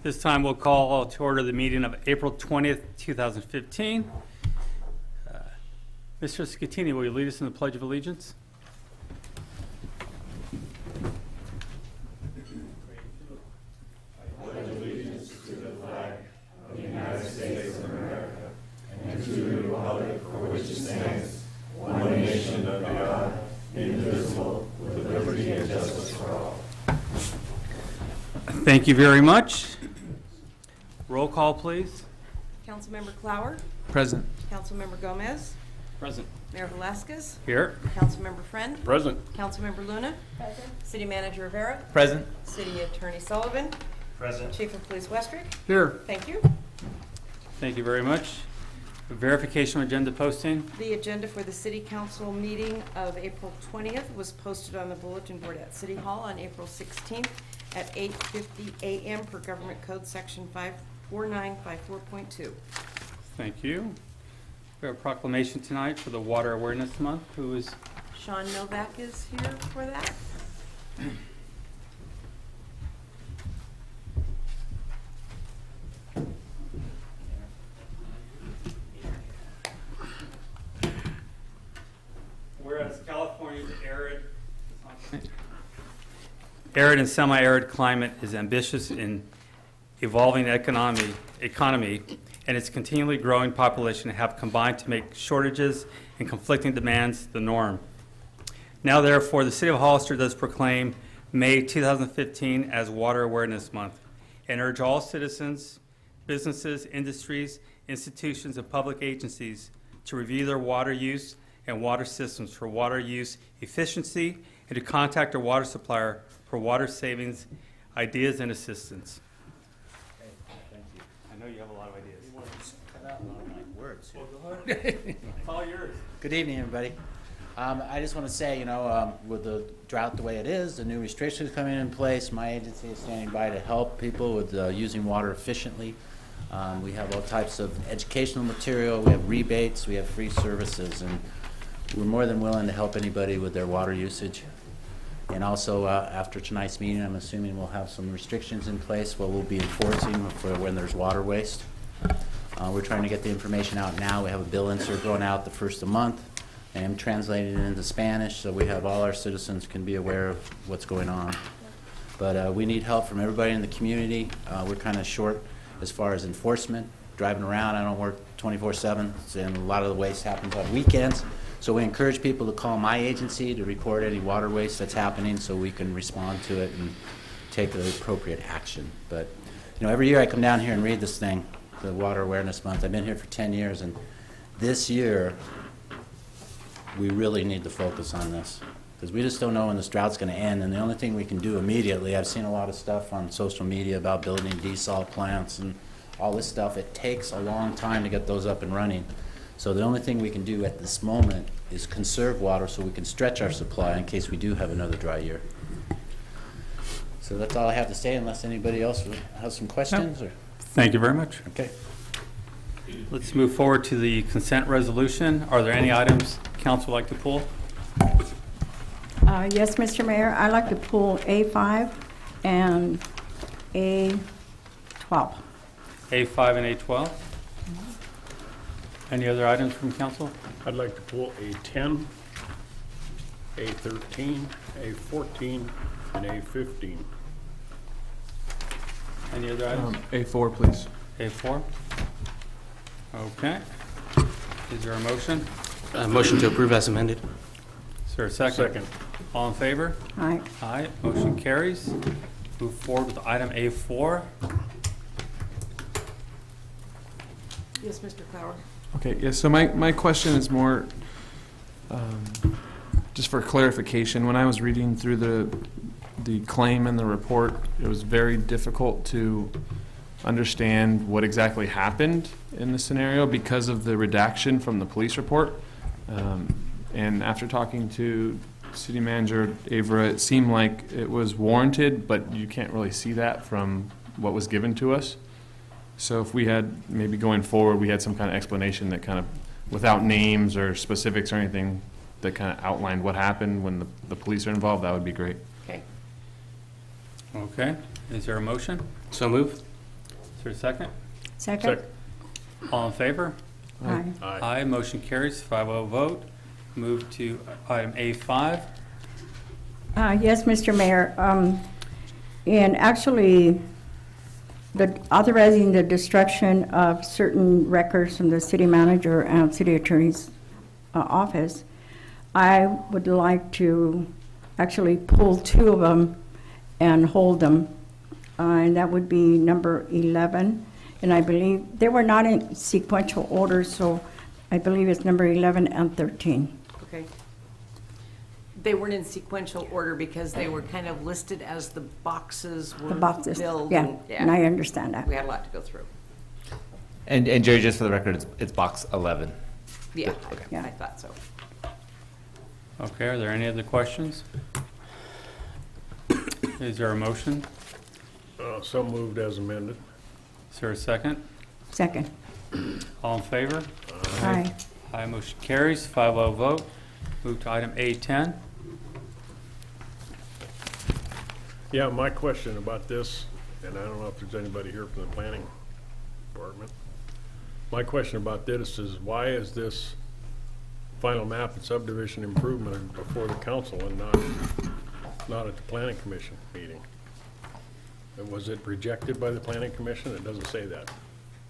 This time we'll call to order the meeting of April 20th, 2015. Mr. Scatini, will you lead us in the Pledge of Allegiance? I pledge allegiance to the flag of the United States of America and to the republic for which it stands, one nation under God, indivisible, with liberty and justice for all. Thank you very much. Roll call, please. Councilmember Clower. Present. Councilmember Gomez. Present. Mayor Velasquez. Here. Councilmember Friend. Present. Councilmember Luna. Present. City Manager Rivera. Present. City Attorney Sullivan. Present. Chief of Police Westrick. Here. Thank you. Thank you very much. Verification of agenda posting. The agenda for the City Council meeting of April 20th was posted on the bulletin board at City Hall on April 16th at 8:50 a.m. per Government Code Section 54954.2. Thank you. We have a proclamation tonight for the Water Awareness Month. Who is? Sean Novak is here for that. Whereas California's arid and semi-arid climate is ambitious in evolving economy, and its continually growing population have combined to make shortages and conflicting demands the norm. Now, therefore, the City of Hollister does proclaim May 2015 as Water Awareness Month and urge all citizens, businesses, industries, institutions, and public agencies to review their water use and water systems for water use efficiency and to contact their water supplier for water savings ideas and assistance. Okay, thank you. I know you have a lot of ideas. You want to cut out a lot of my words here. Well, go ahead. It's all yours. Good evening, everybody. I just want to say, with the drought the way it is, the new restrictions coming in place, my agency is standing by to help people with using water efficiently. We have all types of educational material, we have rebates, we have free services, and we're more than willing to help anybody with their water usage. And also, after tonight's meeting, I'm assuming we'll have some restrictions in place what we'll be enforcing for when there's water waste. We're trying to get the information out now. We have a bill insert going out the first of the month. I am translating it into Spanish, so we have all our citizens can be aware of what's going on. But we need help from everybody in the community. We're kind of short as far as enforcement. Driving around, I don't work 24/7, and a lot of the waste happens on weekends. So we encourage people to call my agency to report any water waste that's happening so we can respond to it and take the appropriate action. But, every year I come down here and read this thing, the Water Awareness Month. I've been here for 10 years, and this year we really need to focus on this because we just don't know when this drought's going to end, and the only thing we can do immediately, I've seen a lot of stuff on social media about building desal plants and all this stuff. It takes a long time to get those up and running. So the only thing we can do at this moment is conserve water so we can stretch our supply in case we do have another dry year. So that's all I have to say unless anybody else has some questions. No. Thank you very much. Okay. Let's move forward to the consent resolution. Are there any items council would like to pull? Yes, Mr. Mayor, I'd like to pull A5 and A12. A5 and A12. Any other items from council? I'd like to pull A10, A13, A14, and A15. Any other items? A4, please. A4. Okay. Is there a motion? Motion to approve as amended. Is there a second? Second. All in favor? Aye. Aye. Motion carries. Move forward with item A4. Yes, Mr. Clower. Okay, yeah, so my question is more just for clarification. When I was reading through the claim and the report, it was very difficult to understand what exactly happened in the scenario because of the redaction from the police report. And after talking to City Manager Avra, it seemed like it was warranted, but you can't really see that from what was given to us. So if we had, maybe going forward, we had some kind of explanation that kind of, without names or specifics or anything, that kind of outlined what happened when the police are involved, that would be great. Okay. Okay. Is there a motion? So move. there a second? Second? All in favor? Aye. Aye. Aye, motion carries, 5-0 vote. Move to item A5. Yes, Mr. Mayor. And actually, authorizing the destruction of certain records from the city manager and city attorney's office, I would like to actually pull 2 of them and hold them. And that would be number 11. And I believe they were not in sequential order, so I believe it's number 11 and 13. Okay. They weren't in sequential order because they were kind of listed as the boxes were The boxes, filled. yeah, and I understand that. We had a lot to go through. And Jerry, just for the record, it's box 11. Yeah, Yeah. I thought so. Okay, are there any other questions? Is there a motion? So moved as amended. Is there a second? Second. All in favor? Aye. Aye, motion carries, 5-0 vote. Move to item A10. Yeah, my question about this, and I don't know if there's anybody here from the planning department. My question about this is, why is this final map and subdivision improvement before the council and not at the planning commission meeting? And was it rejected by the planning commission? It doesn't say that.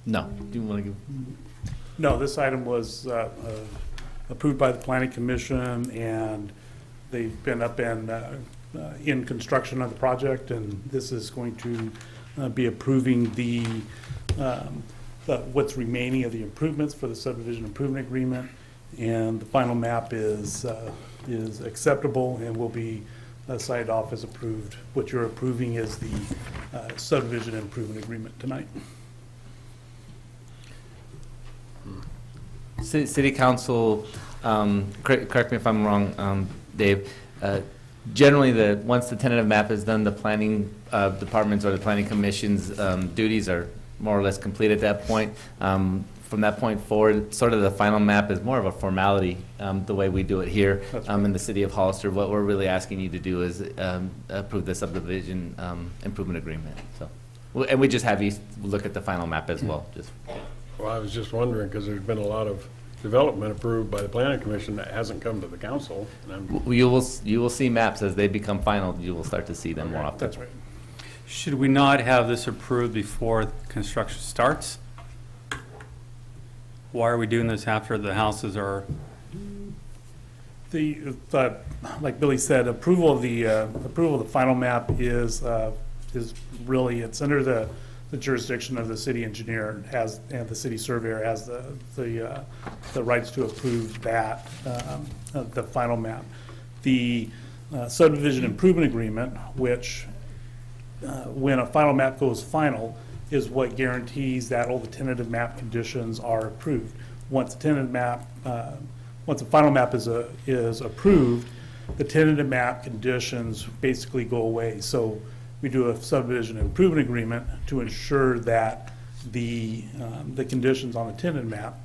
No. Do you want to give? No, this item was approved by the planning commission, and they've been up and in construction of the project, and this is going to be approving what's remaining of the improvements for the subdivision improvement agreement, and the final map is acceptable and will be signed off as approved. What you're approving is the subdivision improvement agreement tonight. City Council, correct me if I'm wrong, Dave, generally once the tentative map is done, the planning departments or the planning commission's duties are more or less complete at that point. From that point forward, sort of the final map is more of a formality, the way we do it here in the city of Hollister. What we're really asking you to do is approve the subdivision improvement agreement. So, and we just have you look at the final map as well. Well, I was just wondering, because there's been a lot of development approved by the planning commission that hasn't come to the council. And You will see maps as they become final. You will start to see them more often. That's right. Should we not have this approved before construction starts? Why are we doing this after the houses are? Like Billy said, approval of the final map is really, it's under the jurisdiction of the city engineer and the city surveyor has the rights to approve that, the final map. The subdivision improvement agreement, which when a final map goes final, is what guarantees that all the tentative map conditions are approved. Once the final map is approved, the tentative map conditions basically go away. So we do a subdivision improvement agreement to ensure that the conditions on the tentative map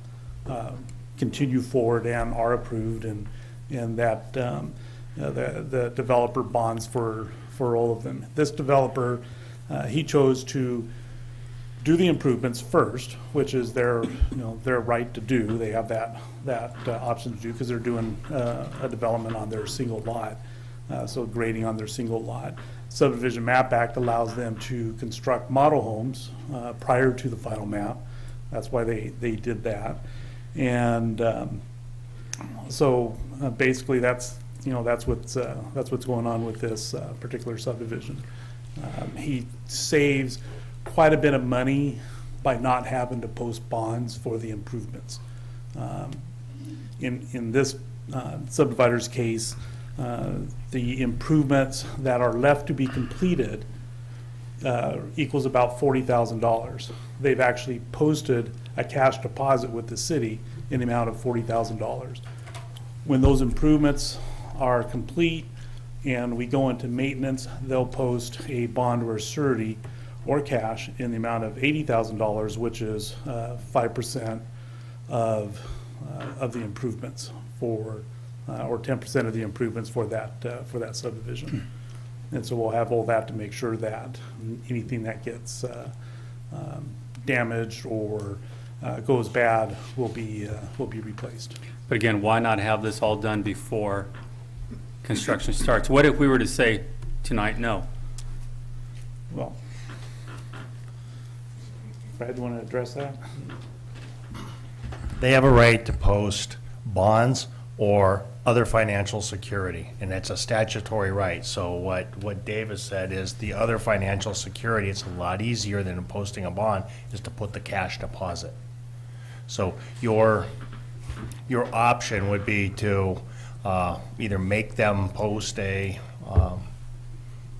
continue forward and are approved, and that the developer bonds for all of them. This developer, he chose to do the improvements first, which is their right to do. They have that option to do because they're doing a development on their single lot, so grading on their single lot. Subdivision Map Act allows them to construct model homes prior to the final map. That's why they did that, and so basically that's what's going on with this particular subdivision. He saves quite a bit of money by not having to post bonds for the improvements. In this subdivider's case, the improvements that are left to be completed equals about $40,000. They've actually posted a cash deposit with the city in the amount of $40,000. When those improvements are complete and we go into maintenance, they'll post a bond or a surety or cash in the amount of $80,000, which is 5% of the improvements or 10% of the improvements for that subdivision. And so we'll have all that to make sure that anything that gets damaged or goes bad will be replaced. But again, why not have this all done before construction starts? What if we were to say tonight, no? Well, Brad, you want to address that? They have a right to post bonds or other financial security, and it's a statutory right. So what Davis said is the other financial security, it's a lot easier than posting a bond, is to put the cash deposit. So your option would be to either make them post a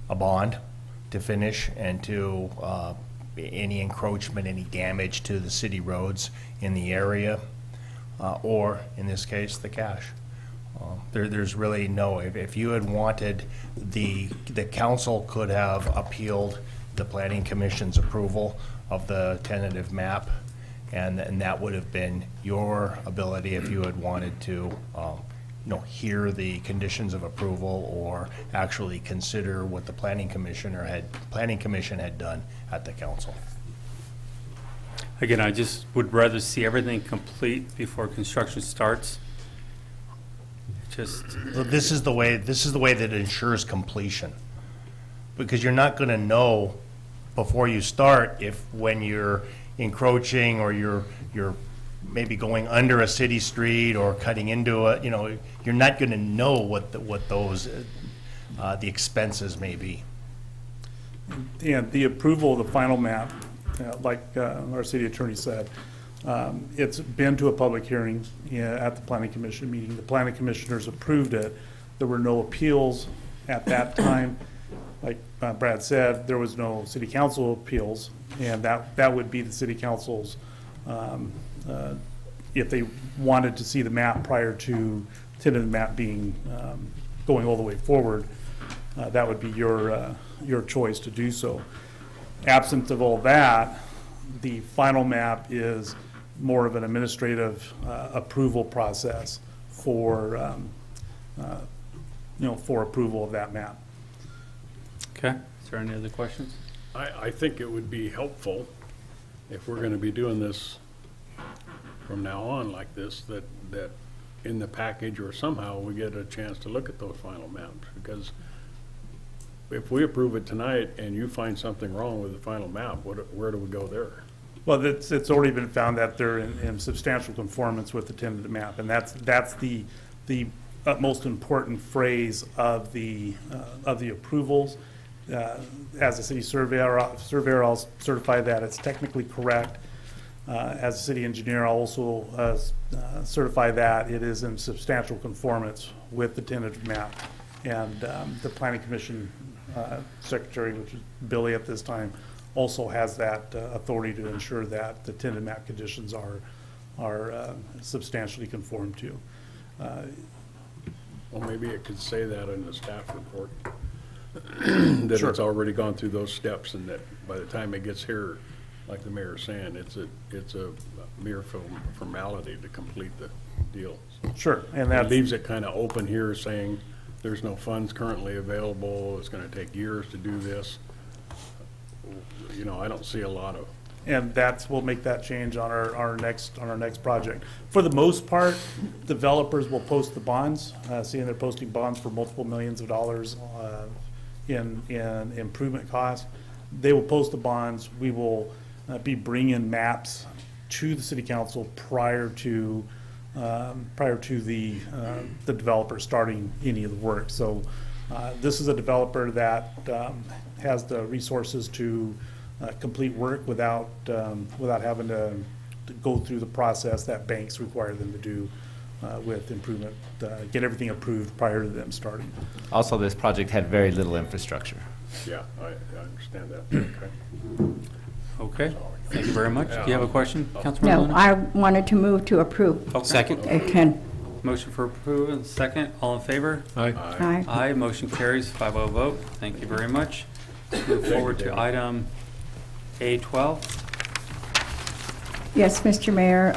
bond to finish and to any encroachment, any damage to the city roads in the area, or in this case, the cash. There's really no, if you had wanted, the council could have appealed the planning commission's approval of the tentative map, and that would have been your ability if you had wanted to hear the conditions of approval or actually consider what the planning commission had done at the council. Again, I just would rather see everything complete before construction starts. Just, So this is the way that ensures completion, because you're not going to know before you start if when you're encroaching or you're maybe going under a city street or cutting into it, you're not going to know what those the expenses may be. And the approval of the final map, like our city attorney said, it's been to a public hearing at the planning commission meeting. The planning commissioners approved it. There were no appeals at that time. Like Brad said, there was no city council appeals, and that would be the city council's, if they wanted to see the map prior to tentative map being going all the way forward, that would be your choice to do so. Absent of all that, the final map is more of an administrative approval process for for approval of that map. okay, is there any other questions? I think it would be helpful if we're gonna be doing this from now on like this, that in the package or somehow we get a chance to look at those final maps. Because if we approve it tonight and you find something wrong with the final map, where do we go there? Well, it's already been found that they're in substantial conformance with the tentative map, and that's the most important phrase of the approvals. As a city surveyor, I'll certify that it's technically correct. As a city engineer, I'll also certify that it is in substantial conformance with the tentative map. And the planning commission secretary, which is Billy at this time, also has that authority to ensure that the tentative map conditions are substantially conformed to. Well, maybe it could say that in the staff report, that Sure. it's already gone through those steps, and that by the time it gets here, like the mayor's saying, it's a mere formality to complete the deal. So Sure, and it that leaves it kind of open here, saying there's no funds currently available, it's gonna take years to do this. I don't see a lot of, and we'll make that change on our next project. For the most part, developers will post the bonds, seeing they're posting bonds for multiple millions of dollars in improvement costs. They will post the bonds. We will be bringing maps to the city council prior to the developer starting any of the work. So this is a developer that has the resources to complete work without having to go through the process that banks require them to do with improvement, get everything approved prior to them starting. Also, this project had very little infrastructure. yeah, I understand that, okay. Okay, thank you very much. Do you have a question, Councilmember No, Luna? I wanted to move to approve. Okay. Second. Ken. Motion for approval, and second, all in favor? Aye. Aye. Aye, motion carries, 5-0 vote. Thank you very much. Let's move forward to item A12. Yes, Mr. Mayor.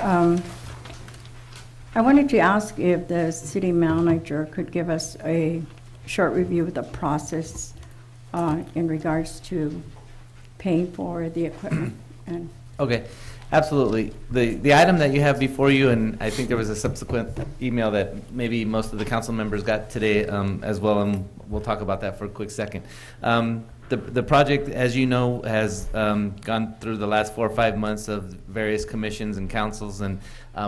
I wanted to ask if the city manager could give us a short review of the process in regards to paying for the equipment and Okay, absolutely. The item that you have before you, and I think there was a subsequent email that maybe most of the council members got today as well, and we'll talk about that for a quick second. The project, as you know, has gone through the last 4 or 5 months of various commissions and councils, and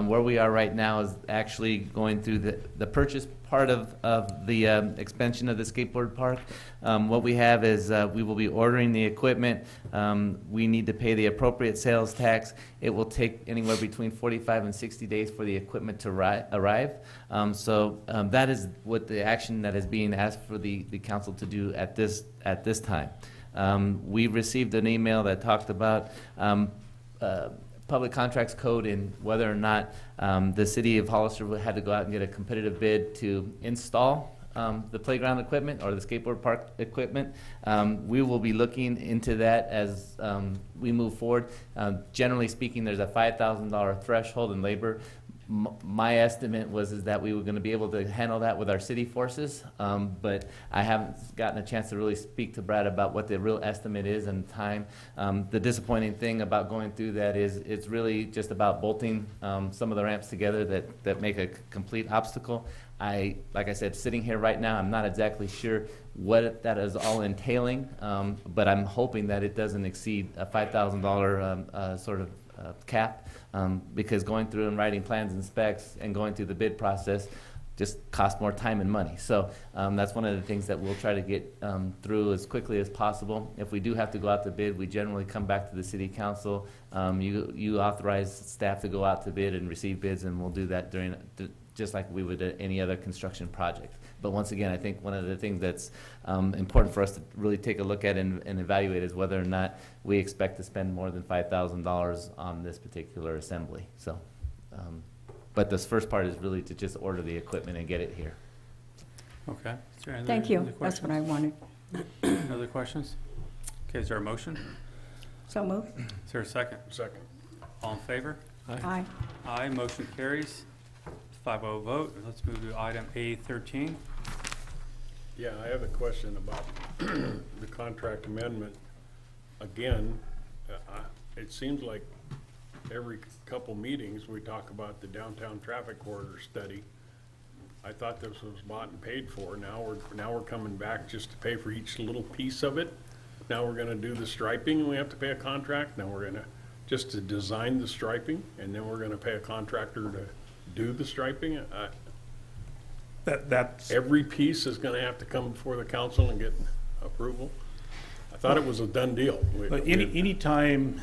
where we are right now is actually going through the purchase part of the expansion of the skateboard park. What we have is we will be ordering the equipment. We need to pay the appropriate sales tax. It will take anywhere between 45 and 60 days for the equipment to arrive. So that is what the action that is being asked for the council to do at this time. We received an email that talked about public contracts code and whether or not the city of Hollister had to go out and get a competitive bid to install the playground equipment or the skateboard park equipment. We will be looking into that as we move forward. Generally speaking, there's a $5,000 threshold in labor. My estimate was that we were going to be able to handle that with our city forces, but I haven't gotten a chance to really speak to Brad about what the real estimate is and time. The disappointing thing about going through that is it's really just about bolting some of the ramps together that make a complete obstacle. Like I said, sitting here right now, I'm not exactly sure what that is all entailing, but I'm hoping that it doesn't exceed a $5,000 sort of cap, because going through and writing plans and specs and going through the bid process just costs more time and money. So that's one of the things that we'll try to get through as quickly as possible. If we do have to go out to bid, we generally come back to the city council. You authorize staff to go out to bid and receive bids, and we'll do that during just like we would any other construction project. But once again, I think one of the things that's important for us to really take a look at and evaluate is whether or not we expect to spend more than $5,000 on this particular assembly. So, but this first part is really to just order the equipment and get it here. Okay. Is there any Thank you. other That's what I questions? wanted. Other questions? Okay, is there a motion? So moved. Is there a second? Second. All in favor? Aye. Aye, motion carries. 5-0 vote. Let's move to item A13. Yeah, I have a question about the contract amendment. Again, it seems like every couple meetings we talk about the downtown traffic corridor study. I thought this was bought and paid for. Now we're coming back just to pay for each little piece of it. Now we're gonna do the striping and we have to pay a contract. Now we're gonna just to design the striping, and then we're gonna pay a contractor to do the striping. That's, Every piece is gonna have to come before the council and get approval. I thought it was a done deal. but anytime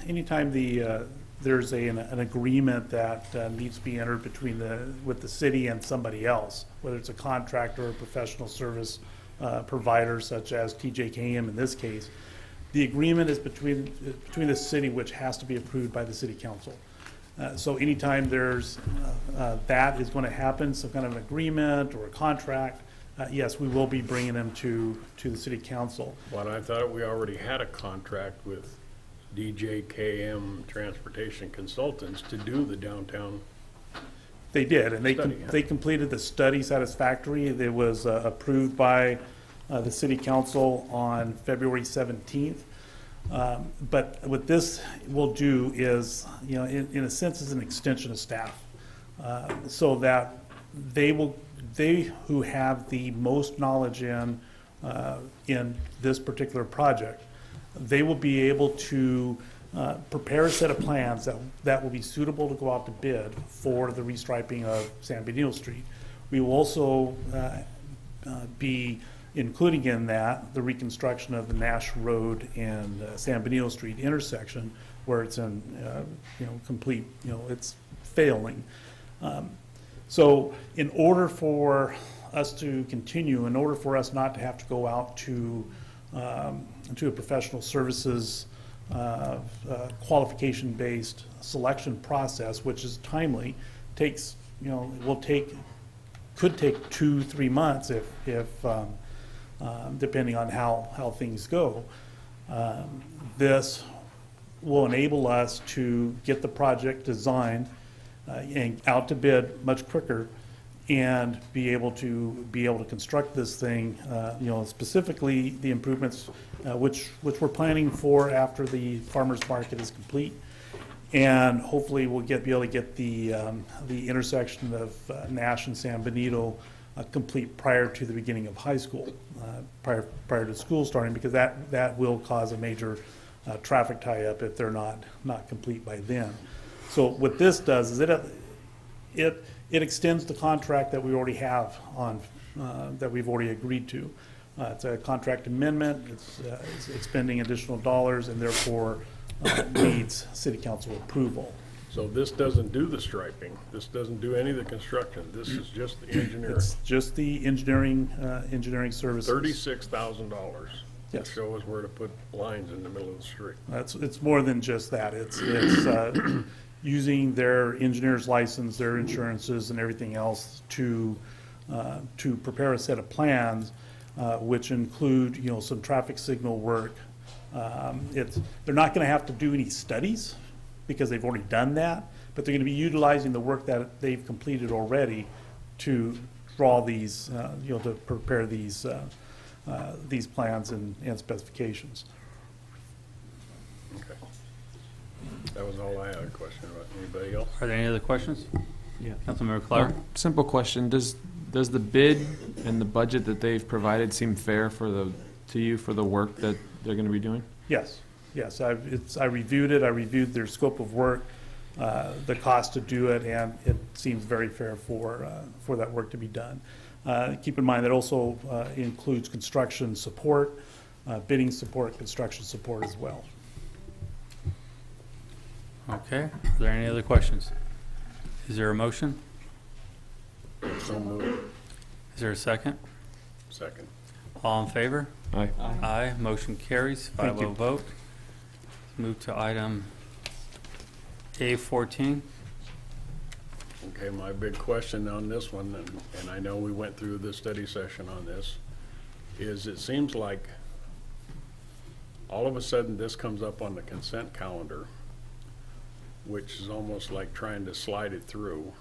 there's an agreement that needs to be entered with the city and somebody else, whether it's a contractor or professional service provider such as TJKM in this case, the agreement is between the city, which has to be approved by the city council. So anytime there's that is going to happen, some kind of an agreement or a contract, yes, we will be bringing them to the city council. But I thought we already had a contract with DJKM Transportation Consultants to do the downtown. They did, and Study, yeah. they completed the study satisfactory. It was approved by the city council on February 17th. But what this will do is, in a sense, is an extension of staff, so that they who have the most knowledge in this particular project, they will be able to prepare a set of plans that will be suitable to go out to bid for the restriping of San Benito Street. We will also be including in that the reconstruction of the Nash Road and San Benito Street intersection, where it's in complete, it's failing. So in order for us to continue, in order for us not to have to go out to a professional services qualification-based selection process, which is timely, takes, could take 2-3 months if depending on how things go. This will enable us to get the project designed and out to bid much quicker, and be able to construct this thing, specifically the improvements which we're planning for after the farmers market is complete, And hopefully we'll be able to get the intersection of Nash and San Benito complete prior to the beginning of high school, prior to school starting, because that will cause a major traffic tie-up if they're not complete by then. So what this does is it extends the contract that we already have on, that we've already agreed to. It's a contract amendment, it's expending additional dollars, and therefore needs city council approval. So this doesn't do the striping, this doesn't do any of the construction, this is just the engineering. It's just the engineering services. $36,000 to Yes. show us where to put lines in the middle of the street. It's more than just that. It's using their engineer's license, their insurances, and everything else to prepare a set of plans, which include, you know, some traffic signal work. They're not going to have to do any studies because they've already done that, but they're going to be utilizing the work that they've completed already to draw these, you know, to prepare these plans and specifications. Okay. That was all I had a question about. Anybody else? Are there any other questions? Yeah. Councilmember Clark? Simple question, does the bid and the budget that they've provided seem fair to you for the work that they're gonna be doing? Yes, I reviewed it, I reviewed their scope of work, the cost to do it, and it seems very fair for that work to be done. Keep in mind that also includes construction support, bidding support, construction support as well. Okay, are there any other questions? Is there a motion? So moved. Is there a second? Second. All in favor? Aye. Aye, motion carries, Thank 5-0 you. vote. Move to item A14. Okay, my big question on this one, and I know we went through the study session on this, is it seems like all of a sudden this comes up on the consent calendar, which is almost like trying to slide it through.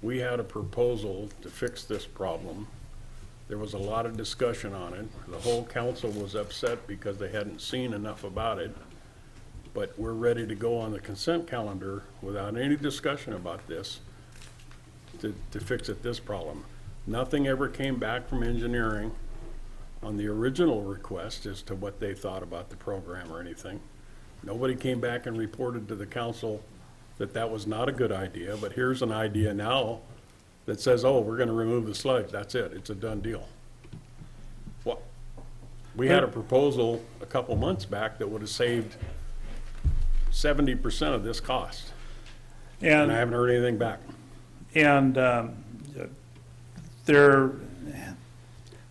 We had a proposal to fix this problem. There was a lot of discussion on it. The whole council was upset because they hadn't seen enough about it. But we're ready to go on the consent calendar without any discussion about this to fix this problem. Nothing ever came back from engineering on the original request as to what they thought about the program or anything. Nobody came back and reported to the council that that was not a good idea, but here's an idea now that says, oh, we're gonna remove the sludge, that's it, it's a done deal. Well, we had a proposal a couple months back that would have saved 70% of this cost, and I haven't heard anything back. And there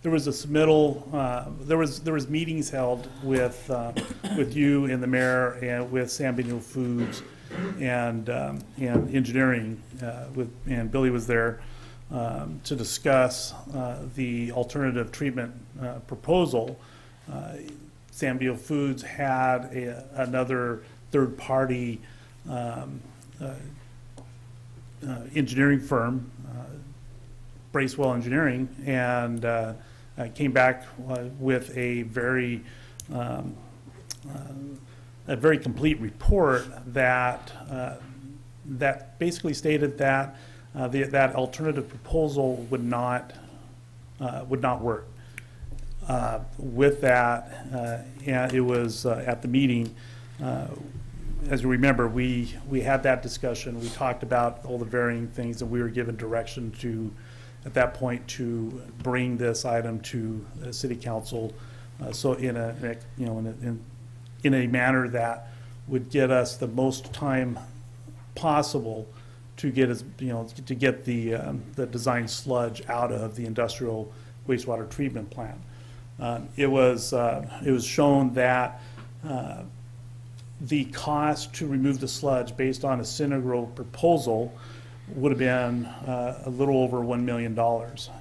was a submittal, there was meetings held with you and the mayor and with San Benito Foods and engineering, and Billy was there to discuss the alternative treatment proposal. San Benito Foods had another third-party engineering firm, Bracewell Engineering, and came back with a very complete report that basically stated that that alternative proposal would not work. With that, and it was at the meeting. As you remember, we had that discussion. We talked about all the varying things, and we were given direction to, at that point, to bring this item to the city council. So in a manner that would get us the most time possible to get to get the design sludge out of the industrial wastewater treatment plant. It was shown that the cost to remove the sludge based on a Synagro proposal would have been a little over $1 million,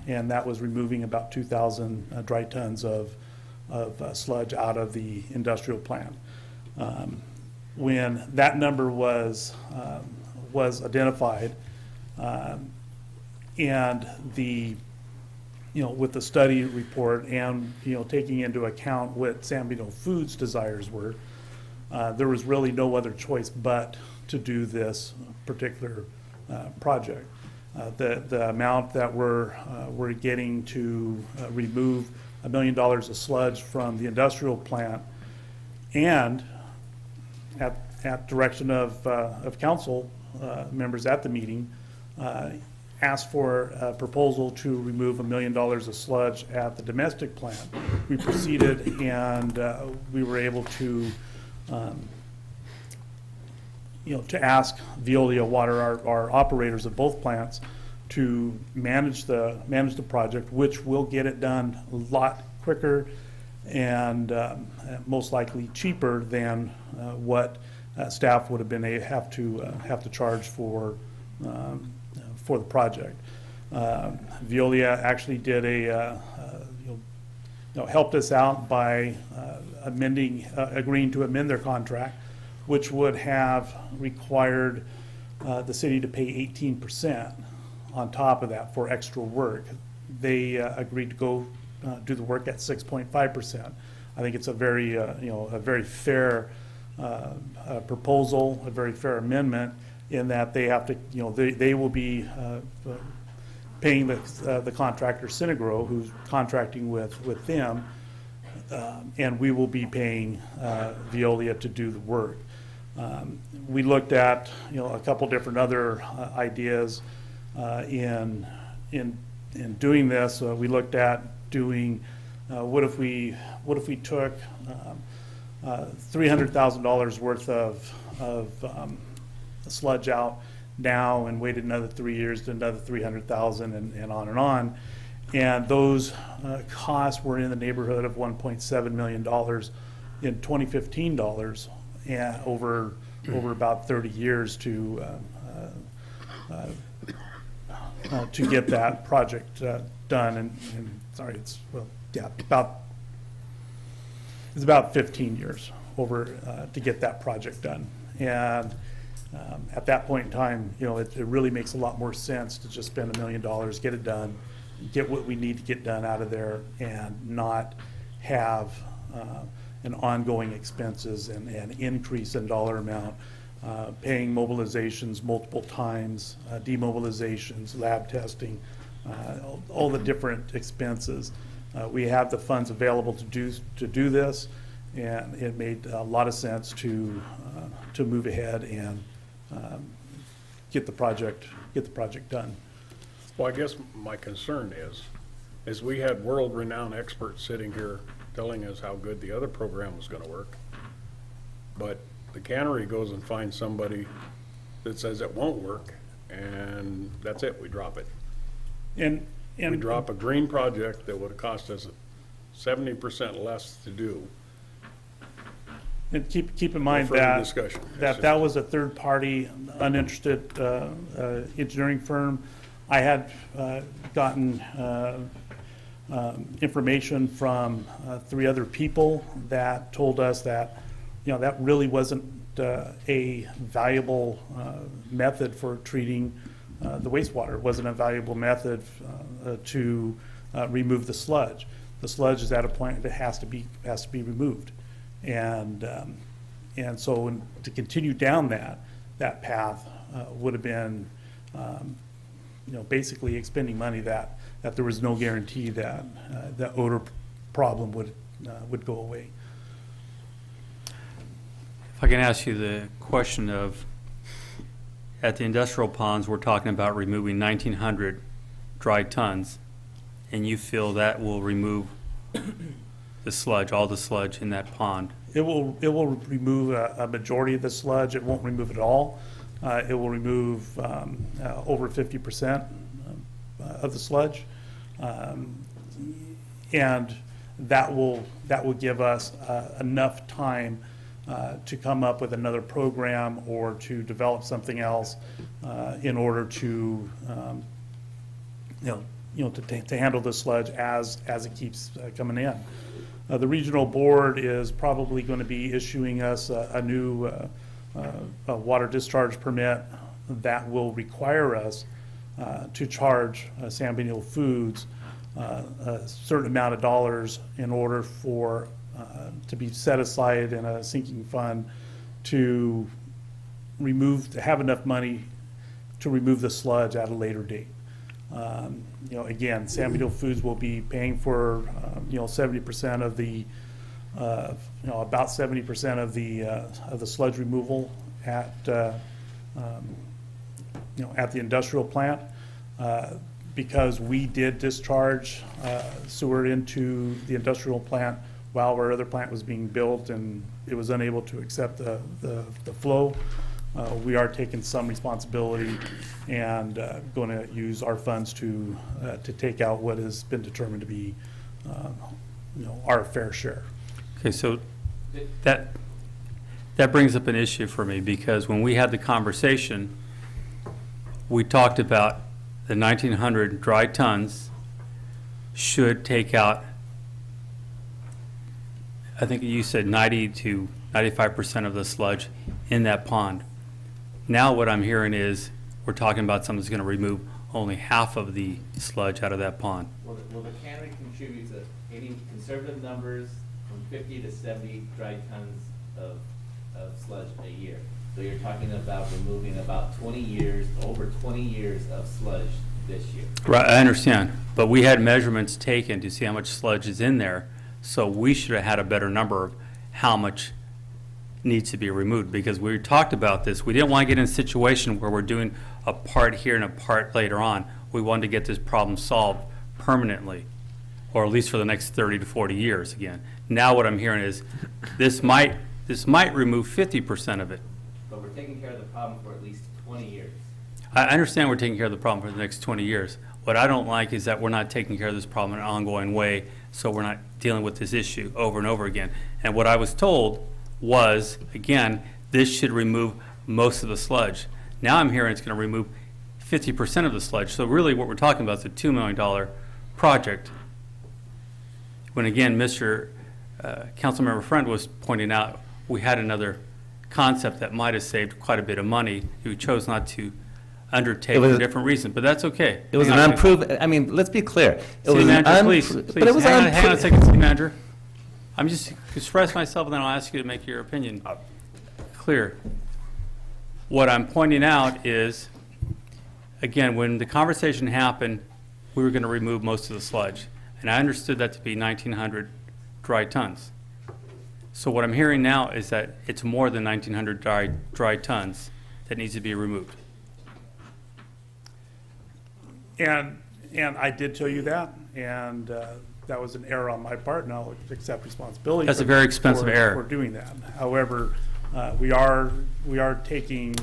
and that was removing about 2,000 dry tons of sludge out of the industrial plant. When that number was identified, and with the study report and taking into account what San Benito Foods' desires were, there was really no other choice but to do this particular project. The amount that we're getting to remove $1 million of sludge from the industrial plant, and at direction of council members at the meeting, asked for a proposal to remove $1 million of sludge at the domestic plant. We proceeded, and we were able to, to ask Veolia Water, our operators of both plants, to manage the project, which will get it done a lot quicker and most likely cheaper than what staff would have been have to charge for the project. Veolia actually did helped us out by agreeing to amend their contract, which would have required the city to pay 18% on top of that for extra work. They agreed to go do the work at 6.5%. I think it's a very fair proposal, a very fair amendment, in that they have to, they will be paying the contractor Synagro, who's contracting with them, and we will be paying Veolia to do the work. We looked at a couple different other ideas in doing this. We looked at doing what if we took $300,000 worth of sludge out now and waited another 3 years to another $300,000 and on and on. And those costs were in the neighborhood of $1.7 million in 2015 dollars, and over about 30 years to get that project done. And sorry, it's about 15 years over to get that project done. And at that point in time, it really makes a lot more sense to just spend $1 million, get it done, get what we need to get done out of there, and not have an ongoing expenses and an increase in dollar amount, paying mobilizations multiple times, demobilizations, lab testing, all the different expenses. We have the funds available to do this, and it made a lot of sense to move ahead and get the project done. Well, I guess my concern is we had world-renowned experts sitting here telling us how good the other program was going to work, but the cannery goes and finds somebody that says it won't work, and that's it, we drop it. And we drop a green project that would have cost us 70% less to do. And keep in mind further that discussion. that was a third-party, uninterested engineering firm. I had gotten information from 3 other people that told us that that really wasn't a valuable method for treating the wastewater. It wasn't a valuable method to remove the sludge. The sludge is at a point that has to be removed. And so to continue down that path would have been, basically expending money that there was no guarantee that the odor problem would go away. If I can ask you the question of, at the industrial ponds, we're talking about removing 1,900 dry tons, and you feel that will remove the sludge, all the sludge in that pond? It will remove a majority of the sludge. It won't remove it all. It will remove over 50% of the sludge, and that will give us enough time to come up with another program or to develop something else in order to to handle the sludge as it keeps coming in. The regional board is probably going to be issuing us a new water discharge permit that will require us to charge San Benito Foods a certain amount of dollars in order to be set aside in a sinking fund to have enough money to remove the sludge at a later date. Again, San Benito Foods will be paying for, 70% of the, about 70% of the sludge removal at, at the industrial plant. Because we did discharge sewer into the industrial plant while our other plant was being built and it was unable to accept the flow. We are taking some responsibility and going to use our funds to take out what has been determined to be, our fair share. Okay, so that brings up an issue for me, because when we had the conversation, we talked about the 1,900 dry tons should take out, I think you said 90 to 95% of the sludge in that pond. Now what I'm hearing is we're talking about something that's going to remove only half of the sludge out of that pond. Well, the cannery contributes any conservative numbers from 50 to 70 dry tons of sludge a year. So you're talking about removing about 20 years, over 20 years of sludge this year. Right, I understand, but we had measurements taken to see how much sludge is in there, so we should have had a better number of how much needs to be removed, because we talked about this. We didn't want to get in a situation where we're doing a part here and a part later on. We wanted to get this problem solved permanently, or at least for the next 30 to 40 years again. Now what I'm hearing is this might remove 50% of it. But we're taking care of the problem for at least 20 years. I understand we're taking care of the problem for the next 20 years. What I don't like is that we're not taking care of this problem in an ongoing way, so we're not dealing with this issue over and over again. And what I was told was, again, this should remove most of the sludge. Now I'm hearing it's going to remove 50% of the sludge. So really what we're talking about is a $2 million project. When again, Mr. Councilmember Friend was pointing out we had another concept that might have saved quite a bit of money. You chose not to undertake for a different reason, but that's okay. It was an unproven, I mean, let's be clear. City manager, please, but it was hang on a second, city manager. I'm just express myself, and then I'll ask you to make your opinion clear. What I'm pointing out is, again, when the conversation happened, we were going to remove most of the sludge, and I understood that to be 1,900 dry tons. So what I'm hearing now is that it's more than 1,900 dry tons that needs to be removed. And I did tell you that, and that was an error on my part, and I'll accept responsibility. That's a very expensive error. For doing that. However, we are taking,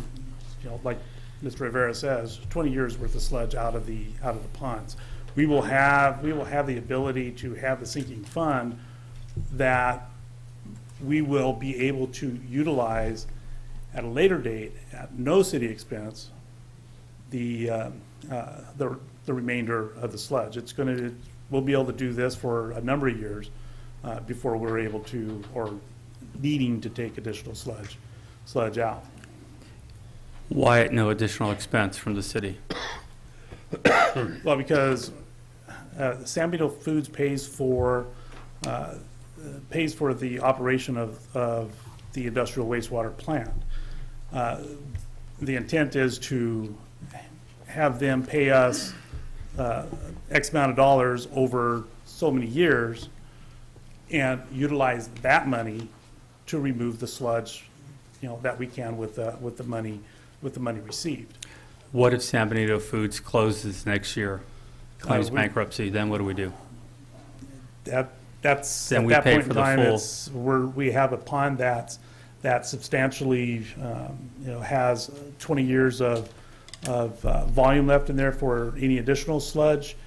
like Mr. Rivera says, 20 years worth of sludge out of the ponds. We will have the ability to have the sinking fund that we will be able to utilize at a later date at no city expense the remainder of the sludge. We'll be able to do this for a number of years before we're able to, or needing to take additional sludge out. Why at no additional expense from the city? Well, because San Benito Foods pays for the operation of the industrial wastewater plant. The intent is to have them pay us X amount of dollars over so many years and utilize that money to remove the sludge, that we can with the money received. What if San Benito Foods closes next year, claims bankruptcy? Then what do we do? That's then at we that pay point for in the time. full. We have a pond that substantially has 20 years of volume left in there for any additional sludge.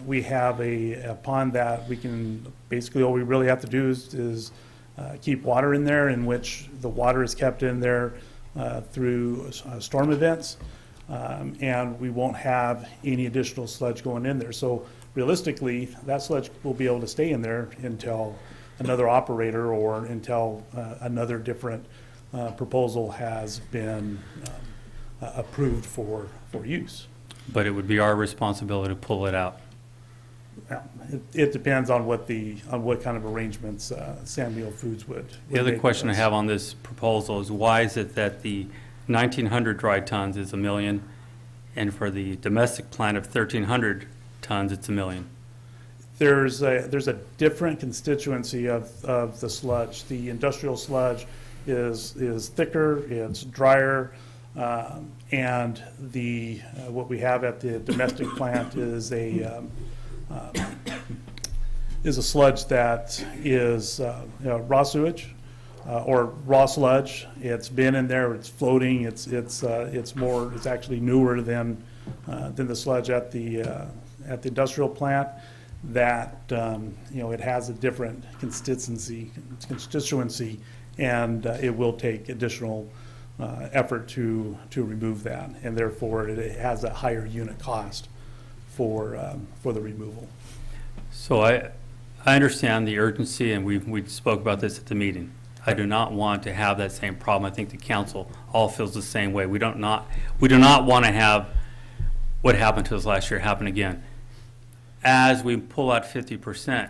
We have a pond that we can, basically all we really have to do is keep water in there, in which the water is kept in there through storm events, and we won't have any additional sludge going in there. So realistically, that sludge will be able to stay in there until another operator or until another different proposal has been approved for use. But it would be our responsibility to pull it out. It depends on what kind of arrangements San Benito Foods would. The other make question I with us. have on this proposal is, why is it that the 1,900 dry tons is $1 million, and for the domestic plant of 1,300 tons, it's $1 million. There's a different constituency of the sludge. The industrial sludge is thicker, it's drier, and the what we have at the domestic plant is a sludge that is raw sewage or raw sludge. It's been in there, it's floating, it's actually newer than the sludge at the industrial plant. That it has a different constituency, and it will take additional effort to remove that, and therefore it has a higher unit cost for the removal. So I understand the urgency, and we spoke about this at the meeting. I do not want to have that same problem. I think the council all feels the same way. We do not want to have what happened to us last year happen again. As we pull out 50%,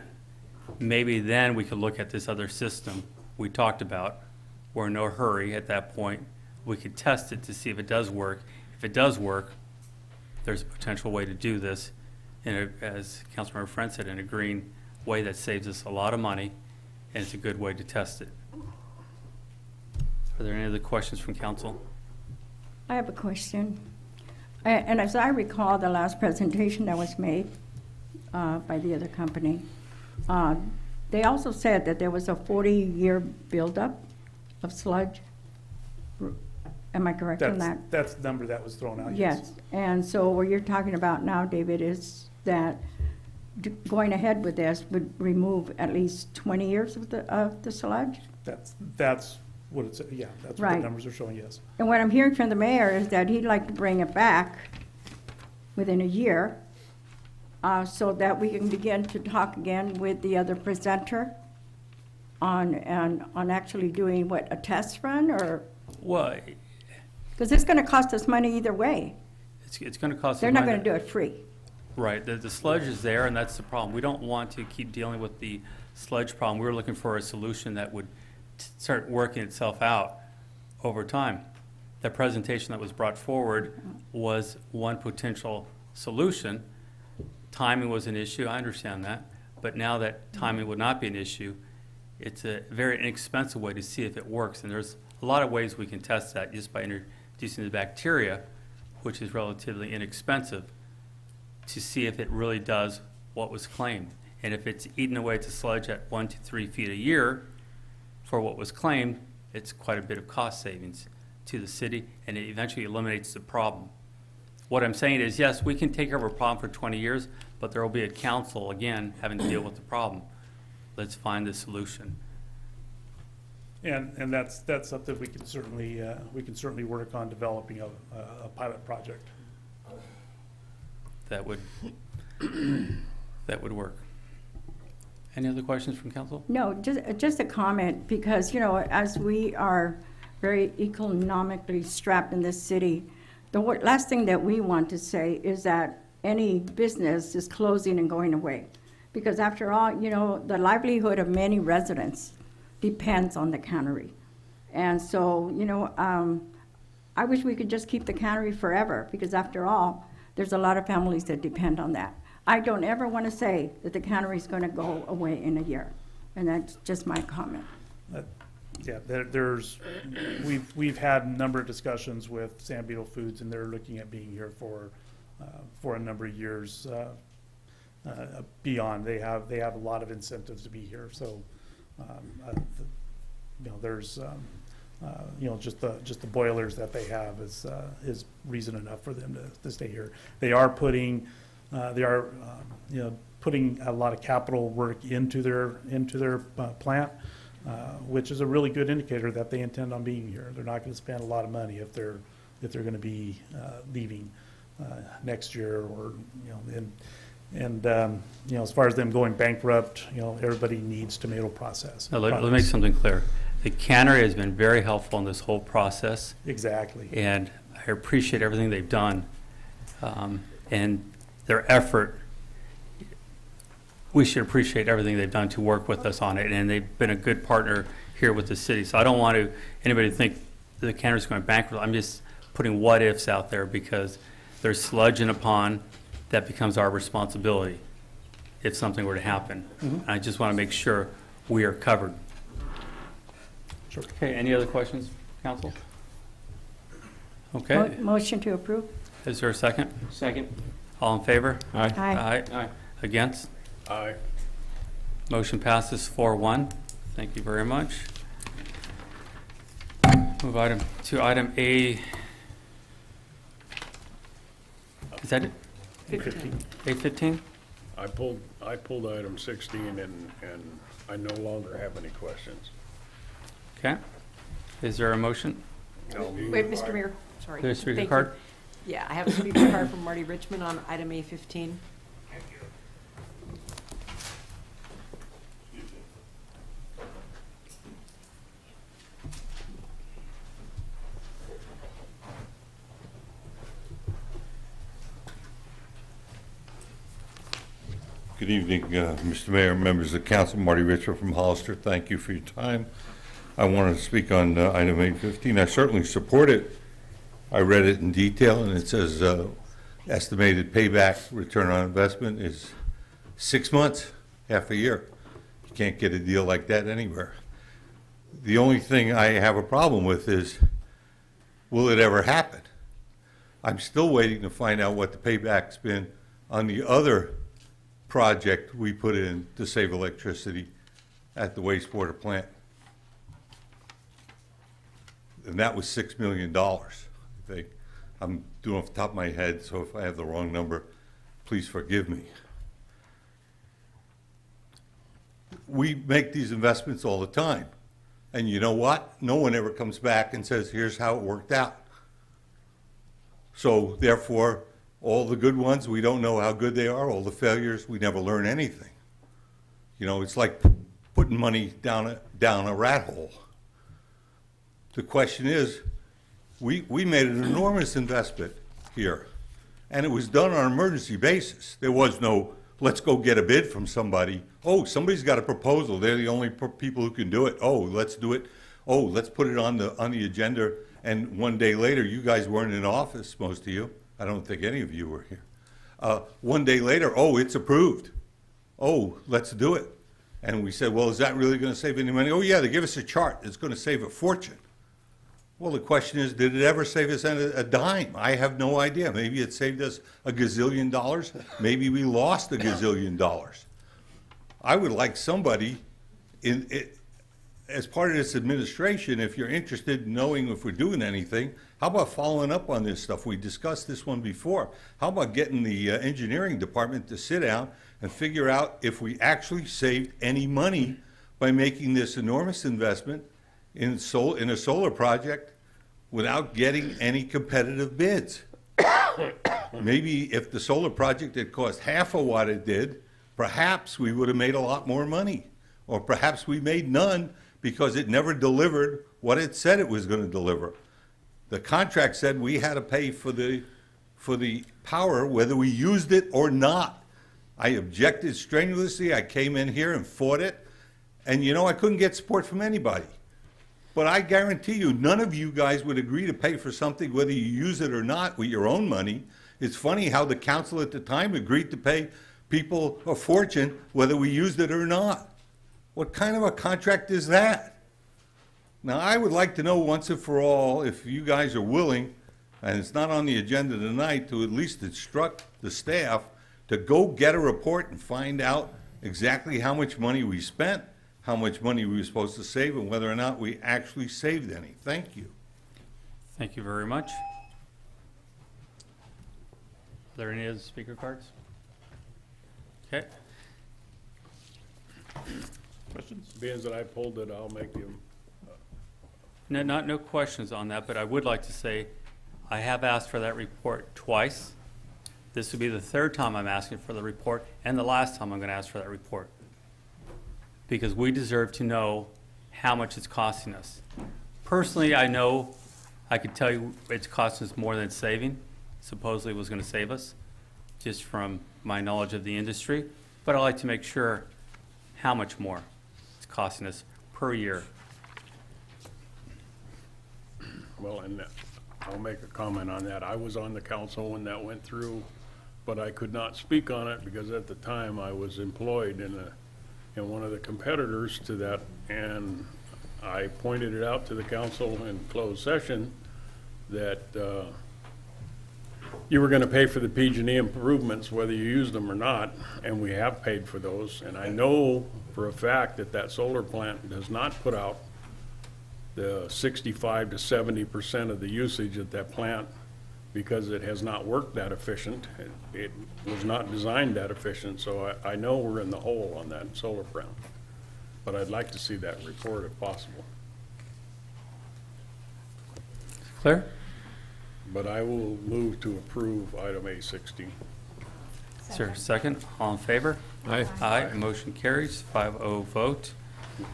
maybe then we could look at this other system we talked about. We're in no hurry at that point. We could test it to see if it does work. If it does work, there's a potential way to do this, as Councilmember Friend said, in a green way that saves us a lot of money, and it's a good way to test it. Are there any other questions from council? I have a question. And as I recall, the last presentation that was made by the other company, they also said that there was a 40-year buildup of sludge. Am I correct on that? That's the number that was thrown out. Yes. And so what you're talking about now, David, is that going ahead with this would remove at least 20 years of the sludge? That's what it's, yeah, that's what the numbers are showing, yes. And what I'm hearing from the mayor is that he'd like to bring it back within a year, so that we can begin to talk again with the other presenter on actually doing a test run, or? Well, because it's going to cost us money either way. it's going to cost us They're money. not going to do it free. Right, the sludge is there, and that's the problem. We don't want to keep dealing with the sludge problem. We were looking for a solution that would start working itself out over time. The presentation that was brought forward was one potential solution. Timing was an issue, I understand that, but now that timing would not be an issue, it's a very inexpensive way to see if it works, and there's a lot of ways we can test that just by introducing the bacteria, which is relatively inexpensive, to see if it really does what was claimed. And if it's eating away at the sludge at 1 to 3 feet a year for what was claimed, it's quite a bit of cost savings to the city, and it eventually eliminates the problem. What I'm saying is, yes, we can take care of a problem for 20 years, but there will be a council, again, having to deal with the problem. Let's find the solution. And that's something we can certainly work on developing a pilot project. That would work. Any other questions from council? No, just a comment, because, as we are very economically strapped in this city, the last thing that we want to say is that any business is closing and going away. Because after all, the livelihood of many residents depends on the cannery. And so, I wish we could just keep the cannery forever, because after all, there's a lot of families that depend on that. I don't ever want to say that the cannery is going to go away in a year, and that's just my comment. Yeah, we've had a number of discussions with San Beetle Foods, and they're looking at being here for a number of years beyond. They have a lot of incentives to be here, so there's just the boilers that they have is reason enough for them to stay here. They are putting putting a lot of capital work into their plant, which is a really good indicator that they intend on being here. They're not going to spend a lot of money if they're going to be leaving next year, or as far as them going bankrupt, everybody needs tomato process. Now, let me make something clear. The cannery has been very helpful in this whole process. Exactly. And I appreciate everything they've done, and their effort. We should appreciate everything they've done to work with us on it, and they've been a good partner here with the city. So I don't want anybody to think the cannery's going bankrupt. I'm just putting what ifs out there because there's sludge in a pond that becomes our responsibility if something were to happen. I just want to make sure we are covered. Sure. Okay, any other questions, council? Okay, Motion to approve? is there a second? Second. All in favor? Aye. Aye. Aye. Against? Aye. Motion passes 4-1. Thank you very much. Move to item A. Is that it? 15. A15? I pulled item 16 and I no longer have any questions. Okay. Is there a motion? Wait, Mr. Mayor, sorry. There's a speaker Thank you. card? Yeah, I have a speaker card from Marty Richmond on item A15. Good evening, Mr. Mayor, members of the council. Marty Richard from Hollister. Thank you for your time. I wanted to speak on item 815. I certainly support it. I read it in detail, and it says estimated payback return on investment is 6 months, half a year. You can't get a deal like that anywhere. The only thing I have a problem with is, will it ever happen? I'm still waiting to find out what the payback's been on the other project we put in to save electricity at the wastewater plant. And that was $6 million, I think. I'm doing off the top of my head, so if I have the wrong number, please forgive me. We make these investments all the time. And you know what? No one ever comes back and says, here's how it worked out. So therefore, all the good ones, we don't know how good they are. All the failures, we never learn anything. You know, it's like putting money down a rat hole. The question is, we made an enormous investment here, and it was done on an emergency basis. There was no, let's go get a bid from somebody. Oh, somebody's got a proposal. They're the only people who can do it. Oh, let's do it. Oh, let's put it on the agenda. And one day later, you guys weren't in office, most of you. I don't think any of you were here. One day later, oh, it's approved. Oh, let's do it. And we said, well, is that really going to save any money? Oh, yeah, they give us a chart. It's going to save a fortune. Well, the question is, did it ever save us a dime? I have no idea. Maybe it saved us a gazillion dollars. Maybe we lost a gazillion dollars. I would like somebody as part of this administration, if you're interested in knowing if we're doing anything, how about following up on this stuff? We discussed this one before. How about getting the engineering department to sit down and figure out if we actually saved any money by making this enormous investment in a solar project without getting any competitive bids? Maybe if the solar project had cost half of what it did, perhaps we would have made a lot more money. Or perhaps we made none because it never delivered what it said it was going to deliver. The contract said we had to pay for the power whether we used it or not. I objected strenuously. I came in here and fought it. And you know, I couldn't get support from anybody. But I guarantee you, none of you guys would agree to pay for something whether you use it or not with your own money. It's funny how the council at the time agreed to pay people a fortune whether we used it or not. What kind of a contract is that? Now, I would like to know once and for all, if you guys are willing, and it's not on the agenda tonight, to at least instruct the staff to go get a report and find out exactly how much money we spent, how much money we were supposed to save, and whether or not we actually saved any. Thank you. Thank you very much. Are there any other speaker cards? Okay. Questions? Being that I pulled it, I'll make you. No questions on that, but I would like to say I have asked for that report twice. This would be the third time I'm asking for the report and the last time I'm going to ask for that report, because we deserve to know how much it's costing us. Personally, I know I could tell you it's costing us more than it's saving. Supposedly it was going to save us, just from my knowledge of the industry. But I'd like to make sure how much more it's costing us per year. Well, and I'll make a comment on that. I was on the council when that went through, but I could not speak on it because at the time I was employed in one of the competitors to that, and I pointed it out to the council in closed session that you were gonna pay for the PG&E improvements whether you used them or not, and we have paid for those. And I know for a fact that that solar plant does not put out the 65 to 70% of the usage at that plant because it has not worked that efficient. It was not designed that efficient, so I know we're in the hole on that solar plant. But I'd like to see that report if possible. Claire? But I will move to approve item A16. Is there a second? All in favor? Aye. Aye. Motion carries, 5-0 vote.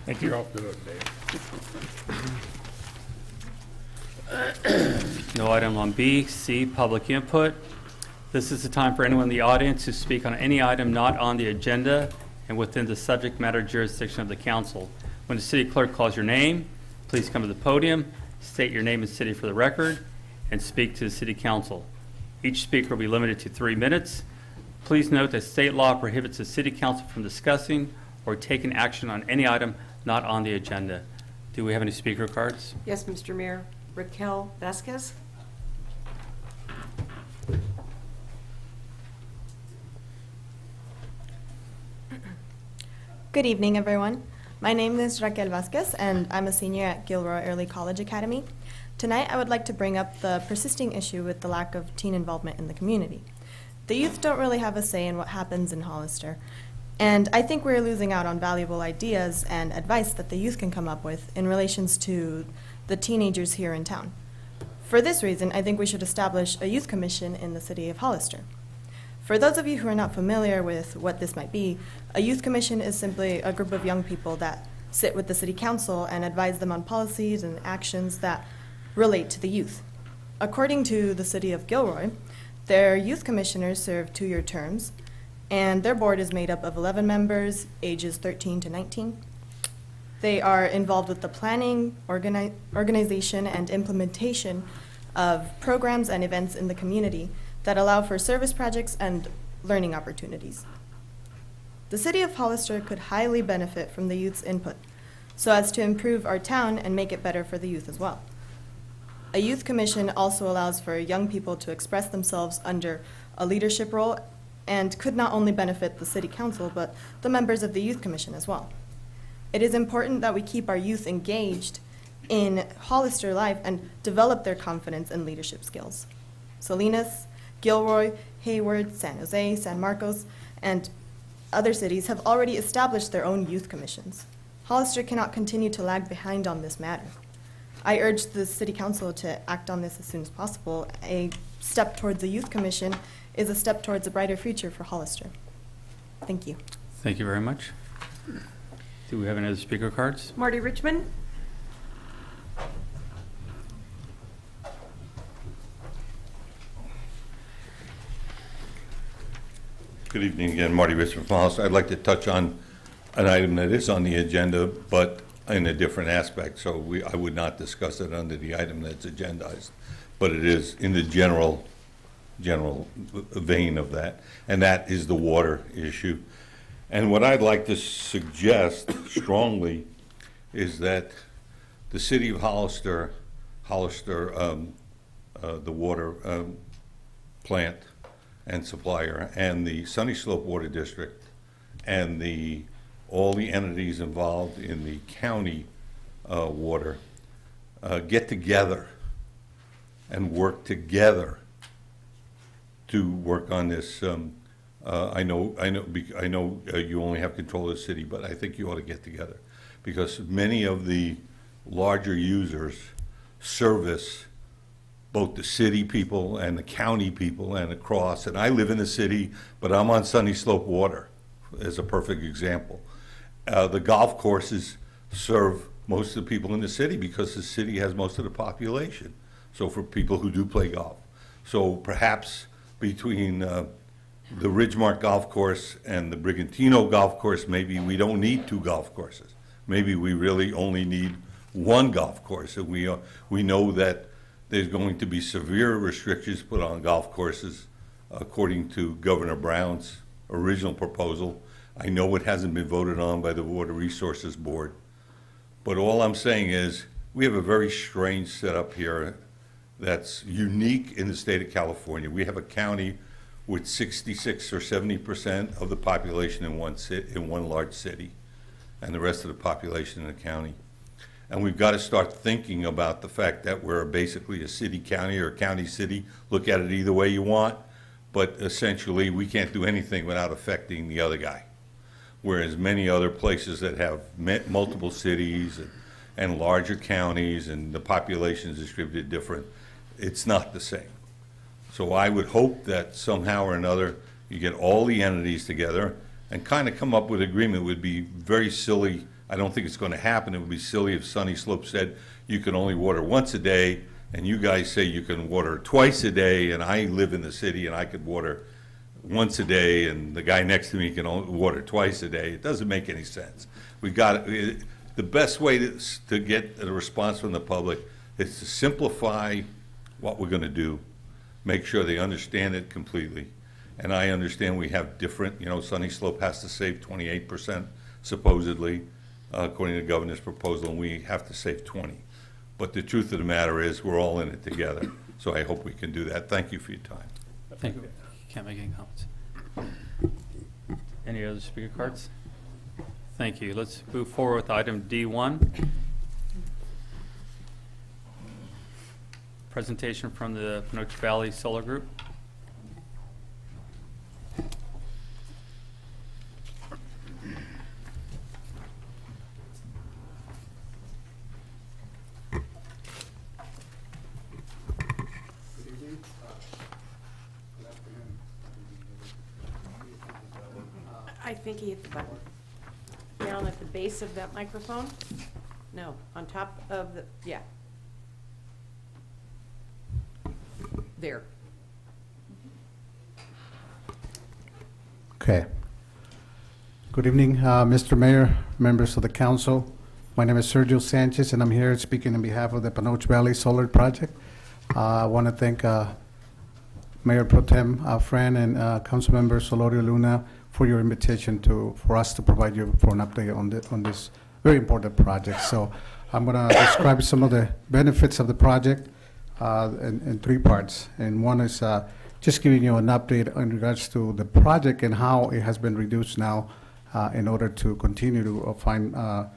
Thank you. You're off to it, Dave. No item on B. C, public input. This is the time for anyone in the audience to speak on any item not on the agenda and within the subject matter jurisdiction of the council. When the city clerk calls your name, please come to the podium, state your name and city for the record, and speak to the city council. Each speaker will be limited to 3 minutes. Please note that state law prohibits the city council from discussing or taking action on any item not on the agenda. Do we have any speaker cards? Yes, Mr. Mayor. Raquel Vasquez. Good evening, everyone. My name is Raquel Vasquez, and I'm a senior at Gilroy Early College Academy. Tonight, I would like to bring up the persisting issue with the lack of teen involvement in the community. The youth don't really have a say in what happens in Hollister, and I think we're losing out on valuable ideas and advice that the youth can come up with in relations to the teenagers here in town. For this reason, I think we should establish a youth commission in the city of Hollister. For those of you who are not familiar with what this might be, a youth commission is simply a group of young people that sit with the city council and advise them on policies and actions that relate to the youth. According to the city of Gilroy, their youth commissioners serve 2-year terms, and their board is made up of 11 members, ages 13 to 19. They are involved with the planning, organization, and implementation of programs and events in the community that allow for service projects and learning opportunities. The city of Hollister could highly benefit from the youth's input so as to improve our town and make it better for the youth as well. A youth commission also allows for young people to express themselves under a leadership role and could not only benefit the city council, but the members of the youth commission as well. It is important that we keep our youth engaged in Hollister life and develop their confidence and leadership skills. Salinas, Gilroy, Hayward, San Jose, San Marcos, and other cities have already established their own youth commissions. Hollister cannot continue to lag behind on this matter. I urge the City Council to act on this as soon as possible. A step towards a youth commission is a step towards a brighter future for Hollister. Thank you. Thank you very much. Do we have any other speaker cards? Marty Richmond. Good evening again, Marty Richmond from Hollister. I'd like to touch on an item that is on the agenda, but in a different aspect. So I would not discuss it under the item that's agendized, but it is in the general vein of that, and that is the water issue. And what I'd like to suggest strongly is that the city of Hollister, the water plant and supplier, and the Sunny Slope Water District, and all the entities involved in the county water get together and work together to work on this. I know you only have control of the city, but I think you ought to get together because many of the larger users service both the city people and the county people and across. And I live in the city, but I'm on Sunny Slope Water as a perfect example. The golf courses serve most of the people in the city because the city has most of the population. So for people who do play golf. So perhaps between the Ridgemark Golf Course and the Brigantino Golf Course, maybe we don't need 2 golf courses. Maybe we really only need 1 golf course. And we know that There's going to be severe restrictions put on golf courses, according to Governor Brown's original proposal. I know it hasn't been voted on by the Water Resources Board, but all I'm saying is we have a very strange setup here that's unique in the state of California. We have a county with 66 or 70% of the population in one large city, and the rest of the population in the county. And we've got to start thinking about the fact that we're basically a city county or a county city. Look at it either way you want, but essentially we can't do anything without affecting the other guy. Whereas many other places that have multiple cities and larger counties and the population is distributed different, it's not the same. So I would hope that somehow or another you get all the entities together and kind of come up with agreement. It would be very silly. I don't think it's going to happen. It would be silly if Sunny Slope said you can only water once a day and you guys say you can water twice a day, and I live in the city and I could water once a day and the guy next to me can only water twice a day. It doesn't make any sense. We got the best way to get a response from the public is to simplify what we're going to do, make sure they understand it completely. And I understand we have different, Sunny Slope has to save 28% supposedly, according to the governor's proposal, and we have to save 20. But the truth of the matter is we're all in it together. So I hope we can do that. Thank you for your time. Thank you. Can't make any comments. Any other speaker cards? Thank you. Let's move forward with item D1. Presentation from the Panoche Valley Solar Group. I think he hit the button. Down at the base of that microphone? No, on top of the, yeah. There. Okay. Good evening, Mr. Mayor, members of the council. My name is Sergio Sanchez, and I'm here speaking on behalf of the Panoche Valley Solar Project. I want to thank Mayor Pro Tem Fran and Councilmember Solorio Luna for your invitation for us to provide you for an update on this very important project. So I'm going to describe some of the benefits of the project in three parts. And one is just giving you an update in regards to the project and how it has been reduced now in order to continue to find a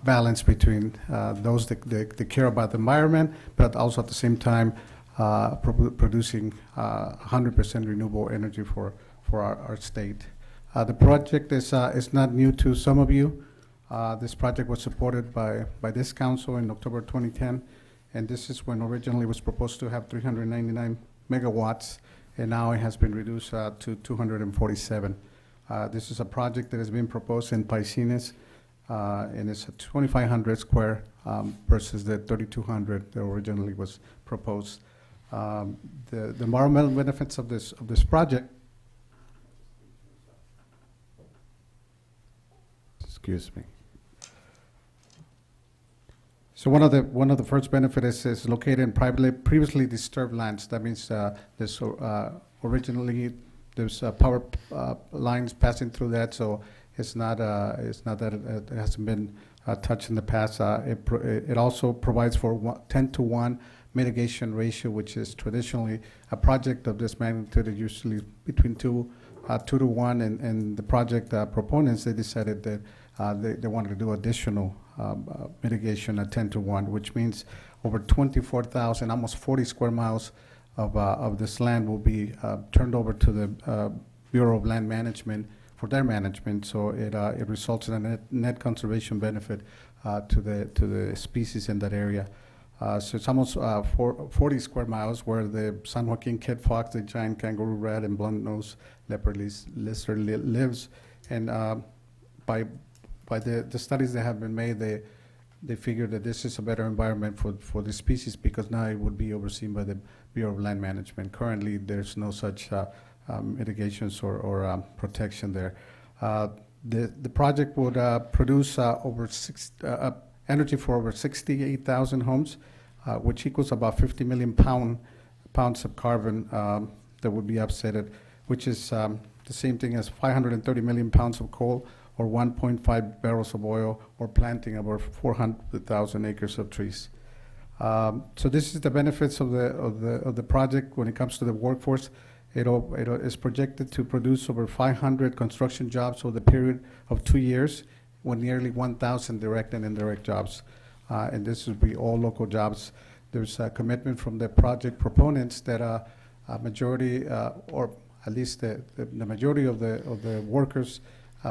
balance between those that care about the environment, but also at the same time producing 100% renewable energy for our state. The project is not new to some of you. This project was supported by this council in October 2010, and this is when originally was proposed to have 399 megawatts, and now it has been reduced to 247. This is a project that has been proposed in Paisines, and it's a 2,500 square versus the 3,200 that originally was proposed. The environmental benefits of this project. Excuse me. So one of the first benefits is located in previously disturbed lands. That means there's originally there's power lines passing through that, so it's not that it hasn't been touched in the past. It also provides for 10-to-1 mitigation ratio, which is traditionally a project of this magnitude is usually between 2-to-1, and the project proponents, they decided that they wanted to do additional mitigation at 10-to-1, which means over 24,000, almost 40 square miles of this land will be turned over to the Bureau of Land Management for their management. So it results in a net conservation benefit to the species in that area. So it's almost 40 square miles where the San Joaquin kid fox, the giant kangaroo rat, and blunt-nosed leopard lizard lives. And by the studies that have been made, they figure that this is a better environment for the species because now it would be overseen by the Bureau of Land Management. Currently, there's no such mitigations or protection there. The project would produce energy for over 68,000 homes. which equals about 50 million pounds of carbon that would be upsetted, which is the same thing as 530 million pounds of coal or 1.5 barrels of oil, or planting about 400,000 acres of trees. So this is the benefits of the project when it comes to the workforce. It is projected to produce over 500 construction jobs over the period of 2 years, with nearly 1,000 direct and indirect jobs. And this will be all local jobs. There's a commitment from the project proponents that a majority, or at least the majority of the workers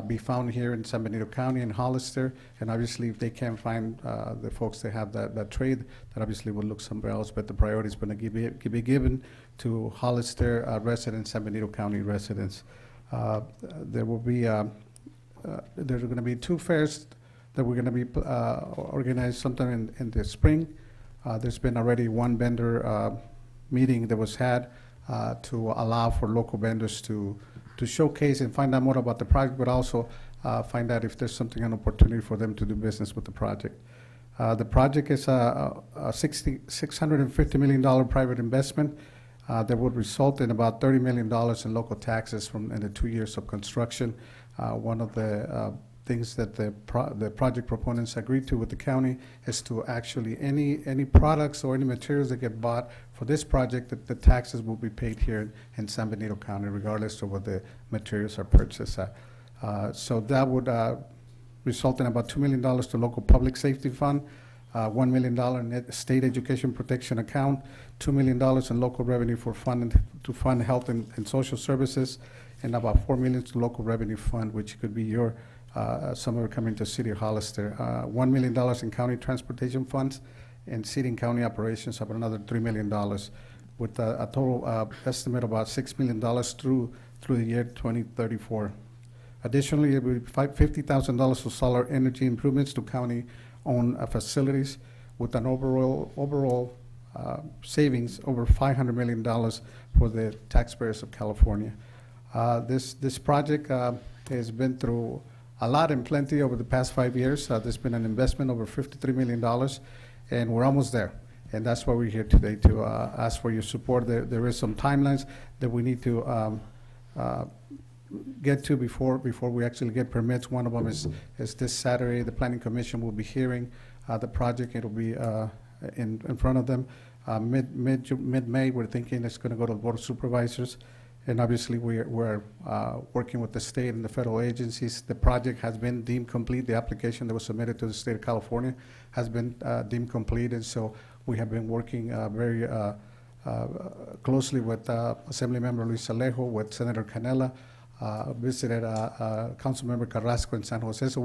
be found here in San Benito County and Hollister. And obviously, if they can't find the folks that have that trade, that obviously will look somewhere else. But the priority is going to be given to Hollister residents, San Benito County residents. There will be there's going to be 2 fairs that we're going to be organized sometime in the spring. There's been already 1 vendor meeting that was had to allow for local vendors to showcase and find out more about the project, but also find out if there's something, an opportunity for them to do business with the project. The project is a $650 million private investment that would result in about $30 million in local taxes in the 2 years of construction. One of the things that the project proponents agreed to with the county is to actually any products or any materials that get bought for this project, that the taxes will be paid here in San Benito County, regardless of what the materials are purchased at. So that would result in about $2 million to local public safety fund, $1 million in state education protection account, $2 million in local revenue to fund health and social services, and about $4 million to local revenue fund, which could be your some of it coming to City of Hollister, $1 million in county transportation funds, and seating county operations of another $3 million, with a total estimate of about $6 million through the year 2034. Additionally, it will be $50,000 for solar energy improvements to county-owned facilities, with an overall savings over $500 million for the taxpayers of California. This project has been through a lot and plenty over the past 5 years. There's been an investment over $53 million, and we're almost there. And that's why we're here today, to ask for your support. There is some timelines that we need to get to before we actually get permits. One of them is this Saturday. The Planning Commission will be hearing the project. It'll be in front of them. Mid-May, we're thinking it's going to go to the Board of Supervisors. And obviously, we're working with the state and the federal agencies. The project has been deemed complete. The application that was submitted to the state of California has been deemed complete. And so we have been working very closely with Assemblymember Luis Alejo, with Senator Canela, visited Councilmember Carrasco in San Jose. So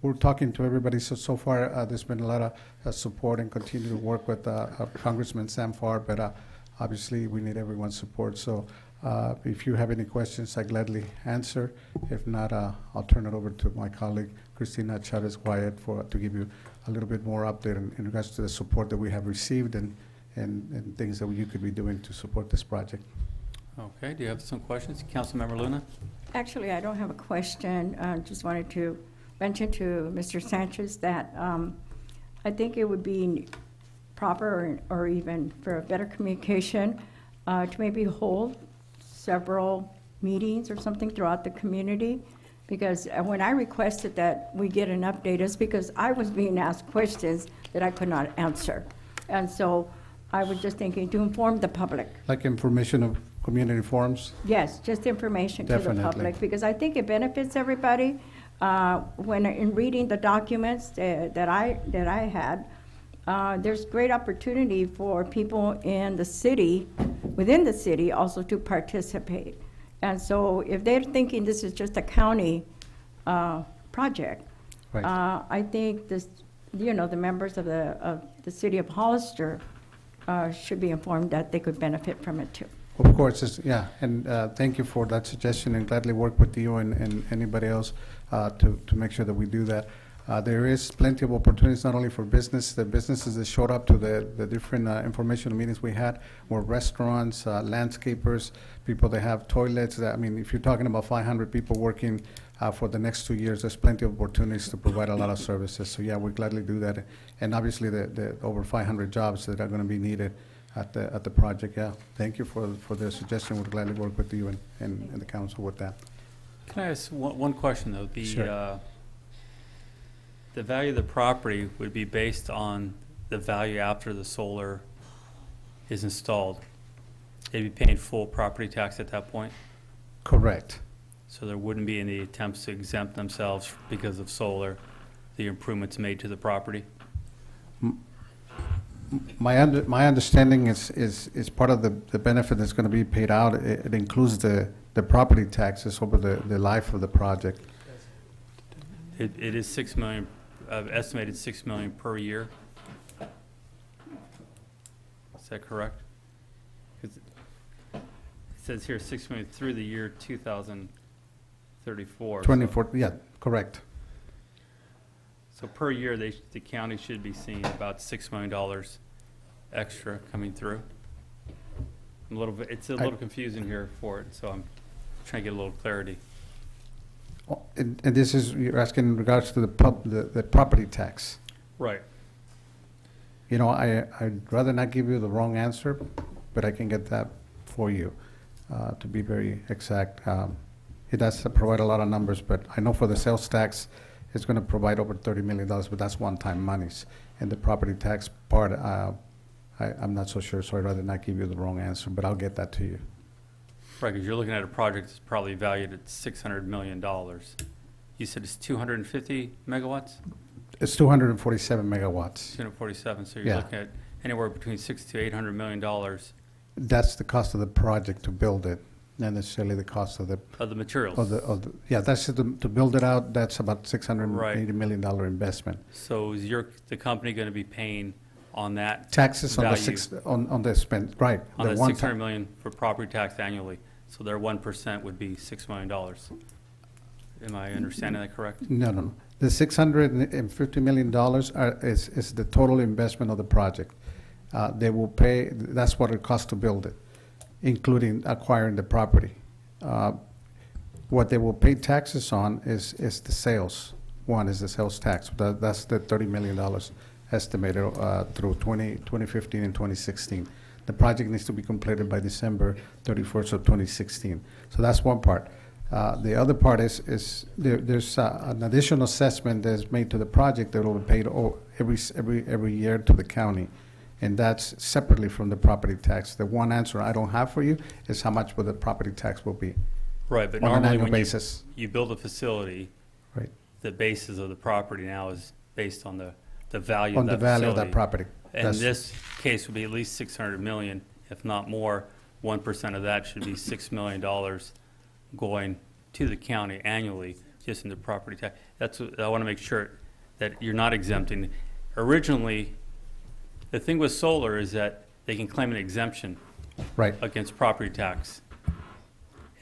we're talking to everybody. So far, there's been a lot of support, and continue to work with Congressman Sam Farr. But obviously, we need everyone's support. So if you have any questions, I gladly answer. If not, I'll turn it over to my colleague, Cristina Chavez-Wyatt, to give you a little bit more update in regards to the support that we have received and things that you could be doing to support this project. Okay, do you have some questions? Councilmember Luna? Actually, I don't have a question. Just wanted to mention to Mr. Sanchez that I think it would be proper, or even for a better communication, to maybe hold several meetings or something throughout the community, because when I requested that we get an update, it's because I was being asked questions that I could not answer. And so I was just thinking to inform the public. Like information of community forums? Yes, just information Definitely. to the public, because I think it benefits everybody. When in reading the documents that I had, there's great opportunity for people in the city, within the city, also to participate. And so if they're thinking this is just a county project, Right. I think this, the members of the city of Hollister should be informed that they could benefit from it too. Of course, yeah, and thank you for that suggestion, and gladly work with you and anybody else to make sure that we do that. There is plenty of opportunities, not only for the businesses that showed up to the different informational meetings we had, were restaurants, landscapers, people that have toilets. I mean, if you're talking about 500 people working for the next 2 years, there's plenty of opportunities to provide a lot of services. So yeah, we gladly do that. And obviously, the over 500 jobs that are going to be needed at the project. Yeah, thank you for the suggestion. We'd gladly work with you and the council with that. Can I ask one question, though? Sure. The value of the property would be based on the value after the solar is installed. They'd be paying full property tax at that point? Correct. So there wouldn't be any attempts to exempt themselves because of solar, the improvements made to the property? My understanding is part of the benefit that's going to be paid out. It includes the property taxes over the life of the project. It is 6 million, estimated 6 million per year. Is that correct? 'Cause it says here 6 million through the year 2034. 24, yeah, correct. So per year, the county should be seeing about $6 million extra coming through. It's a little confusing here for it, so I'm trying to get a little clarity. Oh, and this is, you're asking in regards to the property tax. Right. You know, I'd rather not give you the wrong answer, but I can get that for you, to be very exact. It does provide a lot of numbers, but I know for the sales tax, it's going to provide over $30 million, but that's one-time monies. And the property tax part, I'm not so sure, so I'd rather not give you the wrong answer, but I'll get that to you. Right, because you're looking at a project that's probably valued at $600 million. You said it's 250 megawatts? It's 247 megawatts. 247, so you're Yeah. looking at anywhere between $600 to $800 million That's the cost of the project to build it, not necessarily the cost of the of the materials. yeah, that's to build it out. That's about $680 Right. million investment. So is the company going to be paying on that Taxes on value, on the spend, right? on the one $600 time. million for property tax annually? So their 1% would be $6 million. Am I understanding that correct? No. The $650 million is the total investment of the project. They will pay. That's what it costs to build it, including acquiring the property. What they will pay taxes on is the sales. One is the sales tax. That's the $30 million estimated through 2015 and 2016. The project needs to be completed by December 31st of 2016. So that's one part. The other part is there's an additional assessment that's made to the project that will be paid every year to the county, and that's separately from the property tax. The one answer I don't have for you is how much will the property tax will be. Right, but on an normally annual when basis. you build a facility, Right. the basis of the property now is based on the value On of the that value of facility. that property. And That's- this case would be at least 600 million, if not more. 1% of that should be $6 million going to the county annually, just in the property tax. That's what, I want to make sure that you're not exempting. Originally, the thing with solar is that they can claim an exemption Right. against property tax.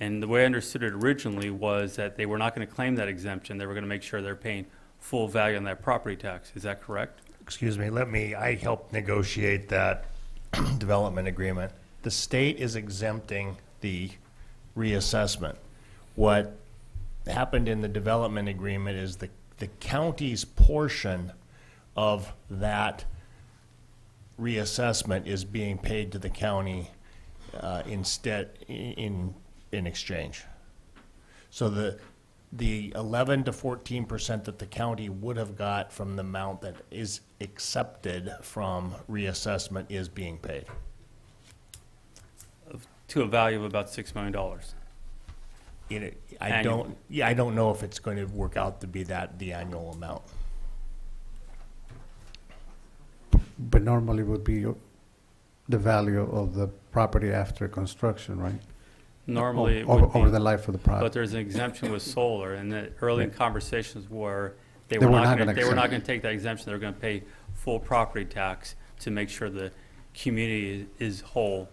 And the way I understood it originally was that they were not going to claim that exemption. They were going to make sure they're paying full value on that property tax. Is that correct? Excuse me, I helped negotiate that development agreement. The state is exempting the reassessment. What happened in the development agreement is the county's portion of that reassessment is being paid to the county instead in exchange. So the 11 to 14% that the county would have got from the amount that is accepted from reassessment is being paid. To a value of about $6 million. I don't know if it's going to work out to be the annual amount. But normally would be the value of the property after construction, right? Normally, it over, would be, over the life of the project. but there's an exemption with solar, and the early Right. conversations were they They were were not not going gonna they were not exempt. going to take that exemption. They were going to pay full property tax to make sure the community is whole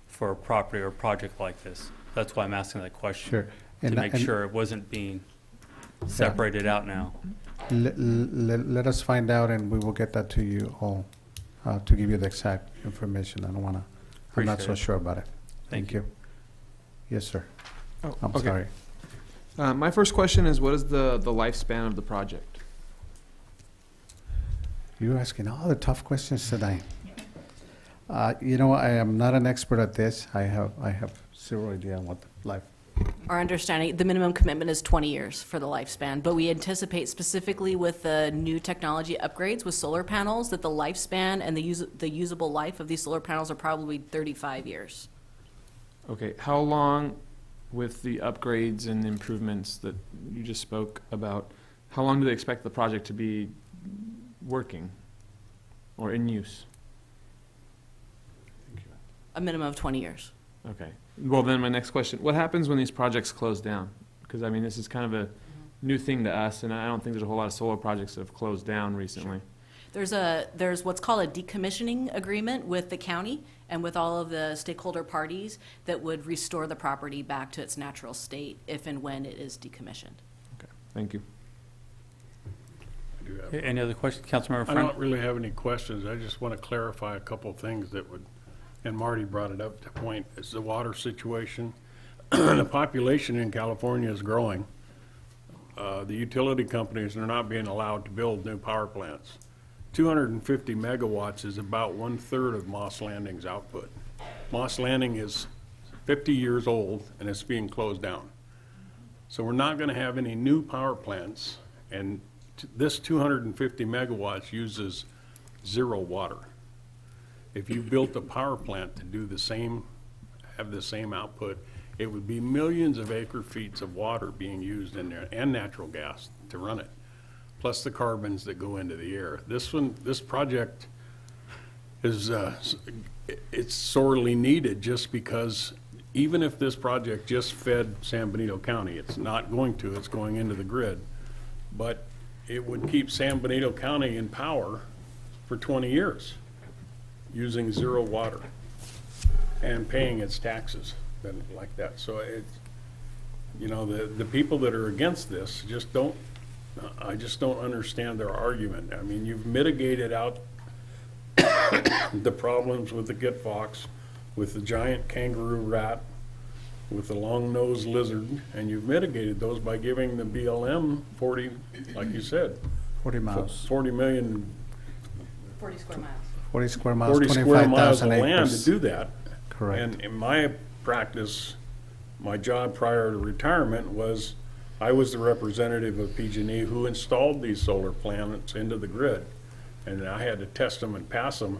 for a property or a project like this. That's why I'm asking that question. Sure. To And- make and- sure it wasn't being separated out now. Let us find out, and we will get that to you all, to give you the exact information. I don't want to, I'm not Appreciate so it. sure about it. Thank Thank you. Yes, sir. Oh, I'm okay. sorry. My first question is, what is the lifespan of the project? You're asking all the tough questions tonight. You know, I am not an expert at this. I have zero idea on what life. Our understanding, the minimum commitment is 20 years for the lifespan, but we anticipate specifically with the new technology upgrades with solar panels that the lifespan and the usable life of these solar panels are probably 35 years. Okay, how long, with the upgrades and improvements that you just spoke about, how long do they expect the project to be working or in use? A minimum of 20 years. Okay. Well, then my next question, what happens when these projects close down? Because, I mean, this is kind of a new thing to us, and I don't think there's a whole lot of solar projects that have closed down recently. There's what's called a decommissioning agreement with the county and with all of the stakeholder parties that would restore the property back to its natural state if and when it is decommissioned. Okay, thank you. Any other questions, Councilmember I Friend? don't really have any questions. I just want to clarify a couple of things that would, and Marty brought it up to point, is the water situation. The population in California is growing. The utility companies are not being allowed to build new power plants. 250 megawatts is about 1/3 of Moss Landing's output. Moss Landing is 50 years old and it's being closed down. So we're not going to have any new power plants, and this 250 megawatts uses zero water. If you built a power plant to do the same, have the same output, it would be millions of acre feet of water being used in there and natural gas to run it, plus the carbons that go into the air. This project is, it's sorely needed, just because even if this project just fed San Benito County, it's not going to, it's going into the grid, but it would keep San Benito County in power for 20 years using zero water and paying its taxes like that. So it's, you know, the people that are against this just don't, I just don't understand their argument. I mean, you've mitigated out the problems with the git fox, with the giant kangaroo rat, with the long-nosed lizard, and you've mitigated those by giving the BLM 40, like you said, 40 miles. 40 million, 40 square miles. 40 square miles, 40 square miles of 25,000 land acres. to do that. Correct. And in my practice, my job prior to retirement was, I was the representative of PG&E who installed these solar plants into the grid. And I had to test them and pass them.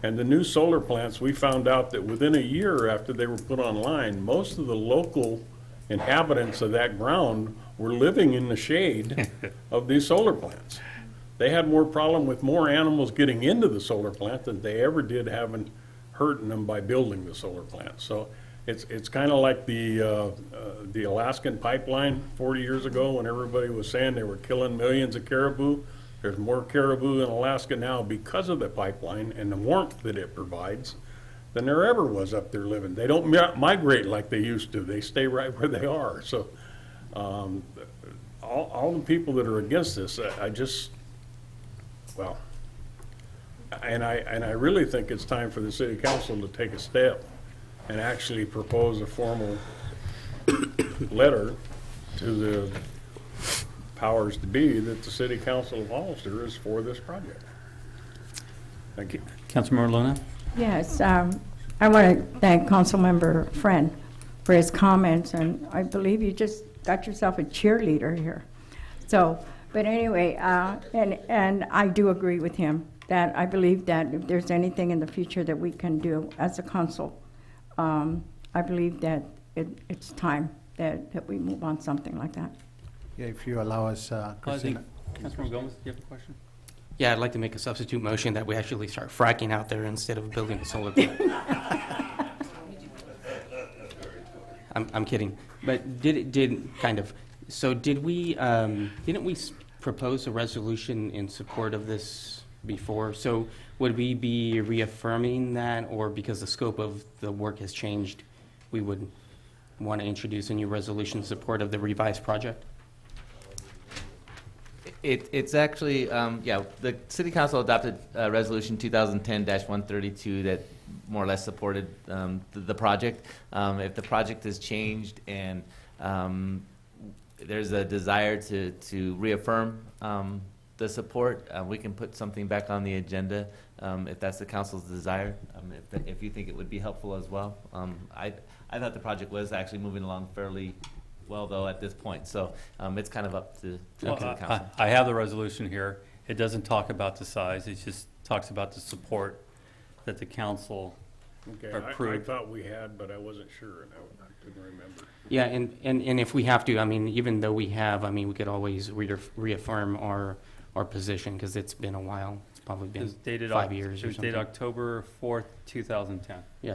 And the new solar plants, we found out that within a year after they were put online, most of the local inhabitants of that ground were living in the shade of these solar plants. They had more problem with more animals getting into the solar plant than they ever did having hurting them by building the solar plant. So it's kind of like the Alaskan pipeline 40 years ago, when everybody was saying they were killing millions of caribou. There's more caribou in Alaska now because of the pipeline and the warmth that it provides than there ever was up there living. They don't migrate like they used to. They stay right where they are. So all the people that are against this, I just, well, and I really think it's time for the city council to take a step and actually propose a formal letter to the powers to be that the city council of Hollister is for this project. Thank you. Councilmember Luna? Yes, I want to thank Councilmember Friend for his comments, and I believe you just got yourself a cheerleader here. So, but anyway, and I do agree with him that I believe that if there's anything in the future that we can do as a council, I believe that it's time that we move on something like that. Yeah, if you allow us, Christina. Councilmember Gomez, do you have a question? Yeah, I'd like to make a substitute motion that we actually start fracking out there instead of building a solar plant. I'm kidding, but did we didn't we propose a resolution in support of this before? So would we be reaffirming that, or because the scope of the work has changed, we would want to introduce a new resolution in support of the revised project? It's actually, yeah, the City Council adopted Resolution 2010-132 that more or less supported the project. If the project has changed and there's a desire to reaffirm the support, we can put something back on the agenda if that's the council's desire, if you think it would be helpful as well. I thought the project was actually moving along fairly well, though, at this point. So it's kind of up to the council. I have the resolution here. It doesn't talk about the size. It just talks about the support that the council Okay, I approved. thought we had, but I wasn't sure, and I couldn't remember. Yeah, and if we have to, I mean, even though we have, I mean, we could always reaffirm our position, because it's been a while. It's probably It been was dated 5 years It or was something. dated October 4th, 2010. Yeah.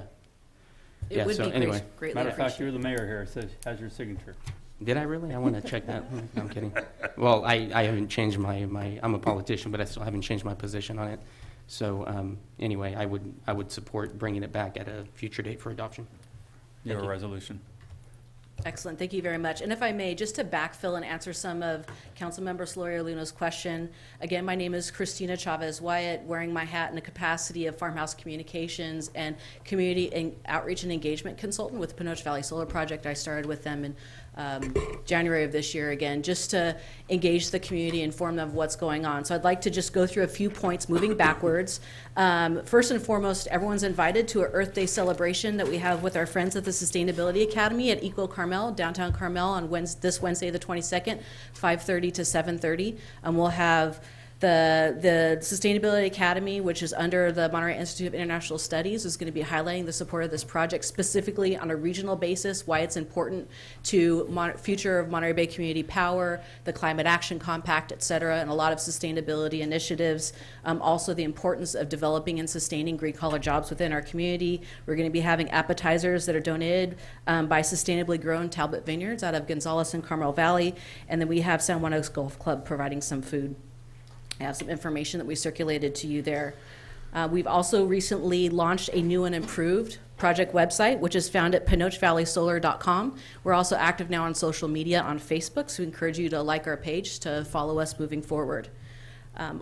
It Yeah, would so be anyway. greatly Matter of fact, appreciated. you're the mayor here. It says, has your signature. Did I really? I want to check that. No, I'm kidding. Well, I haven't changed my, I'm a politician, but I still haven't changed my position on it. So anyway, I would support bringing it back at a future date for adoption. You have Thank a you. resolution. Excellent, thank you very much. And if I may, just to backfill and answer some of Councilmember Solorio Luna's question, again, my name is Christina Chavez Wyatt, wearing my hat in the capacity of Farmhouse Communications and Community Outreach and Engagement Consultant with Panoche Valley Solar Project. I started with them in January of this year, again, just to engage the community, inform them of what's going on. So I'd like to just go through a few points moving backwards. First and foremost, everyone's invited to our Earth Day celebration that we have with our friends at the Sustainability Academy at Eco Carmel, downtown Carmel, on this Wednesday, the 22nd, 5:30 to 7:30. We'll have the Sustainability Academy, which is under the Monterey Institute of International Studies, is going to be highlighting the support of this project specifically on a regional basis, why it's important to future of Monterey Bay Community Power, the Climate Action Compact, et cetera, and a lot of sustainability initiatives. Also the importance of developing and sustaining green-collar jobs within our community. We're going to be having appetizers that are donated by sustainably grown Talbot Vineyards out of Gonzales and Carmel Valley, and then we have San Juan Oaks Golf Club providing some food. I have some information that we circulated to you there. We've also recently launched a new and improved project website, which is found at PanocheValleySolar.com. We're also active now on social media on Facebook, so we encourage you to like our page to follow us moving forward.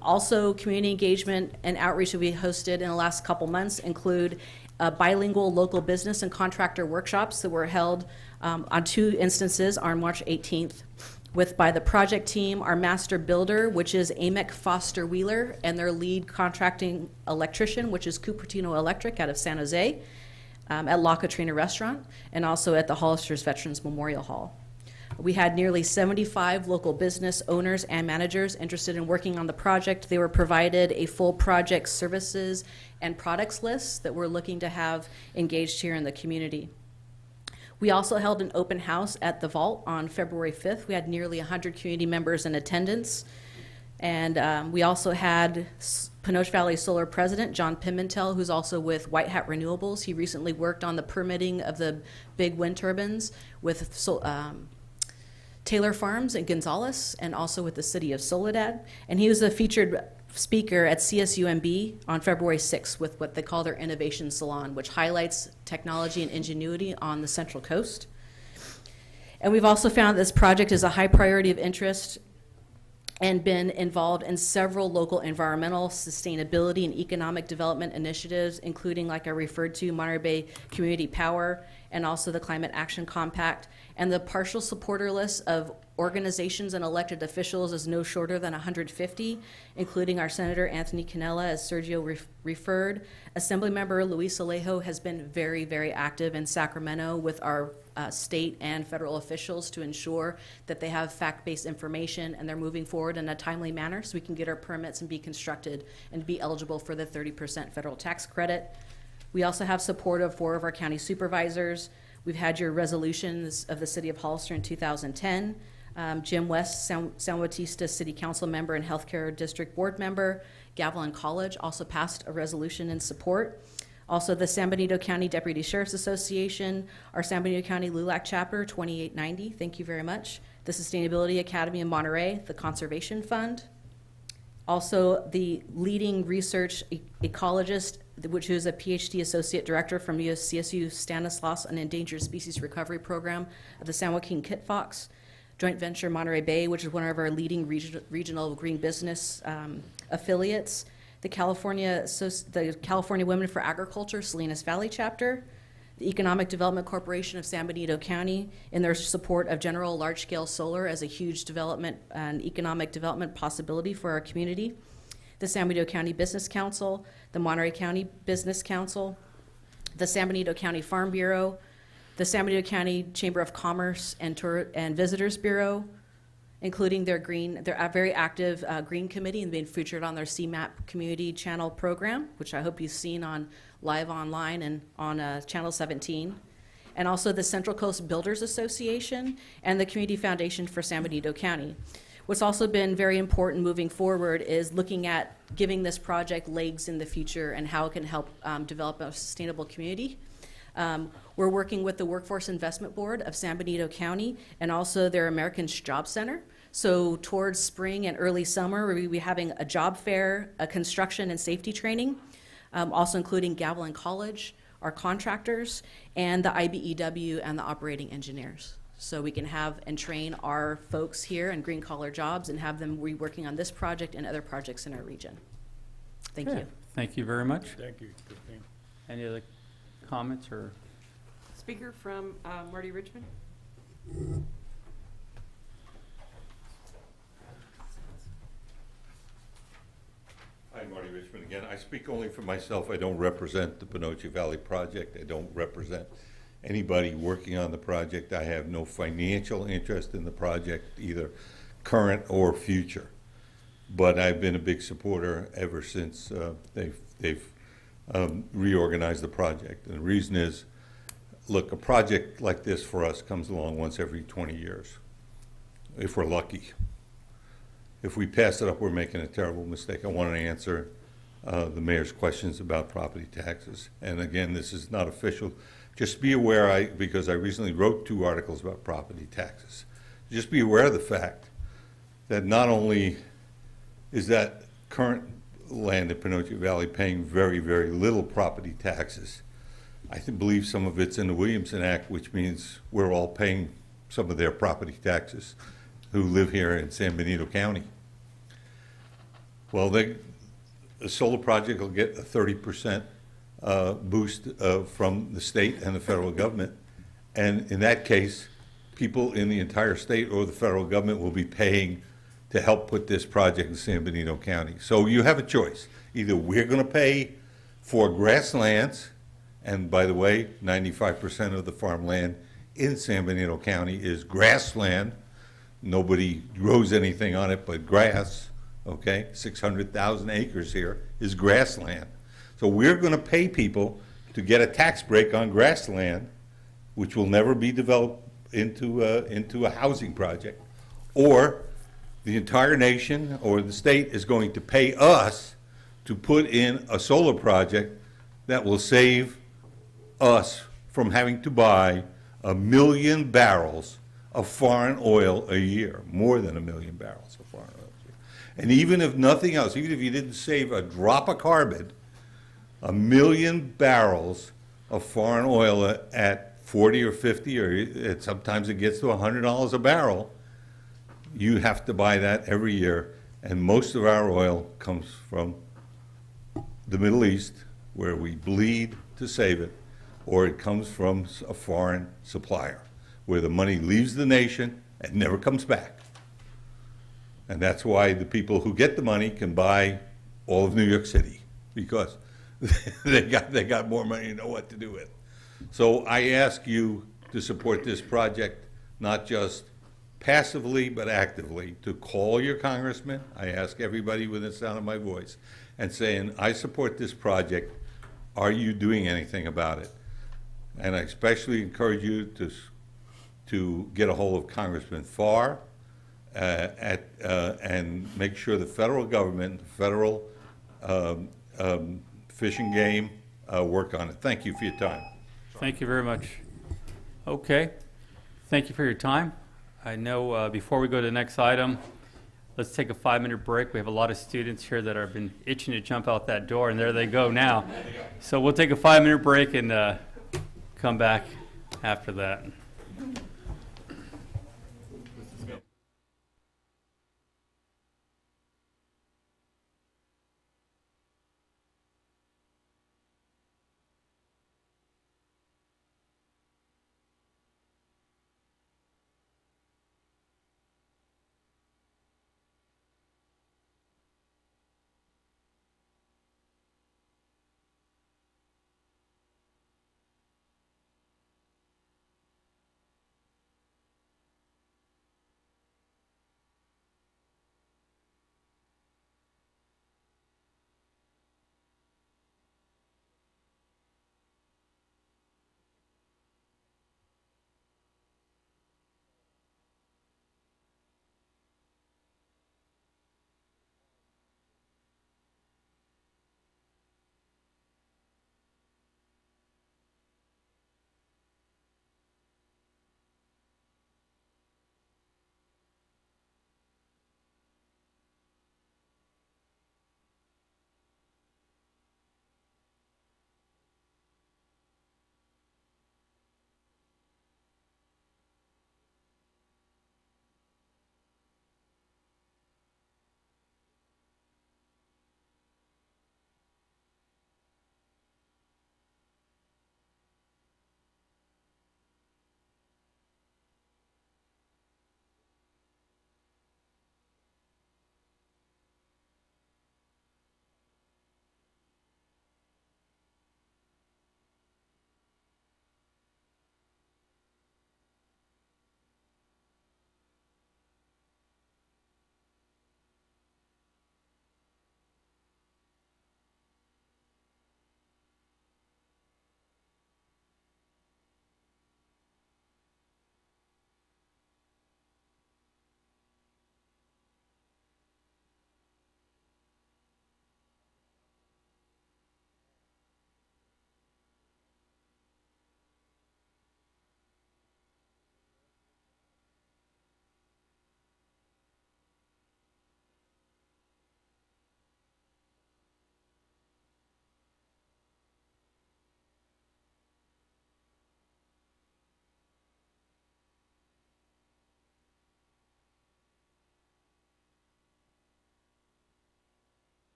Also, community engagement and outreach that we hosted in the last couple months include bilingual local business and contractor workshops that were held on 2 instances on March 18th. By the project team, our master builder, which is Amec Foster Wheeler, and their lead contracting electrician, which is Cupertino Electric out of San Jose, at La Katrina Restaurant, and also at the Hollister's Veterans Memorial Hall. We had nearly 75 local business owners and managers interested in working on the project. They were provided a full project services and products list that we're looking to have engaged here in the community. We also held an open house at the Vault on February 5th. We had nearly 100 community members in attendance. And we also had Panoche Valley Solar President John Pimentel, who's also with White Hat Renewables. He recently worked on the permitting of the big wind turbines with Taylor Farms in Gonzales and also with the city of Soledad. And he was a featured speaker at CSUMB on February 6th with what they call their Innovation Salon, which highlights technology and ingenuity on the Central Coast. And we've also found this project is a high priority of interest and been involved in several local environmental, sustainability, and economic development initiatives, including, like I referred to, Monterey Bay Community Power, and also the Climate Action Compact. And the partial supporter list of organizations and elected officials is no shorter than 150, including our Senator Anthony Canella, as Sergio referred. Assemblymember Luis Alejo has been very, very active in Sacramento with our state and federal officials to ensure that they have fact-based information and they're moving forward in a timely manner so we can get our permits and be constructed and be eligible for the 30% federal tax credit. We also have support of 4 of our county supervisors. We've had your resolutions of the City of Hollister in 2010. Jim West, San Bautista City Council member and Healthcare District Board member. Gavilan College also passed a resolution in support. Also, the San Benito County Deputy Sheriff's Association, our San Benito County LULAC chapter, 2890, thank you very much. The Sustainability Academy in Monterey, the Conservation Fund. Also, the leading research ecologist, which is a PhD associate director from CSU Stanislaus, an Endangered Species Recovery Program of the San Joaquin Kit Fox. Joint venture Monterey Bay, which is one of our leading regional green business affiliates. The California Women for Agriculture, Salinas Valley chapter. the Economic Development Corporation of San Benito County in their support of general large-scale solar as a huge development and economic development possibility for our community, the San Benito County Business Council, the Monterey County Business Council, the San Benito County Farm Bureau, the San Benito County Chamber of Commerce and Visitors Bureau, including their very active Green Committee and being featured on their CMAP Community Channel program, which I hope you've seen on live online and on Channel 17, and also the Central Coast Builders Association and the Community Foundation for San Benito County. What's also been very important moving forward is looking at giving this project legs in the future and how it can help develop a sustainable community. We're working with the Workforce Investment Board of San Benito County and also their Americans Job Center. So towards spring and early summer, we'll be having a job fair, a construction and safety training, also including Gavilan College, our contractors, and the IBEW and the operating engineers. So we can have and train our folks here in green collar jobs and have them working on this project and other projects in our region. Thank you. Thank you very much. Thank you, Christine. Any other comments or? Speaker from Marty Richmond. Hi, Marty Richmond again. I speak only for myself. I don't represent the Panoche Valley project. I don't represent anybody working on the project. I have no financial interest in the project, either current or future. But I've been a big supporter ever since they've reorganized the project. And the reason is, look, a project like this for us comes along once every 20 years, if we're lucky. If we pass it up, we're making a terrible mistake. I want to answer the mayor's questions about property taxes. And again, this is not official. Just be aware, because I recently wrote 2 articles about property taxes. Just be aware of the fact that not only is that current land in Panoche Valley paying very, very little property taxes, I believe some of it's in the Williamson Act, which means we're all paying some of their property taxes who live here in San Benito County. Well, the solar project will get a 30% boost from the state and the federal government. And in that case, people in the entire state or the federal government will be paying to help put this project in San Benito County. So you have a choice. Either we're going to pay for grasslands, and by the way, 95% of the farmland in San Benito County is grassland. Nobody grows anything on it but grass, okay? 600,000 acres here is grassland. So we're going to pay people to get a tax break on grassland, which will never be developed into a housing project. Or the entire nation or the state is going to pay us to put in a solar project that will save us from having to buy 1 million barrels of foreign oil a year, more than 1 million barrels of foreign oil a year. And even if nothing else, even if you didn't save a drop of carbon, 1 million barrels of foreign oil at 40 or 50, or sometimes it gets to $100 a barrel, you have to buy that every year. And most of our oil comes from the Middle East, where we bleed to save it, or it comes from a foreign supplier, where the money leaves the nation and never comes back. And that's why the people who get the money can buy all of New York City, because they got more money to know what to do with. So I ask you to support this project, not just passively but actively, to call your congressman. I ask everybody within the sound of my voice and saying, I support this project. Are you doing anything about it? And I especially encourage you to get a hold of Congressman Farr and make sure the federal government, the federal Fish and Game work on it. Thank you for your time. Thank you very much. Okay. Thank you for your time. I know before we go to the next item, let's take a 5-minute break. We have a lot of students here that have been itching to jump out that door, and there they go now. So we'll take a 5-minute break and come back after that.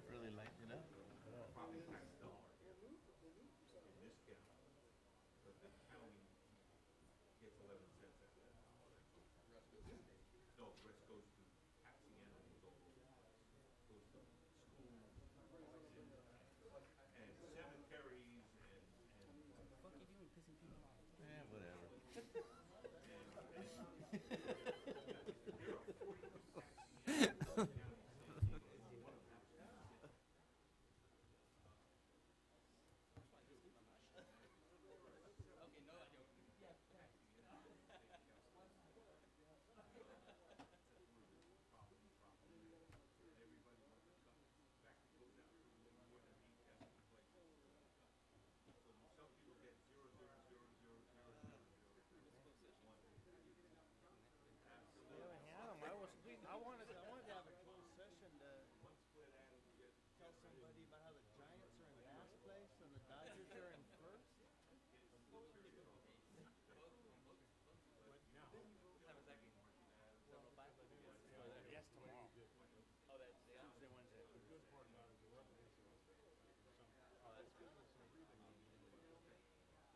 Really lighten it up. I wanted to have a closed session to tell somebody about how the Giants are in last place and the Dodgers are in first. Yes, tomorrow. Oh, that's Tuesday, Wednesday. The good part about it is we're up against oh, that's good.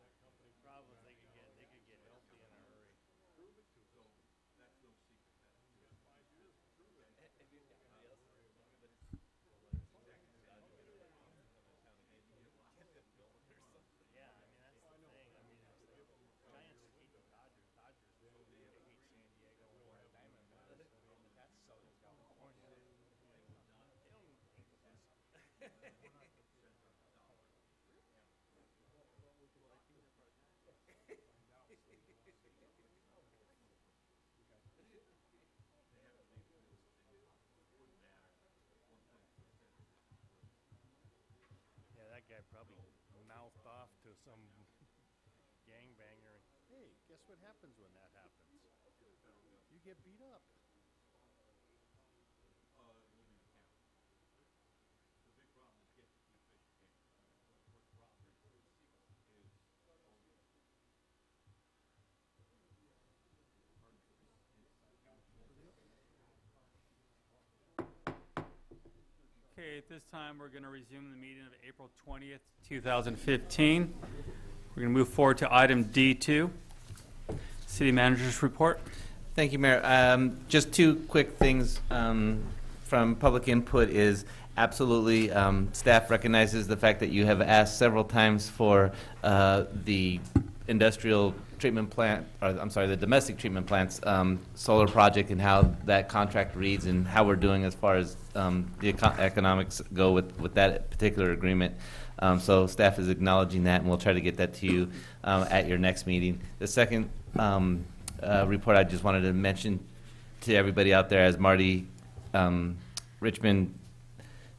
That company problem is they could get healthy in a hurry. Prove it to us. So that's no secret. You got 5 years to prove it. Yeah, I mean that's the thing. I mean it's the Giants hate the Dodgers. Dodgers they hate San Diego and Diamondbacks. I mean that's Southern California. They don't even think of us. Yeah, that guy probably mouthed off to some gangbanger. Hey, guess what happens when that happens? You get beat up. Okay, at this time, we're going to resume the meeting of April 20th, 2015. We're going to move forward to item D2, City Manager's Report. Thank you, Mayor. Just two quick things from public input is absolutely staff recognizes the fact that you have asked several times for the industrial treatment plant, or I'm sorry, the domestic treatment plant's solar project and how that contract reads and how we're doing as far as the economics go with that particular agreement. So staff is acknowledging that, and we'll try to get that to you at your next meeting. The second report I just wanted to mention to everybody out there, as Marty Richmond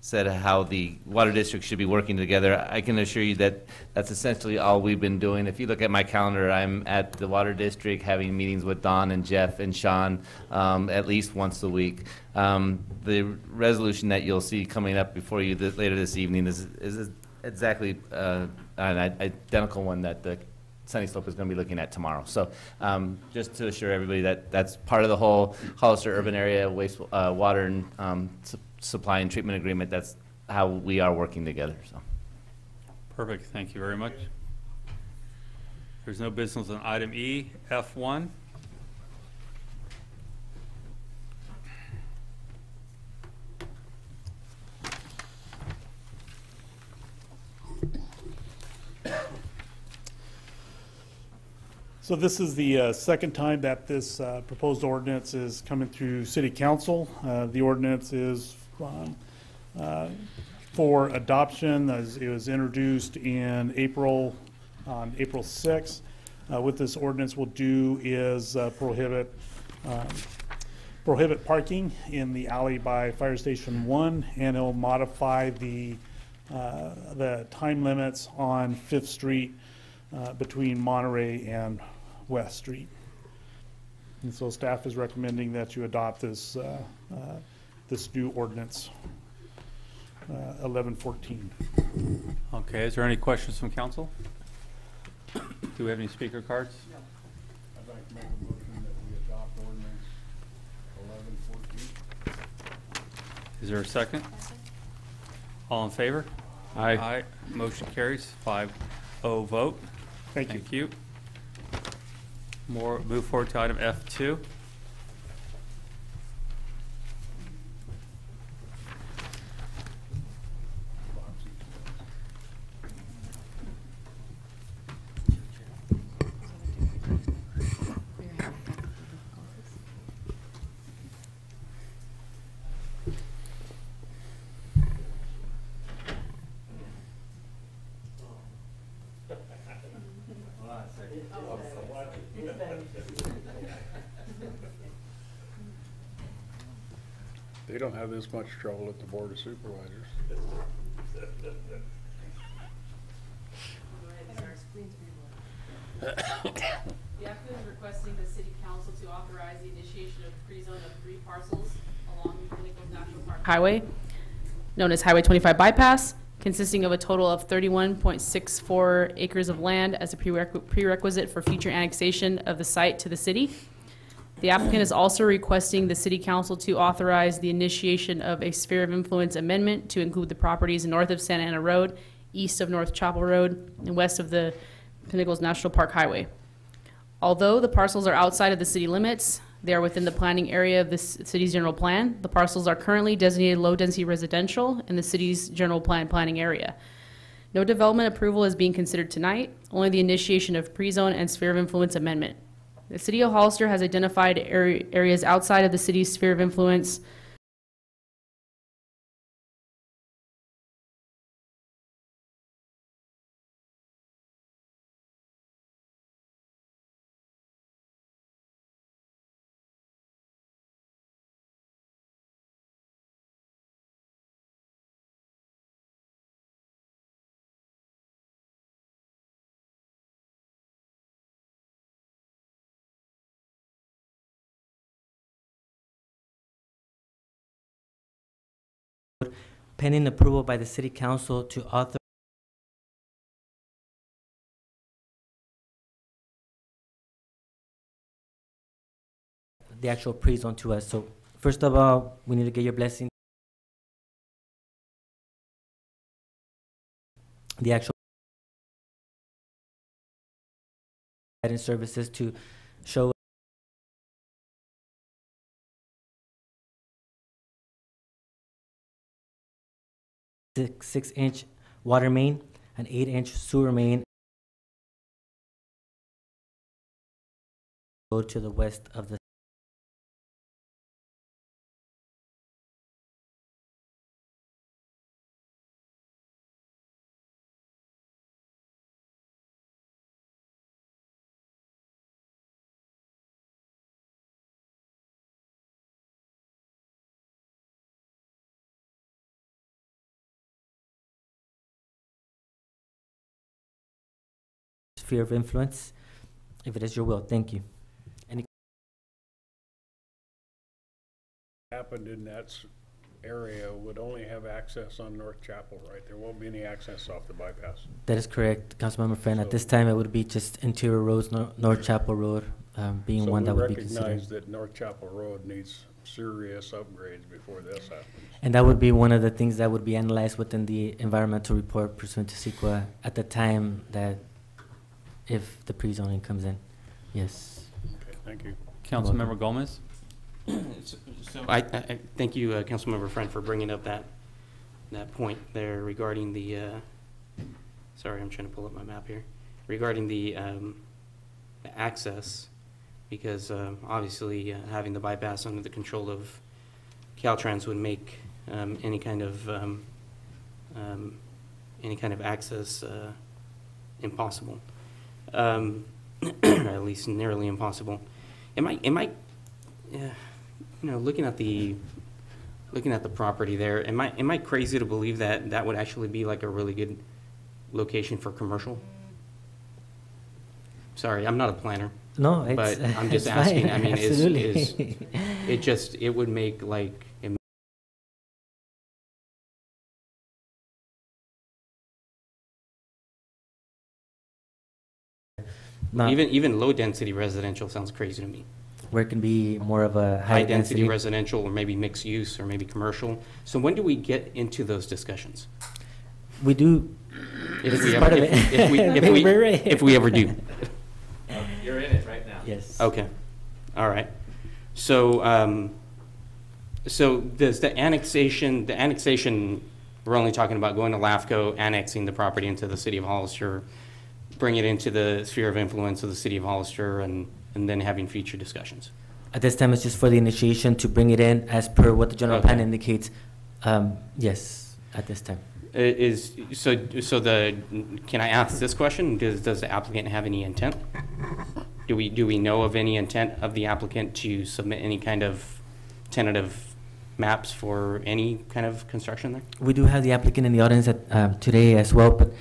said how the water district should be working together. I can assure you that that's essentially all we've been doing. If you look at my calendar, I'm at the water district having meetings with Don and Jeff and Sean at least once a week. The resolution that you'll see coming up before you later this evening is exactly an identical one that the Sunny Slope is going to be looking at tomorrow. So just to assure everybody that that's part of the whole Hollister urban area waste water and supply and treatment agreement. That's how we are working together. So Perfect. Thank you very much. There's no business on item E, F1. So this is the second time that this proposed ordinance is coming through City Council. The ordinance is for adoption. It was introduced in April, on April 6th. What this ordinance will do is prohibit parking in the alley by Fire Station 1, and it will modify the time limits on 5th Street between Monterey and West Street. And so staff is recommending that you adopt this this new ordinance, 1114. Okay, is there any questions from council? Do we have any speaker cards? I'd like to make a motion that we adopt Is there a second? All in favor? Aye. Aye. Motion carries 5-0 vote. Thank you. Thank you. Move forward to item F2. They don't have this much trouble at the Board of Supervisors. The applicant is requesting the city council to authorize the initiation of pre-zone of 3 parcels along Nichols National Park Highway, known as Highway 25 Bypass, consisting of a total of 31.64 acres of land as a prerequisite for future annexation of the site to the city. The applicant is also requesting the city council to authorize the initiation of a sphere of influence amendment to include the properties north of Santa Ana Road, east of North Chapel Road, and west of the Nichols National Park Highway. Although the parcels are outside of the city limits, they are within the planning area of the city's general plan. The parcels are currently designated low-density residential in the city's general plan planning area. No development approval is being considered tonight, only the initiation of pre-zone and sphere of influence amendment. The city of Hollister has identified areas outside of the city's sphere of influence pending approval by the city council to author the actual pre-zone to us. So first of all, we need to get your blessing. The actual guidance services to show 6-inch water main, an 8-inch sewer main go to the west of the sphere of influence, if it is your will. Thank you. Any Happened in that area would only have access on North Chapel, right? There won't be any access off the bypass. That is correct, Councilmember Friend. At this time, it would be just interior roads, North Chapel Road, being one that would be considered. So we recognize that North Chapel Road needs serious upgrades before this happens. And that would be one of the things that would be analyzed within the environmental report pursuant to CEQA at the time that if the pre-zoning comes in. Yes. Okay, thank you. Councilmember Gomez? So I thank you, Councilmember Friend, for bringing up that point there regarding the, sorry, I'm trying to pull up my map here, regarding the access, because obviously having the bypass under the control of Caltrans would make any kind of access impossible, or at least nearly impossible. Am I looking at the property there, am I crazy to believe that that would actually be like a really good location for commercial? Sorry, I'm not a planner. No, it's, but I'm just it's asking. fine. I mean, Absolutely. it would make like No. even low density residential sounds crazy to me. where it can be more of a high density residential, or maybe mixed use, or maybe commercial. So when do we get into those discussions? We do. If we ever do. You're in it right now. Yes. Okay. All right. So, so does the annexation, we're only talking about going to LAFCO, annexing the property into the city of Hollister, bring it into the sphere of influence of the city of Hollister, and then having future discussions? At this time, it's just for the initiation to bring it in as per what the general plan indicates. Yes, at this time. Can I ask this question? Does the applicant have any intent? Do we know of any intent of the applicant to submit any kind of tentative maps for any kind of construction there? We do have the applicant in the audience today as well, but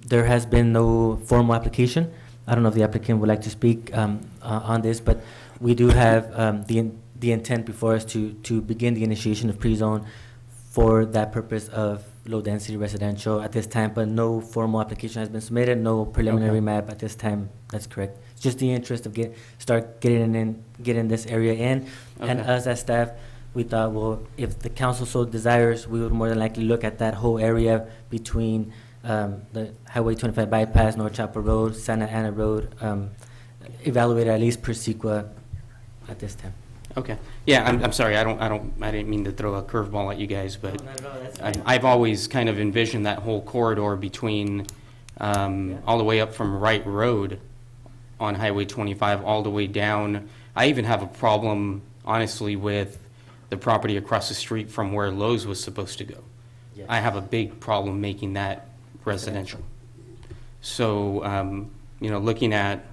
there has been no formal application. I don't know if the applicant would like to speak on this, but we do have the intent before us to begin the initiation of pre-zone for that purpose of low-density residential at this time, but no formal application has been submitted, no preliminary map at this time. That's correct. It's just the interest of getting this area in, and us as staff, we thought, well, if the council so desires, we would more than likely look at that whole area between the Highway 25 bypass, North Chapel Road, Santa Ana Road, evaluate at least per CEQA at this time. Okay. Yeah, I'm sorry. I didn't mean to throw a curveball at you guys, but I've always kind of envisioned that whole corridor between all the way up from Wright Road on Highway 25 all the way down. I even have a problem, honestly, with the property across the street from where Lowe's was supposed to go. Yeah. I have a big problem making that residential. So, you know, looking at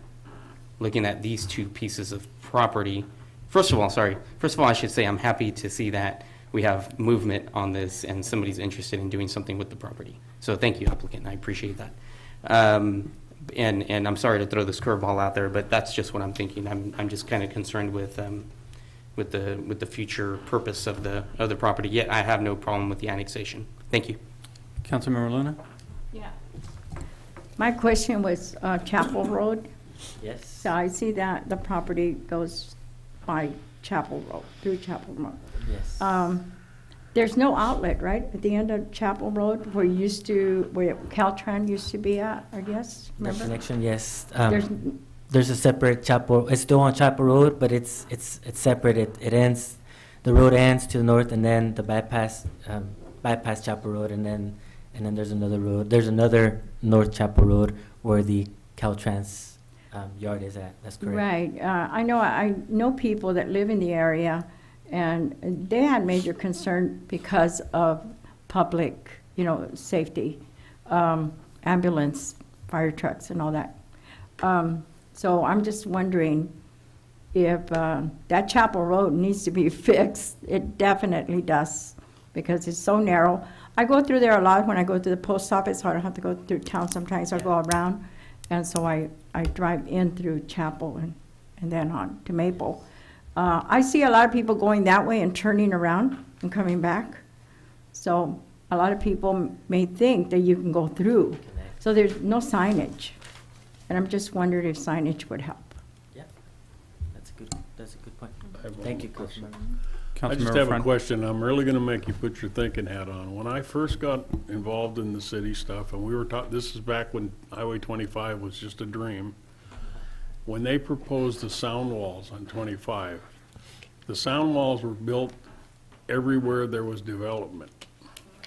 these two pieces of property. First of all, I should say I'm happy to see that we have movement on this and somebody's interested in doing something with the property. So thank you, applicant. I appreciate that. And I'm sorry to throw this curveball out there, but that's just what I'm thinking. I'm just kind of concerned with the future purpose of the property. Yet I have no problem with the annexation. Thank you. Councilmember Luna? Yeah. My question was Chapel Road. Yes. So I see that the property goes by Chapel Road, through Chapel Road. Yes. There's no outlet, right, at the end of Chapel Road where Caltrans used to be at, I guess, remember? That connection, yes. There's a separate Chapel, it's still on Chapel Road, but it's separate. It ends, the road ends to the north, and then the bypass Chapel Road, and then there's another road. There's another North Chapel Road where the Caltrans yard is at. That's correct. Right. I know people that live in the area, and they had major concern because of public, safety, ambulance, fire trucks, and all that. So I'm just wondering if that Chapel Road needs to be fixed. It definitely does, because it's so narrow. I go through there a lot when I go to the post office, so I don't have to go through town sometimes. I go around, and so I drive in through Chapel and then on to Maple. I see a lot of people going that way and turning around and coming back. So a lot of people may think that you can go through. So there's no signage. And I'm just wondering if signage would help. Yeah, that's a good point. Thank you, Councilman. I just have a question. I'm really going to make you put your thinking hat on. When I first got involved in the city stuff, and we were taught, this is back when Highway 25 was just a dream. When they proposed the sound walls on 25, the sound walls were built everywhere there was development.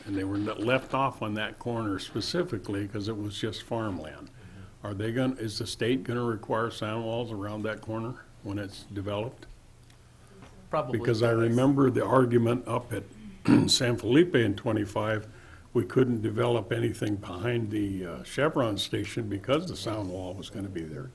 And they were left off on that corner specifically because it was just farmland. Is the state going to require sound walls around that corner when it's developed? Probably. Because I remember the argument up at San Felipe in 25, we couldn't develop anything behind the Chevron station because the sound wall was going to be there.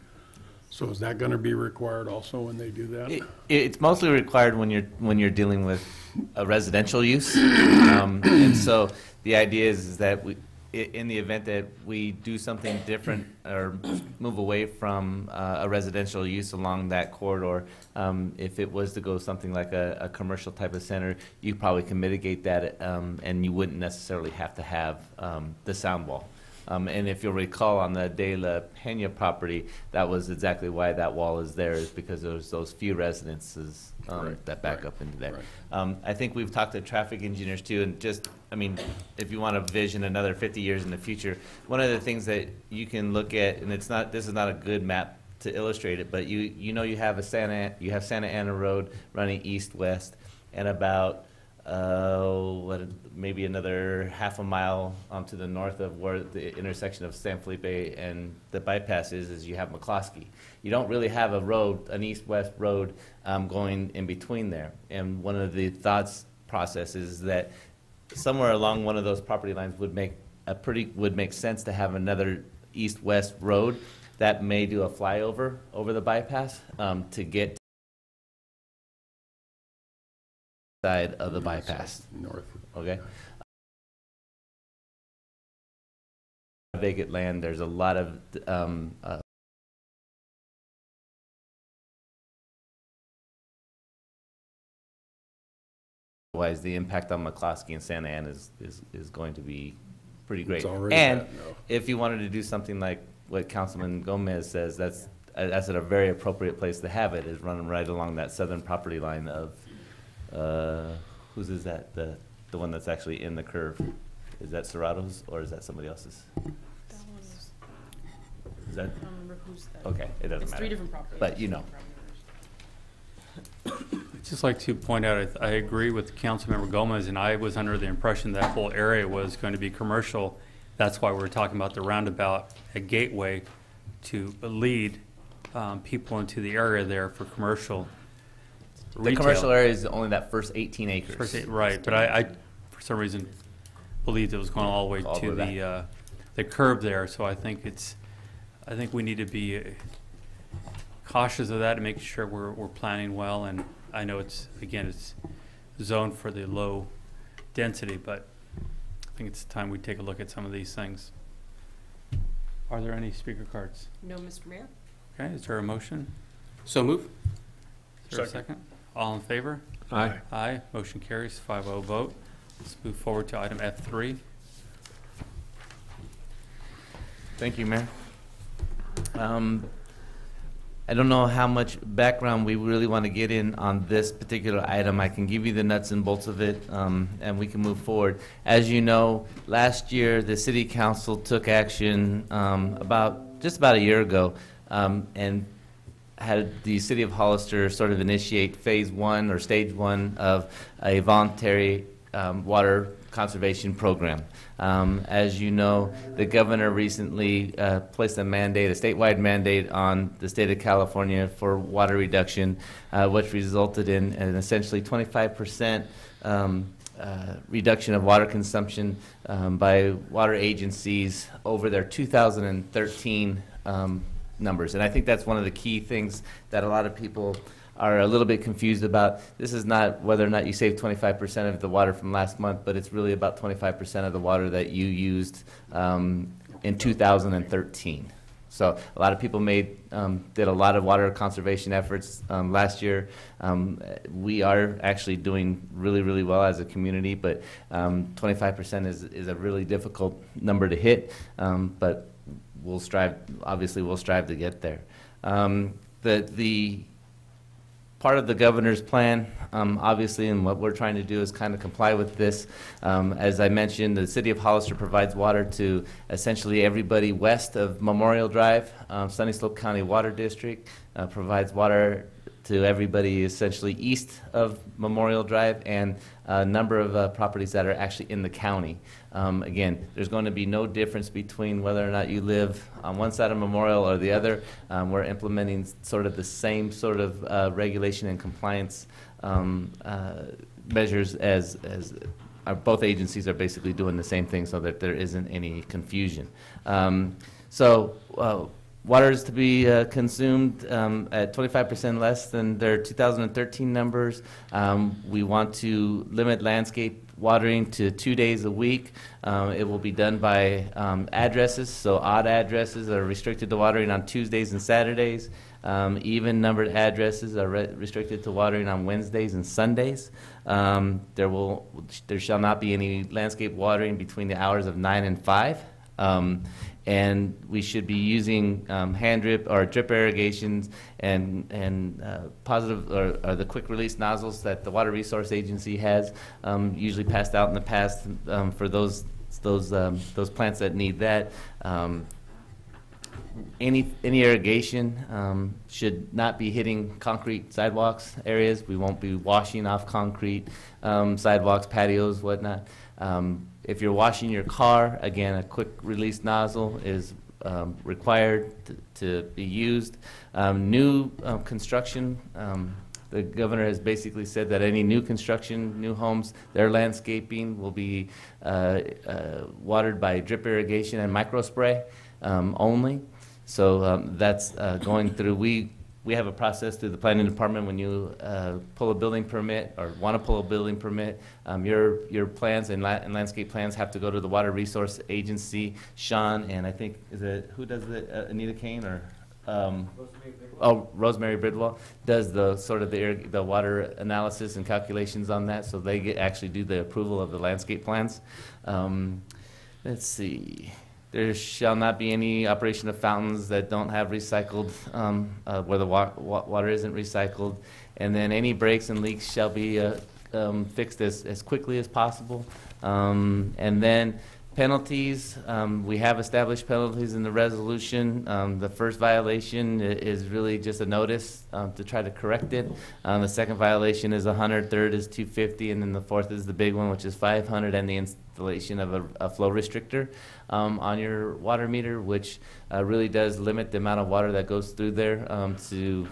So is that going to be required also when they do that? It's mostly required when you're dealing with a residential use, and so the idea is that in the event that we do something different or move away from a residential use along that corridor, if it was to go something like a commercial type of center, you probably can mitigate that, and you wouldn't necessarily have to have the sound wall. And if you'll recall, on the De La Pena property, that was exactly why that wall is there, is because there's those few residences that back up into there. I think we've talked to traffic engineers too, and just, I mean, if you want to vision another 50 years in the future, one of the things that you can look at, and it's not, this is not a good map to illustrate it, but you know you have Santa Ana Road running east-west, and about maybe another half a mile to the north of where the intersection of San Felipe and the bypass is you have McCloskey. You don't really have a road, an east-west road going in between there. And one of the thoughts processes is that somewhere along one of those property lines would make sense to have another east-west road that may do a flyover over the bypass to get side of the bypass. North. Okay. Vacant land. There's a lot of otherwise, the impact on McCloskey and Santa Ana is going to be pretty great. And if you wanted to do something like what Councilman Gomez says, that's a very appropriate place to have it, is running right along that southern property line of whose is that? The one that's actually in the curve. Is that Serrato's or is that somebody else's? Is that? I don't remember who's that. Okay, it doesn't matter. It's 3 different properties. But you know. I'd just like to point out, I agree with Councilmember Gomez, and I was under the impression that whole area was going to be commercial. That's why we're talking about the roundabout at Gateway to lead people into the area there for commercial retail. The commercial area is only that first 18 acres. Right, but I for some reason, believed it was going all the way to the curb there. So I think we need to be cautious of that and make sure we're planning well. And I know it's zoned for the low density, but I think it's time we take a look at some of these things. Are there any speaker cards? No, Mr. Mayor. Okay, is there a motion? So move. Is there a second? All in favor? Aye. Aye. Motion carries 5-0 vote. Let's move forward to item F3. Thank you, Mayor. I don't know how much background we really want to get in on this particular item. I can give you the nuts and bolts of it, and we can move forward. As you know, last year the City Council took action just about a year ago, and had the City of Hollister sort of initiate phase 1 or stage 1 of a voluntary water conservation program. As you know, the governor recently placed a statewide mandate on the state of California for water reduction, which resulted in an essentially 25% reduction of water consumption by water agencies over their 2013 numbers. And I think that's one of the key things that a lot of people are a little bit confused about. This is not whether or not you save 25% of the water from last month, but it's really about 25% of the water that you used in 2013. So a lot of people did a lot of water conservation efforts last year. We are actually doing really, really well as a community, but 25% is a really difficult number to hit, but we'll strive to get there. The part of the governor's plan, obviously, and what we're trying to do is kind of comply with this. As I mentioned, the City of Hollister provides water to essentially everybody west of Memorial Drive. Sunny Slope County Water District provides water to everybody essentially east of Memorial Drive, and a number of properties that are actually in the county. Again, there's going to be no difference between whether or not you live on one side of Memorial or the other. We're implementing sort of the same sort of regulation and compliance measures as both agencies are basically doing the same thing, so that there isn't any confusion. Water is to be consumed at 25% less than their 2013 numbers. We want to limit landscape watering to 2 days a week. It will be done by addresses, so odd addresses are restricted to watering on Tuesdays and Saturdays. Even numbered addresses are restricted to watering on Wednesdays and Sundays. There shall not be any landscape watering between the hours of 9 and 5 And we should be using hand drip or drip irrigations and positive or the quick release nozzles that the Water Resource Agency has usually passed out in the past for those plants that need that. Any irrigation should not be hitting concrete sidewalks areas. We won't be washing off concrete sidewalks, patios, whatnot. If you're washing your car, again, a quick release nozzle is required to be used. New construction, the governor has basically said that any new construction, new homes, their landscaping will be watered by drip irrigation and microspray only. So that's going through. We have a process through the planning department when you pull a building permit or want to pull a building permit. Your plans and landscape plans have to go to the Water Resource Agency. Sean and I think who does it? Anita Kane or Rosemary Bridwell does the sort of the water analysis and calculations on that. So they actually do the approval of the landscape plans. Let's see. There shall not be any operation of fountains that don't have recycled, where the water isn't recycled. And then any breaks and leaks shall be fixed as quickly as possible. And then penalties, we have established penalties in the resolution. The first violation is really just a notice to try to correct it. The second violation is 100, third is 250, and then the fourth is the big one, which is 500, and the installation of a flow restrictor on your water meter, which really does limit the amount of water that goes through there to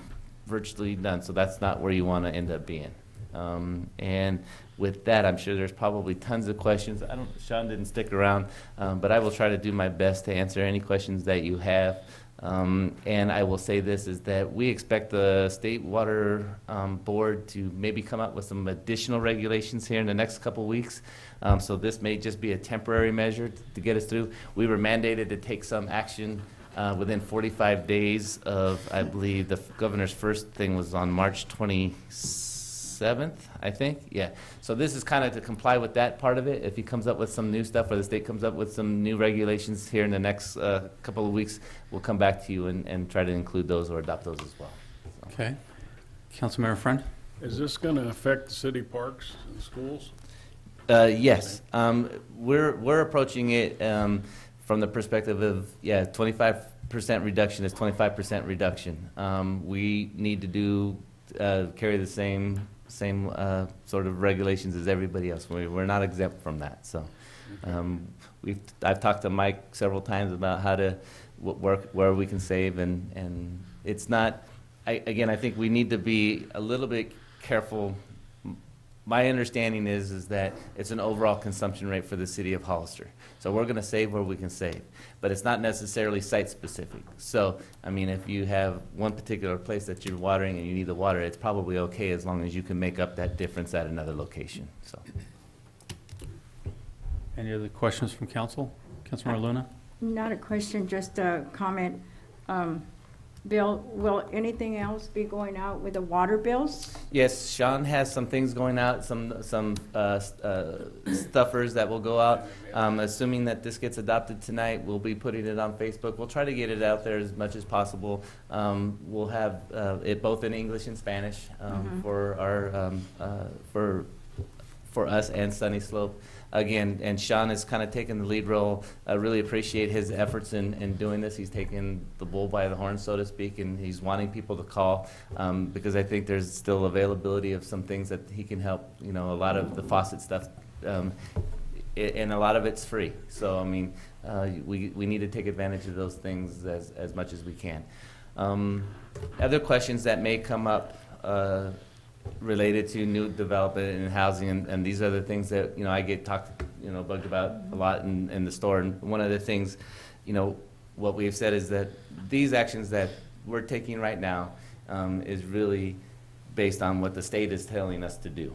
virtually none. So that's not where you want to end up being. And with that, I'm sure there's probably tons of questions. Sean didn't stick around, but I will try to do my best to answer any questions that you have. And I will say this, is that we expect the State Water Board to maybe come up with some additional regulations here in the next couple weeks. So this may just be a temporary measure to get us through. We were mandated to take some action within 45 days of, I believe, the governor's first thing was on March 27th, I think. Yeah. So this is kind of to comply with that part of it. If he comes up with some new stuff or the state comes up with some new regulations here in the next couple of weeks, we'll come back to you and try to include those or adopt those as well. So. Okay. Councilmember Friend? Is this going to affect the city parks and schools? Yes. We're approaching it from the perspective of, 25% reduction is 25% reduction. We need to carry the same sort of regulations as everybody else. We're not exempt from that. So I've talked to Mike several times about how to work where we can save, and it's not. I think we need to be a little bit careful. My understanding is that it's an overall consumption rate for the city of Hollister. So we're going to save where we can save, but it's not necessarily site specific. So, I mean, if you have one particular place that you're watering and you need the water, it's probably okay as long as you can make up that difference at another location. So. Any other questions from council? Councilmember Luna? Not a question, just a comment. Bill, will anything else be going out with the water bills? Yes, Sean has some things going out, some stuffers that will go out. Assuming that this gets adopted tonight, we'll be putting it on Facebook. We'll try to get it out there as much as possible. We'll have it both in English and Spanish for our for us and Sunny Slope. Again, and Sean has kind of taken the lead role. I really appreciate his efforts in doing this. He's taken the bull by the horn, so to speak, and he's wanting people to call because I think there's still availability of some things that he can help. You know, a lot of the faucet stuff, and a lot of it's free. So, I mean, we need to take advantage of those things as much as we can. Other questions that may come up related to new development and housing, and these are the things that, you know, I get bugged about a lot in the store. And one of the things, you know, what we've said is that these actions that we're taking right now is really based on what the state is telling us to do.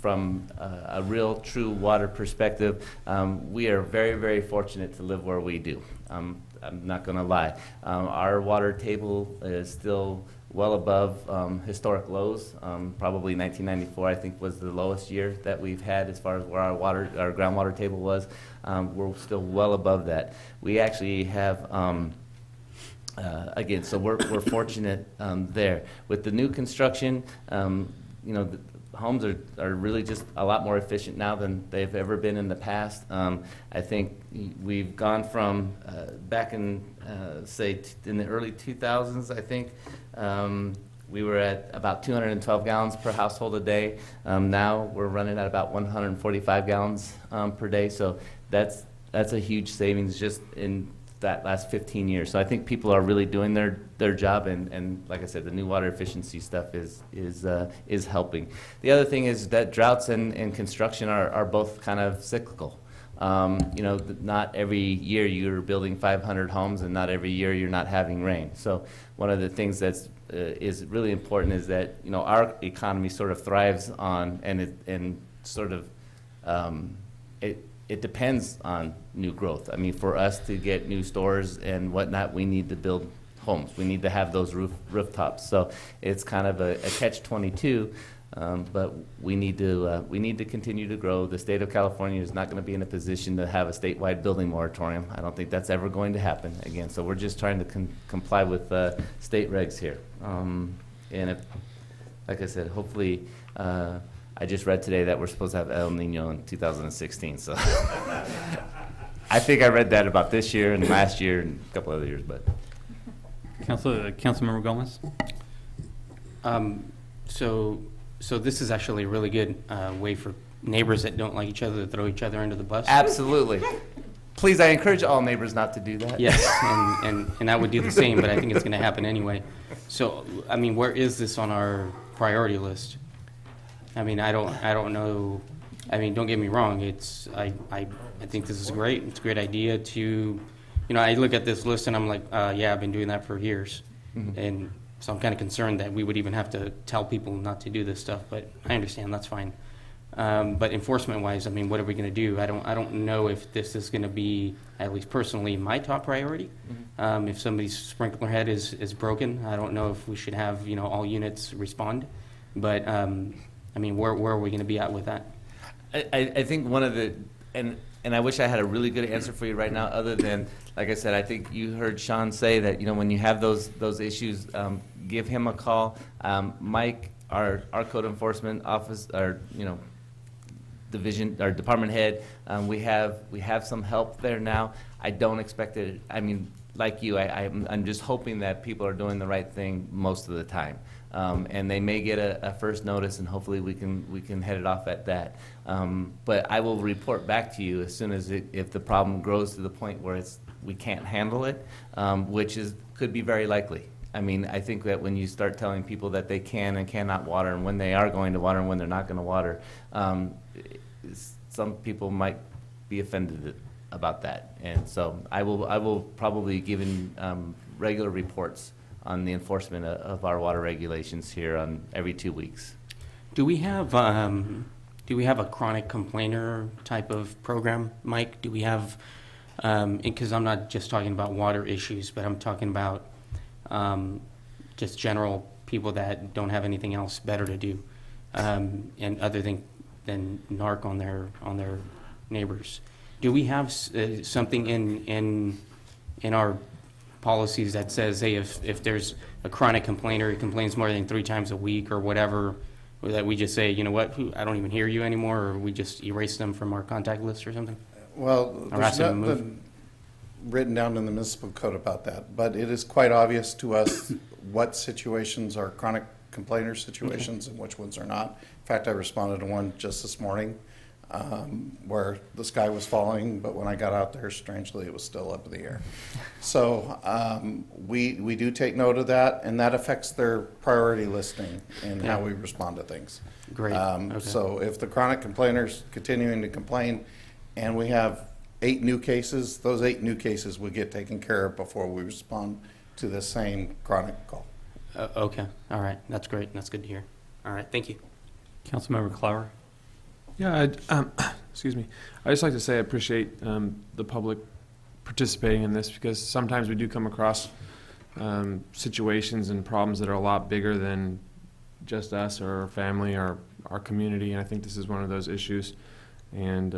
From a real true water perspective, we are very, very fortunate to live where we do. I'm not going to lie. Our water table is still well above historic lows. Probably 1994, I think, was the lowest year that we've had as far as where our groundwater table was. We're still well above that. We actually have, again, so we're fortunate there. With the new construction, you know, the homes are really just a lot more efficient now than they've ever been in the past. I think we've gone from back in, say, in the early 2000s, I think, we were at about 212 gallons per household a day. Now we're running at about 145 gallons per day. So that's a huge savings just in that last 15 years. So I think people are really doing their job, and like I said, the new water efficiency stuff is helping. The other thing is that droughts and construction are both kind of cyclical. You know, not every year you're building 500 homes, and not every year you're not having rain. So one of the things that's is really important is that, you know, our economy sort of thrives on, and sort of it depends on new growth. I mean, for us to get new stores and whatnot, we need to build homes. We need to have those rooftops. So it's kind of a catch-22, but we need to continue to grow. The state of California is not going to be in a position to have a statewide building moratorium. I don't think that's ever going to happen again. So we're just trying to comply with state regs here. And if, like I said, hopefully. I just read today that we're supposed to have El Nino in 2016, so I think I read that about this year and last year and a couple other years, but. Councilmember Gomez? So this is actually a really good way for neighbors that don't like each other to throw each other under the bus. Absolutely. Please, I encourage all neighbors not to do that. Yes, and I would do the same, but I think it's going to happen anyway. So, I mean, where is this on our priority list? I mean, I don't know. I mean, don't get me wrong. I think this is great. It's a great idea to, you know, I look at this list and I'm like, yeah, I've been doing that for years. Mm-hmm. And so I'm kind of concerned that we would even have to tell people not to do this stuff, but I understand, that's fine. But enforcement-wise, I mean, what are we going to do? I don't know if this is going to be, at least personally, my top priority. Mm-hmm. If somebody's sprinkler head is broken, I don't know if we should have, you know, all units respond. But I mean, where are we going to be at with that? I think one of the, and I wish I had a really good answer for you right now, other than, like I said, I think you heard Sean say that, you know, when you have those issues, give him a call. Mike, our code enforcement office, our, you know, division, our department head, we have some help there now. I don't expect it. I mean, like you, I'm just hoping that people are doing the right thing most of the time. And they may get a first notice, and hopefully we can head it off at that. But I will report back to you as soon as if the problem grows to the point where we can't handle it, which could be very likely. I mean, I think that when you start telling people that they can and cannot water, and when they are going to water and when they're not going to water, some people might be offended about that. And so I will probably give in regular reports on the enforcement of our water regulations here on every 2 weeks. Do we have a chronic complainer type of program, Mike? Do we have, because I'm not just talking about water issues, but I'm talking about just general people that don't have anything else better to do, and other than narc on their neighbors. Do we have something in our policies that says, hey, if there's a chronic complainer who complains more than 3 times a week or whatever, or that we just say, you know what, I don't even hear you anymore, or we just erase them from our contact list or something? Well, there's nothing written down in the municipal code about that, but it is quite obvious to us what situations are chronic complainer situations and which ones are not. In fact, I responded to one just this morning where the sky was falling, but when I got out there, strangely, it was still up in the air. So we do take note of that, and that affects their priority listing and how we respond to things. Great. Okay. So if the chronic complainer's continuing to complain, and we have 8 new cases, those 8 new cases will get taken care of before we respond to the same chronic call. Okay. All right. That's great. That's good to hear. All right. Thank you. Councilmember Clower? Yeah, excuse me. I just like to say I appreciate the public participating in this, because sometimes we do come across situations and problems that are a lot bigger than just us or our family or our community, and I think this is one of those issues. And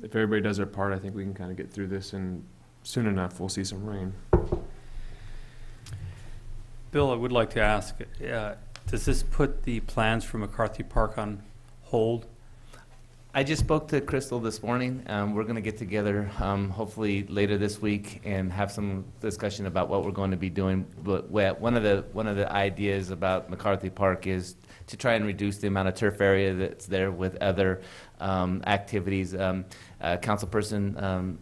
if everybody does their part, I think we can kind of get through this, and soon enough we'll see some rain. Bill, I would like to ask, does this put the plans for McCarthy Park on hold? I just spoke to Crystal this morning. We're going to get together hopefully later this week and have some discussion about what we're going to be doing. But one of the ideas about McCarthy Park is to try and reduce the amount of turf area that's there with other activities. Councilperson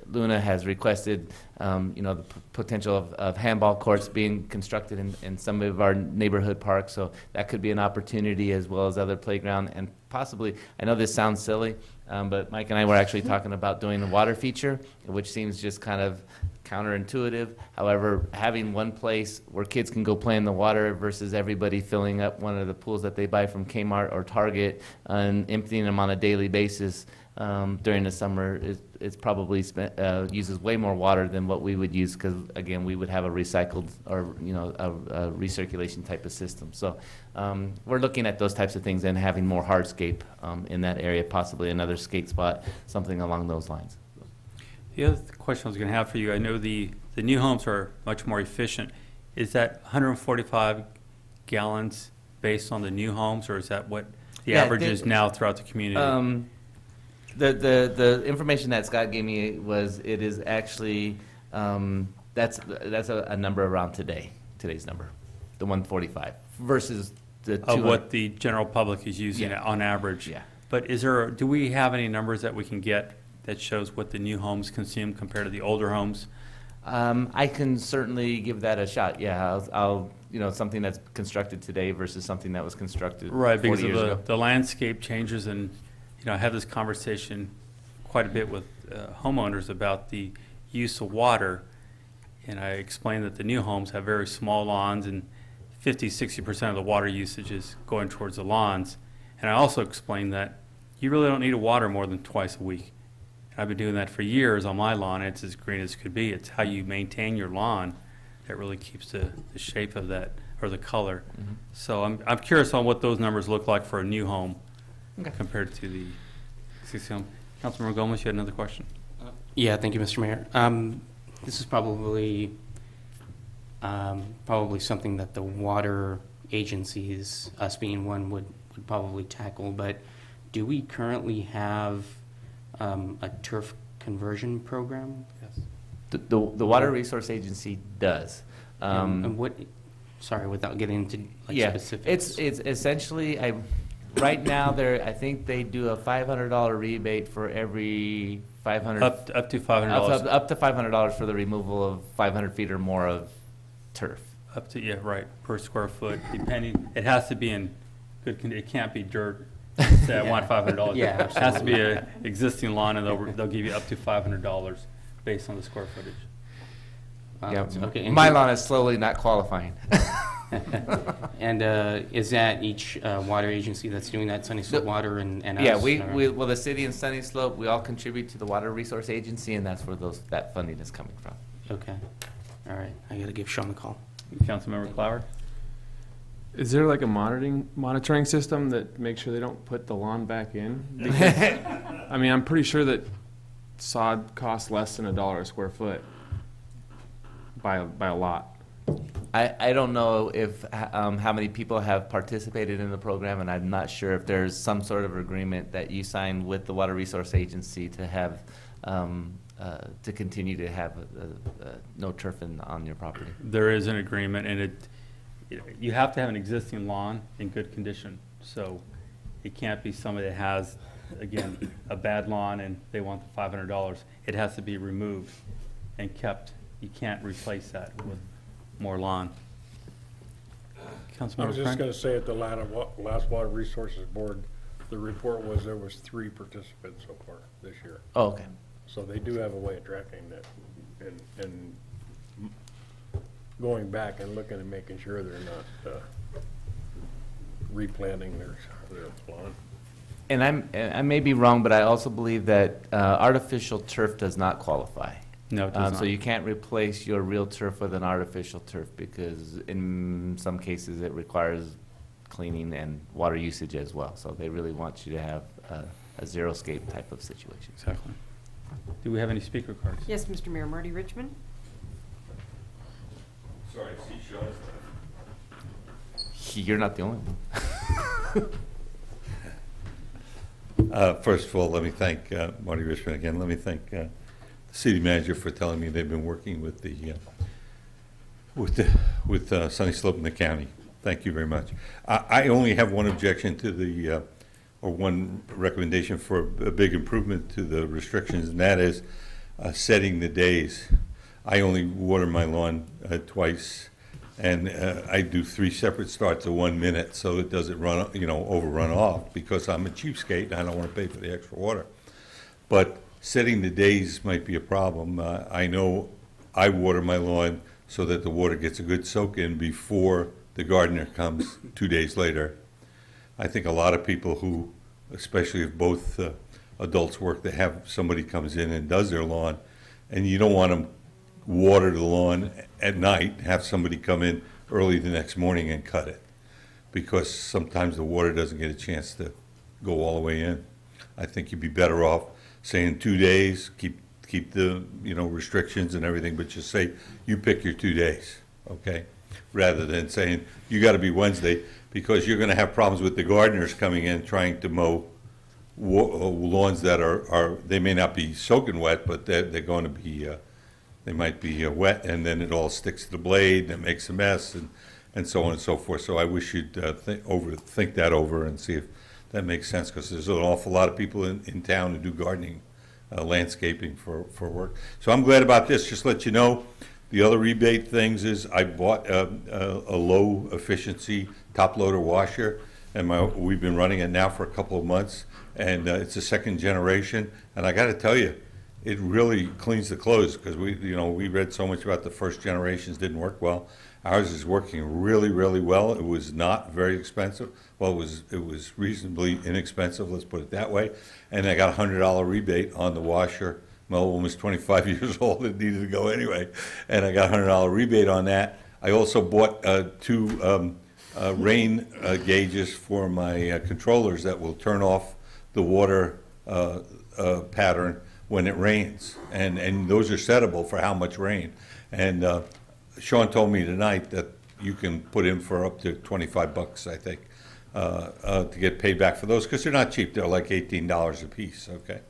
Luna has requested, the potential of handball courts being constructed in some of our neighborhood parks. So that could be an opportunity, as well as other playground, and possibly, I know this sounds silly, but Mike and I were actually talking about doing a water feature, which seems just kind of counterintuitive. However, having one place where kids can go play in the water versus everybody filling up one of the pools that they buy from Kmart or Target and emptying them on a daily basis during the summer, it's probably uses way more water than what we would use, because again, we would have a recycled or a recirculation type of system. So we're looking at those types of things and having more hardscape in that area, possibly another skate spot, something along those lines. The other question I was going to have for you, I know the new homes are much more efficient. Is that 145 gallons based on the new homes, or is that what the average is now throughout the community? The information that Scott gave me was it is actually that's a number around today's number, the 145 versus the 200. Of what the general public is using on average. Yeah. But do we have any numbers that we can get that shows what the new homes consume compared to the older homes? I can certainly give that a shot. Yeah, I'll something that's constructed today versus something that was constructed 40 because years ago. of the landscape changes, and I have this conversation quite a bit with homeowners about the use of water, and I explain that the new homes have very small lawns, and 50-60% of the water usage is going towards the lawns. And I also explain that you really don't need to water more than twice a week. I've been doing that for years on my lawn. It's as green as could be. It's how you maintain your lawn that really keeps the shape of that, or the color. Mm-hmm. So I'm curious on what those numbers look like for a new home compared to the existing home. Councilmember Gomez, you had another question? Yeah, thank you, Mr. Mayor. This is probably something that the water agencies, us being one, would probably tackle. But do we currently have a turf conversion program? Yes. The Water Resource Agency does. And what? Sorry, without getting into specifics. It's essentially right now I think they do a $500 rebate for every 500 up to $500 up to $500 for the removal of 500 feet or more of turf. Up to per square foot, depending. It has to be in good condition. It can't be dirt. Say I want $500. Yeah, it has to be an existing lawn, and they'll give you up to $500 based on the square footage. Okay. My lawn is slowly not qualifying. And is that each water agency that's doing that, Sunny Slope Water and us? Yeah, well, the city and Sunny Slope, we all contribute to the Water Resource Agency, and that's where that funding is coming from. Okay. All right. I got to give Sean a call. Councilmember Clower? Is there like a monitoring system that makes sure they don't put the lawn back in? Because, I mean, I'm pretty sure that sod costs less than $1 a square foot by a lot. I don't know if how many people have participated in the program, and I'm not sure if there's some sort of agreement that you signed with the Water Resource Agency to have to continue to have no turf on your property. There is an agreement, and you have to have an existing lawn in good condition. So it can't be somebody that has, again, a bad lawn and they want the $500. It has to be removed and kept. You can't replace that with more lawn. I was just going to say at the last Water Resources Board, the report was there was 3 participants so far this year. Oh, okay. So they do have a way of tracking that and going back and looking and making sure they're not replanting their lawn. And I may be wrong, but I also believe that artificial turf does not qualify. No, it does So not. you can't replace your real turf with an artificial turf because in some cases it requires cleaning and water usage as well. So they really want you to have a zero-scape type of situation. Exactly. Do we have any speaker cards? Yes, Mr. Mayor. Marty Richmond? Sorry, see Shaw's You're not the only one. First of all, let me thank Marty Richmond again. Let me thank the city manager for telling me they've been working with Sunny Slope in the county. Thank you very much. I only have one objection to the, or one recommendation for a big improvement to the restrictions, and that is setting the days. I only water my lawn twice, and I do 3 separate starts of 1 minute so it doesn't run, overrun off, because I'm a cheapskate and I don't want to pay for the extra water. But setting the days might be a problem. I know I water my lawn so that the water gets a good soak in before the gardener comes 2 days later. I think a lot of people who, especially if both adults work, they have somebody comes in and does their lawn, and you don't want them water the lawn at night, have somebody come in early the next morning and cut it, because sometimes the water doesn't get a chance to go all the way in. I think you'd be better off saying 2 days, keep the restrictions and everything, but just say you pick your 2 days, okay? Rather than saying you got to be Wednesday, because you're going to have problems with the gardeners coming in trying to mow lawns that are they may not be soaking wet, but they're going to be they might be wet, and then it all sticks to the blade and it makes a mess, and so on and so forth. So I wish you'd think that over and see if that makes sense, because there's an awful lot of people in town who do gardening, landscaping for work. So I'm glad about this. Just to let you know, the other rebate things is I bought a low efficiency top loader washer, and we've been running it now for a couple of months, and it's a second generation, and I got to tell you, it really cleans the clothes, because we read so much about the first generations didn't work well. Ours is working really, really well. It was not very expensive. Well, it was reasonably inexpensive, let's put it that way. And I got a $100 rebate on the washer. My old one was 25 years old. It needed to go anyway. And I got a $100 rebate on that. I also bought 2 rain gauges for my controllers that will turn off the water pattern when it rains, and those are settable for how much rain. And Sean told me tonight that you can put in for up to $25, I think, to get paid back for those, because they're not cheap. They're like $18 a piece. Okay,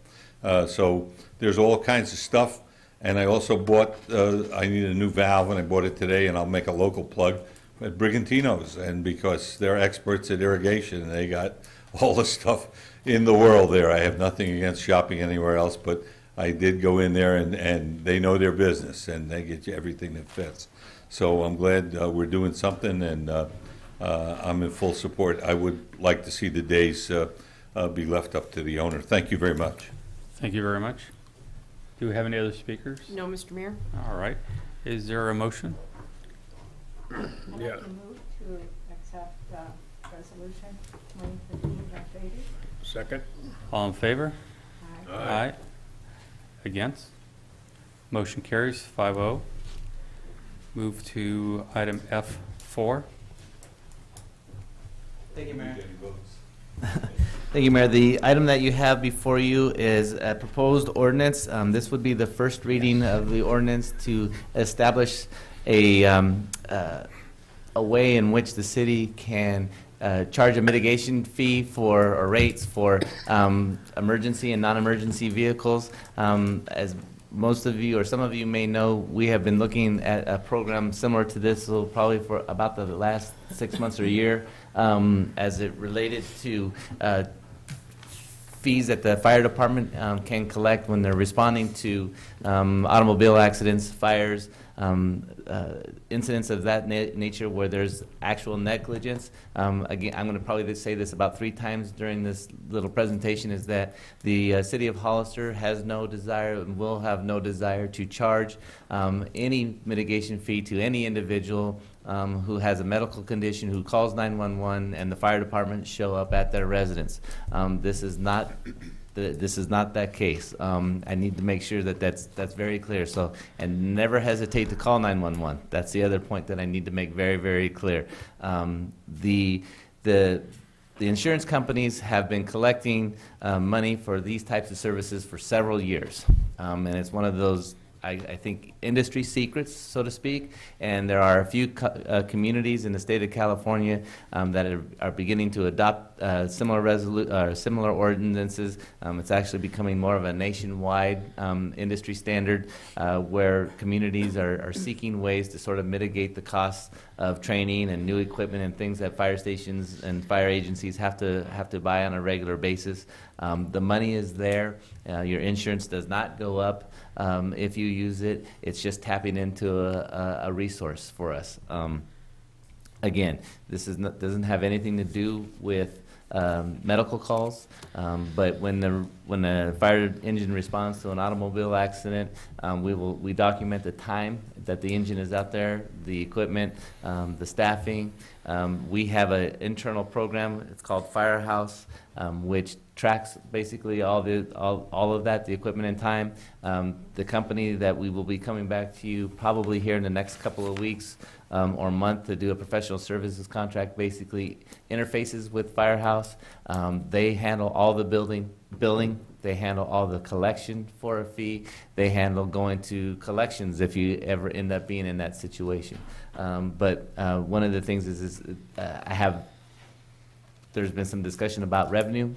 so there's all kinds of stuff. And I also bought. I need a new valve, and I bought it today. And I'll make a local plug at Brigantino's, and because they're experts at irrigation, and they got all the stuff in the world there. I have nothing against shopping anywhere else, but I did go in there, and they know their business, and they get you everything that fits. So I'm glad we're doing something, and I'm in full support. I would like to see the days be left up to the owner. Thank you very much. Thank you very much. Do we have any other speakers? No, Mr. Mayor. All right. Is there a motion? Yeah. Move to accept resolution 2015-80. Second? All in favor? Aye. Aye. Against? Motion carries 5-0. Move to item F4. Thank you, Mayor. Thank you, Mayor. The item that you have before you is a proposed ordinance. This would be the first reading of the ordinance to establish a way in which the city can charge a mitigation fee or rates for emergency and non-emergency vehicles. As most of you or some of you may know, we have been looking at a program similar to this, so probably for about the last 6 months or a year, as it related to fees that the fire department can collect when they're responding to automobile accidents, fires, incidents of that nature where there's actual negligence. Again, I'm going to probably say this about 3 times during this little presentation, is that the city of Hollister has no desire and will have no desire to charge any mitigation fee to any individual who has a medical condition, who calls 911 and the fire department show up at their residence. This is not This is not that case. I need to make sure that that's very clear. So, and never hesitate to call 911. That's the other point that I need to make very, very clear. The insurance companies have been collecting money for these types of services for several years, and it's one of those, I think, industry secrets, so to speak. And there are a few communities in the state of California that are beginning to adopt similar ordinances. It's actually becoming more of a nationwide industry standard where communities are seeking ways to sort of mitigate the costs of training and new equipment and things that fire stations and fire agencies have to buy on a regular basis. The money is there. Your insurance does not go up if you use it. It's just tapping into a resource for us. Again, this doesn't have anything to do with medical calls, but when the fire engine responds to an automobile accident, we document the time that the engine is out there, the equipment, the staffing. We have an internal program. It's called Firehouse, which tracks basically all of that, the equipment and time. The company that we will be coming back to you probably here in the next couple of weeks or month to do a professional services contract basically interfaces with Firehouse. They handle all the billing. They handle all the collection for a fee. They handle going to collections if you ever end up being in that situation. But one of the things is there's been some discussion about revenue.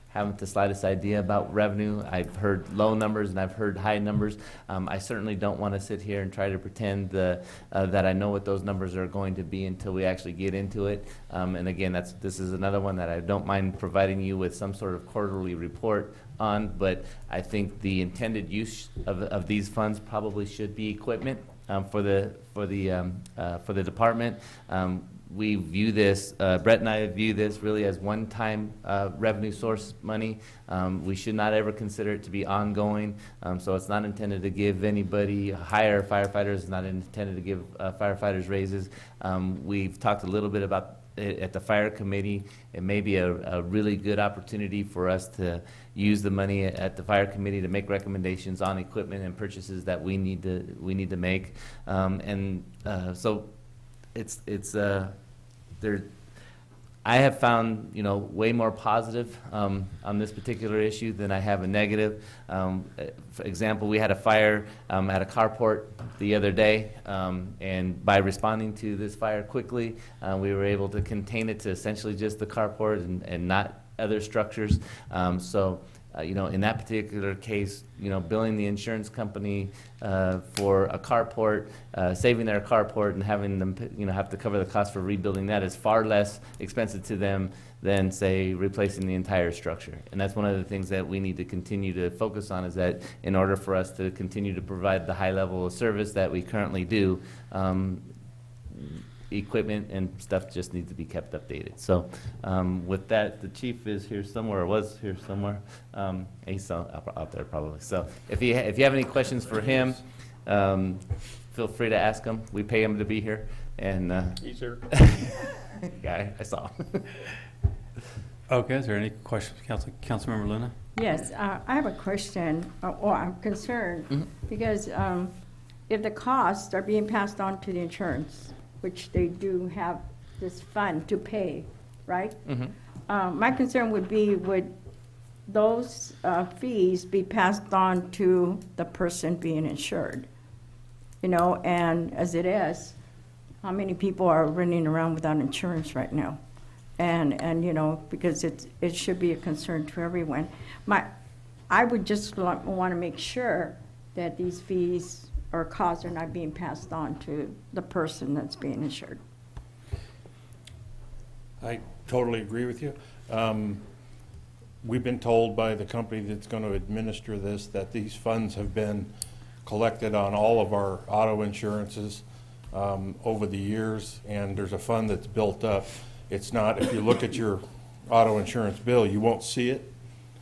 Haven't the slightest idea about revenue. I've heard low numbers and I've heard high numbers. I certainly don't want to sit here and try to pretend that I know what those numbers are going to be until we actually get into it. And again, this is another one that I don't mind providing you with some sort of quarterly report on, but I think the intended use of these funds probably should be equipment for the department. We view this, Brett and I view this really as one-time revenue source money. We should not ever consider it to be ongoing. So it's not intended to give anybody hire firefighters. It's not intended to give firefighters raises. We've talked a little bit about it at the fire committee. It may be a really good opportunity for us to use the money at the fire committee to make recommendations on equipment and purchases that we need to make. So it's there. I have found way more positive on this particular issue than I have a negative. For example, we had a fire at a carport the other day, and by responding to this fire quickly, we were able to contain it to essentially just the carport and not other structures. In that particular case, billing the insurance company for a carport, saving their carport and having them, have to cover the cost for rebuilding that is far less expensive to them than, say, replacing the entire structure. And that's one of the things that we need to continue to focus on, is that in order for us to continue to provide the high level of service that we currently do, equipment and stuff just needs to be kept updated. So with that, the chief is here somewhere, or was here somewhere. He's out there probably. So if you have any questions for him, feel free to ask him. We pay him to be here. And he's here. Yeah, I saw him. Okay, is there any questions, Councilmember Luna? Yes, I have a question, or I'm concerned, because if the costs are being passed on to the insurance, which they do have this fund to pay, right? My concern would be, would those fees be passed on to the person being insured? And as it is, how many people are running around without insurance right now? And because it should be a concern to everyone. I would just want to make sure that these fees or costs are not being passed on to the person that's being insured. I totally agree with you. We've been told by the company that's going to administer this that these funds have been collected on all of our auto insurances over the years, and there's a fund that's built up. It's not, if you look at your auto insurance bill, you won't see it.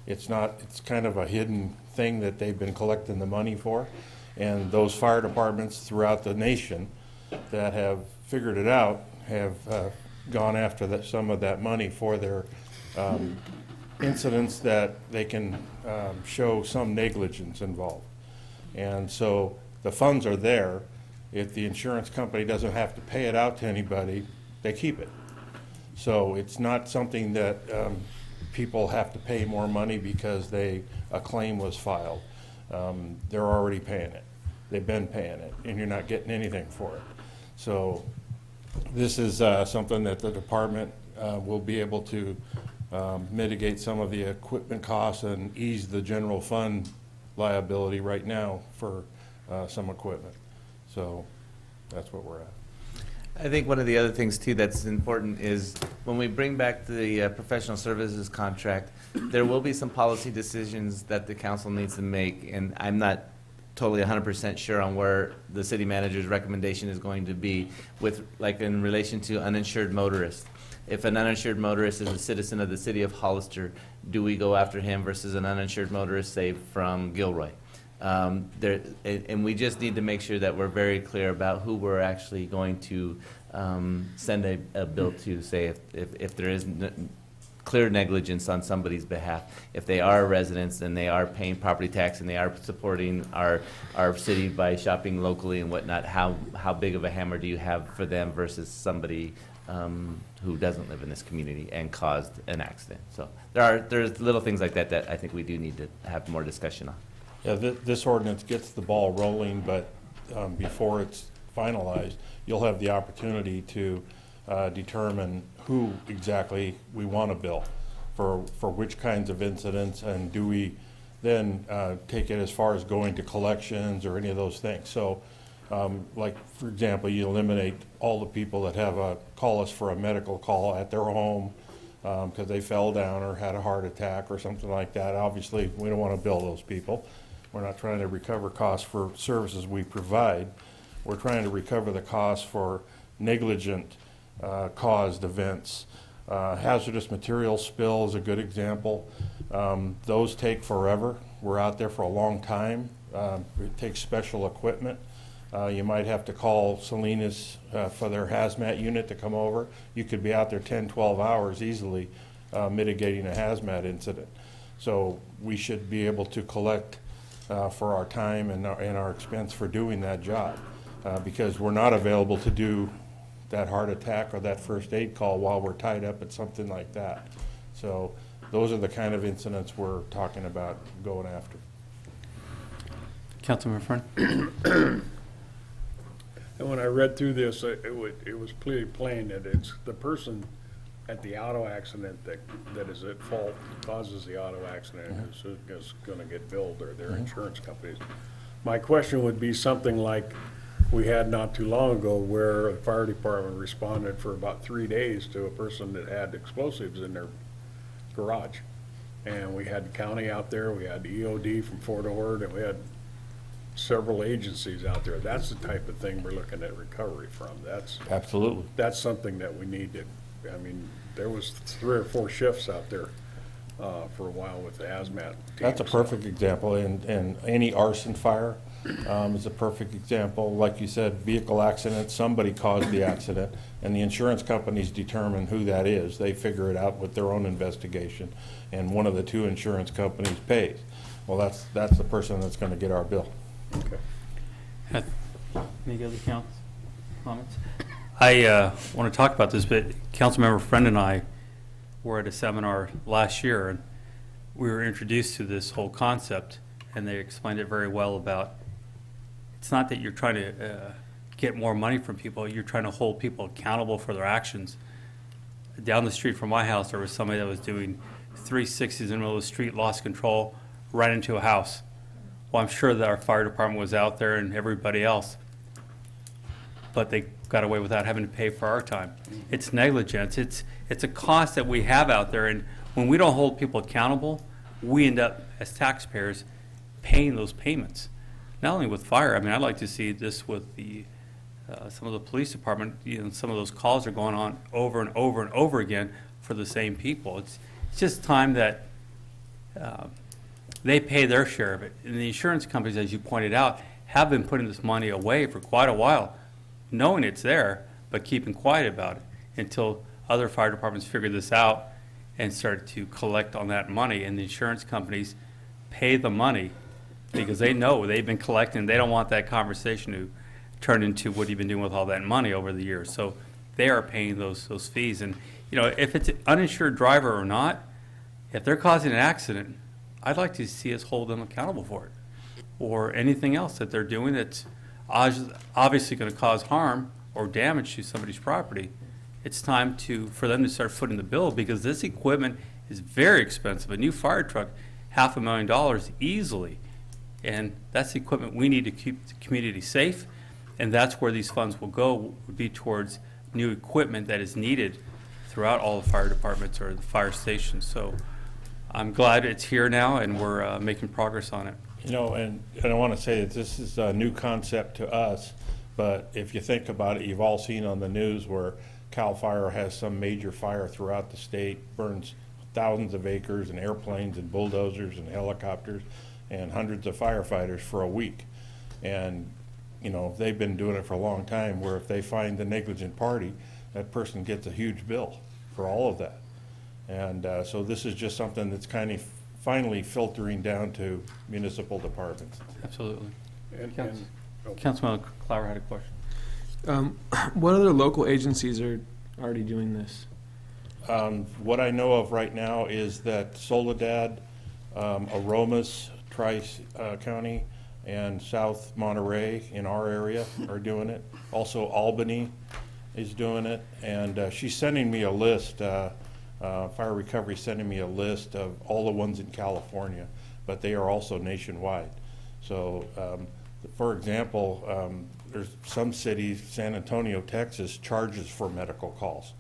It's kind of a hidden thing that they've been collecting the money for. And those fire departments throughout the nation that have figured it out have gone after some of that money for their incidents that they can show some negligence involved. And so the funds are there. If the insurance company doesn't have to pay it out to anybody, they keep it. So it's not something that people have to pay more money because a claim was filed. They're already paying it. They've been paying it, and you're not getting anything for it. So this is something that the department will be able to mitigate some of the equipment costs and ease the general fund liability right now for some equipment. So that's what we're at. I think one of the other things too that's important is when we bring back the professional services contract, there will be some policy decisions that the council needs to make, and I'm not totally 100% sure on where the city manager's recommendation is going to be with, like, in relation to uninsured motorists. If an uninsured motorist is a citizen of the city of Hollister, do we go after him versus an uninsured motorist, say, from Gilroy? And we just need to make sure that we're very clear about who we're actually going to send a bill to, say, if there is clear negligence on somebody's behalf. If they are residents and they are paying property tax and they are supporting our city by shopping locally and whatnot, how big of a hammer do you have for them versus somebody who doesn't live in this community and caused an accident? So there's little things like that that I think we do need to have more discussion on. Yeah, this ordinance gets the ball rolling, but before it's finalized, you'll have the opportunity to determine who exactly we want to bill for which kinds of incidents, and do we then take it as far as going to collections or any of those things. So like, for example, you eliminate all the people that have call us for a medical call at their home because they fell down or had a heart attack or something like that. Obviously, we don't want to bill those people. We're not trying to recover costs for services we provide. We're trying to recover the costs for negligent caused events. Hazardous material spill is a good example. Those take forever. We're out there for a long time. It takes special equipment. You might have to call Salinas for their hazmat unit to come over. You could be out there 10, 12 hours easily mitigating a hazmat incident. So we should be able to collect for our time and our expense for doing that job because we're not available to do that heart attack or that first aid call while we're tied up at something like that. So those are the kind of incidents we're talking about going after. Councilman Friend? And when I read through this, it was clearly plain that it's the person at the auto accident that is at fault, causes the auto accident, is going to get billed, or their insurance companies. My question would be something like we had not too long ago where the fire department responded for about 3 days to a person that had explosives in their garage. And we had the county out there, we had the EOD from Fort Ord, and we had several agencies out there. That's the type of thing we're looking at recovery from. Absolutely. That's something that we need to, I mean, there was 3 or 4 shifts out there for a while with the hazmat. That's a perfect example, and any arson fire is a perfect example. Like you said, vehicle accident, somebody caused the accident, and the insurance companies determine who that is. They figure it out with their own investigation, and one of the 2 insurance companies pays. Well, that's the person that's going to get our bill. Okay. Any other comments? I want to talk about this, but Councilmember Friend and I were at a seminar last year, and we were introduced to this whole concept, and they explained it very well about it's not that you're trying to get more money from people, you're trying to hold people accountable for their actions. Down the street from my house, there was somebody that was doing 360s in the middle of the street, lost control, right into a house. Well, I'm sure that our fire department was out there and everybody else, but they got away without having to pay for our time. It's negligence. It's a cost that we have out there, and when we don't hold people accountable, we end up, as taxpayers, paying those payments. Not only with fire, I mean, I'd like to see this with the some of the police department. You know, some of those calls are going on over and over and over again for the same people. It's just time that they pay their share of it. And the insurance companies, as you pointed out, have been putting this money away for quite a while, knowing it's there, but keeping quiet about it until other fire departments figure this out and start to collect on that money, and the insurance companies pay the money because they know they've been collecting. They don't want that conversation to turn into what you've been doing with all that money over the years. So they are paying those fees. And, you know, if it's an uninsured driver or not, if they're causing an accident, I'd like to see us hold them accountable for it, or anything else that they're doing that's obviously going to cause harm or damage to somebody's property. It's time for them to start footing the bill, because this equipment is very expensive. A new fire truck, $500,000 easily, and that's the equipment we need to keep the community safe, and that's where these funds will go, would be towards new equipment that is needed throughout all the fire departments or the fire stations. So I'm glad it's here now, and we're making progress on it. You know, and I want to say that this is a new concept to us, but if you think about it, you've all seen on the news where CAL FIRE has some major fire throughout the state, burns thousands of acres, and airplanes and bulldozers and helicopters and hundreds of firefighters for a week. And, you know, they've been doing it for a long time, where if they find the negligent party, that person gets a huge bill for all of that. And so this is just something that's kind of finally filtering down to municipal departments. Absolutely. And Councilman Clower had a question. What other local agencies are already doing this? What I know of right now is that Soledad, Aromas, Tri-County, and South Monterey in our area are doing it. Also Albany is doing it, and she's sending me a list. Fire Recovery sending me a list of all the ones in California, but they are also nationwide. So, for example, there's some cities, San Antonio, Texas, charges for medical calls.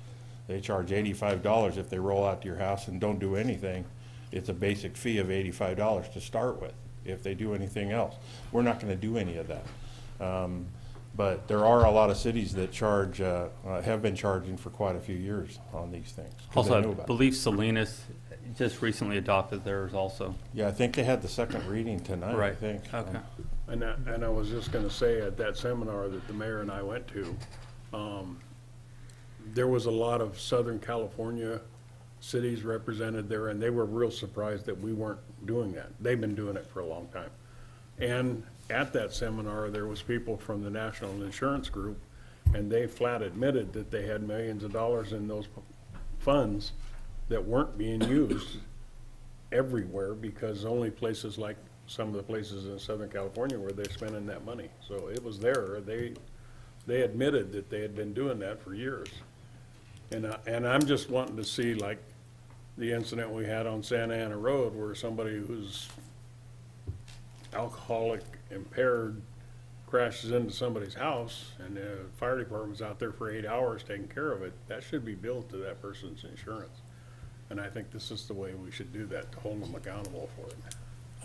They charge $85 if they roll out to your house and don't do anything. It's a basic fee of $85 to start with. If they do anything else, we're not going to do any of that. But there are a lot of cities that charge, have been charging for quite a few years on these things. Also, I believe Salinas just recently adopted theirs also. Yeah, I think they had the second reading tonight, Right. I think. Okay. And I was just going to say, at that seminar that the mayor and I went to, there was a lot of Southern California cities represented there, and they were real surprised that we weren't doing that. They've been doing it for a long time. And at that seminar, there was people from the National Insurance Group, and they flat admitted that they had millions of dollars in those funds that weren't being used everywhere, because only places like some of the places in Southern California where they're spending that money. So it was there. They admitted that they had been doing that for years. And I'm just wanting to see, like the incident we had on Santa Ana Road, where somebody who's alcoholic, impaired, crashes into somebody's house, and the fire department's out there for 8 hours taking care of it. That should be billed to that person's insurance. And I think this is the way we should do that, to hold them accountable for it.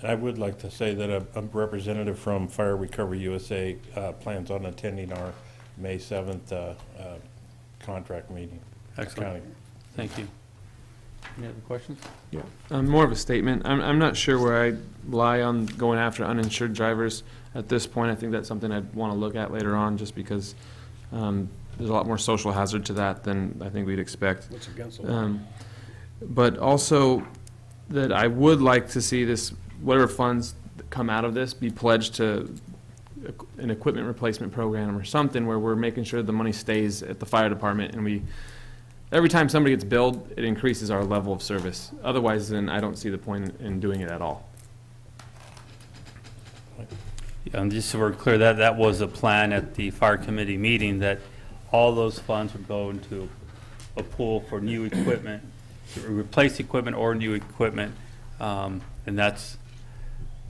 I would like to say that a representative from Fire Recovery USA plans on attending our May 7th contract meeting. Excellent. County. Thank you. Any other questions? Yeah. More of a statement. I'm not sure where I lie on going after uninsured drivers at this point. I think that's something I'd want to look at later on, just because there's a lot more social hazard to that than I think we'd expect. It's against the law. But also that I would like to see this, whatever funds that come out of this, be pledged to an equipment replacement program or something, where we're making sure the money stays at the fire department, and every time somebody gets billed, it increases our level of service. Otherwise, then I don't see the point in doing it at all. Yeah, and just so we're clear, that was a plan at the fire committee meeting, that all those funds would go into a pool for new equipment, to replace equipment or new equipment, and that's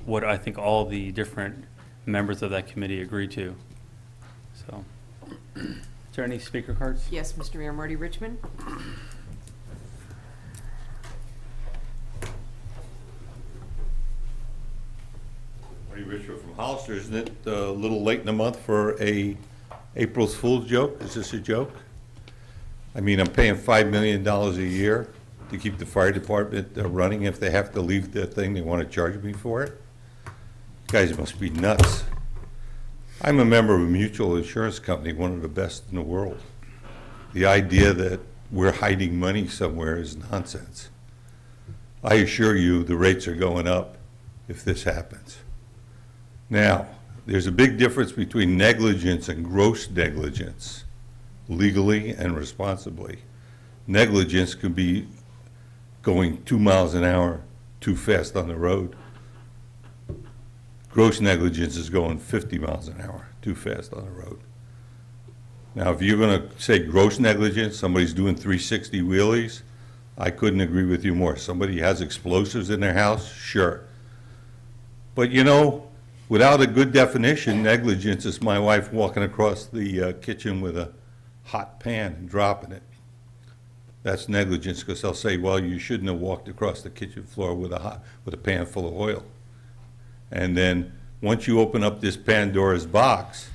what I think all the different members of that committee agreed to. So, is there any speaker cards? Yes, Mr. Mayor. Marty Richmond. Marty Richmond from Hollister. Isn't it a little late in the month for a April's Fool's joke? Is this a joke? I mean, I'm paying $5 million a year to keep the fire department running. If they have to leave the thing, they want to charge me for it? You guys must be nuts. I'm a member of a mutual insurance company, one of the best in the world. The idea that we're hiding money somewhere is nonsense. I assure you the rates are going up if this happens. Now, there's a big difference between negligence and gross negligence, legally and responsibly. Negligence could be going 2 miles an hour too fast on the road. Gross negligence is going 50 miles an hour too fast on the road. Now, if you're going to say gross negligence, somebody's doing 360 wheelies, I couldn't agree with you more. Somebody has explosives in their house, sure. But you know, without a good definition, negligence is my wife walking across the kitchen with a hot pan and dropping it. That's negligence, because they'll say, well, you shouldn't have walked across the kitchen floor with a pan full of oil. And then once you open up this Pandora's box,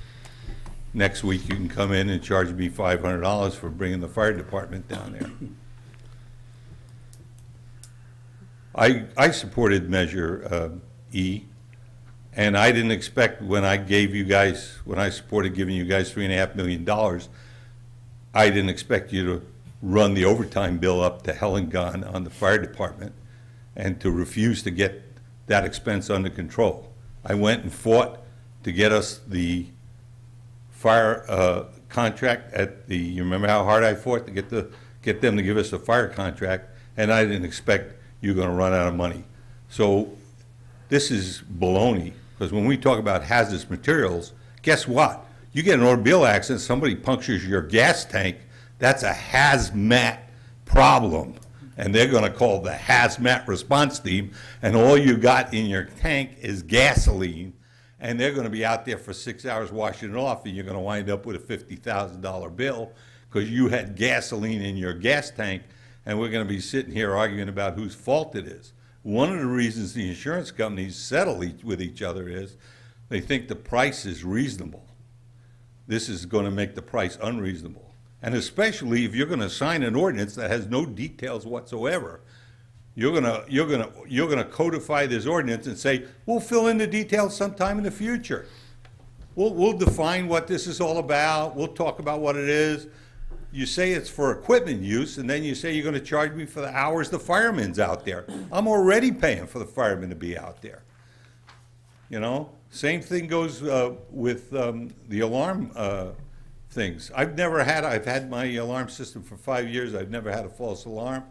next week you can come in and charge me $500 for bringing the fire department down there. I supported Measure E, and I didn't expect when I supported giving you guys $3.5 million, I didn't expect you to run the overtime bill up to hell and gone on the fire department and to refuse to get that expense under control. I went and fought to get us the fire contract you remember how hard I fought to get them to give us a fire contract, and I didn't expect you're going to run out of money. So this is baloney, because when we talk about hazardous materials, guess what? You get an automobile accident, somebody punctures your gas tank, that's a hazmat problem. And they're going to call the hazmat response team, and all you got in your tank is gasoline, and they're going to be out there for 6 hours washing it off, and you're going to wind up with a $50,000 bill because you had gasoline in your gas tank, and we're going to be sitting here arguing about whose fault it is. One of the reasons the insurance companies settle with each other is they think the price is reasonable. This is going to make the price unreasonable. And especially if you're going to sign an ordinance that has no details whatsoever, you're going to codify this ordinance and say, we'll fill in the details sometime in the future. We'll define what this is all about. We'll talk about what it is. You say it's for equipment use, and then you say you're going to charge me for the hours the fireman's out there. I'm already paying for the fireman to be out there. You know, same thing goes with the alarm things. I've had my alarm system for 5 years. I've never had a false alarm.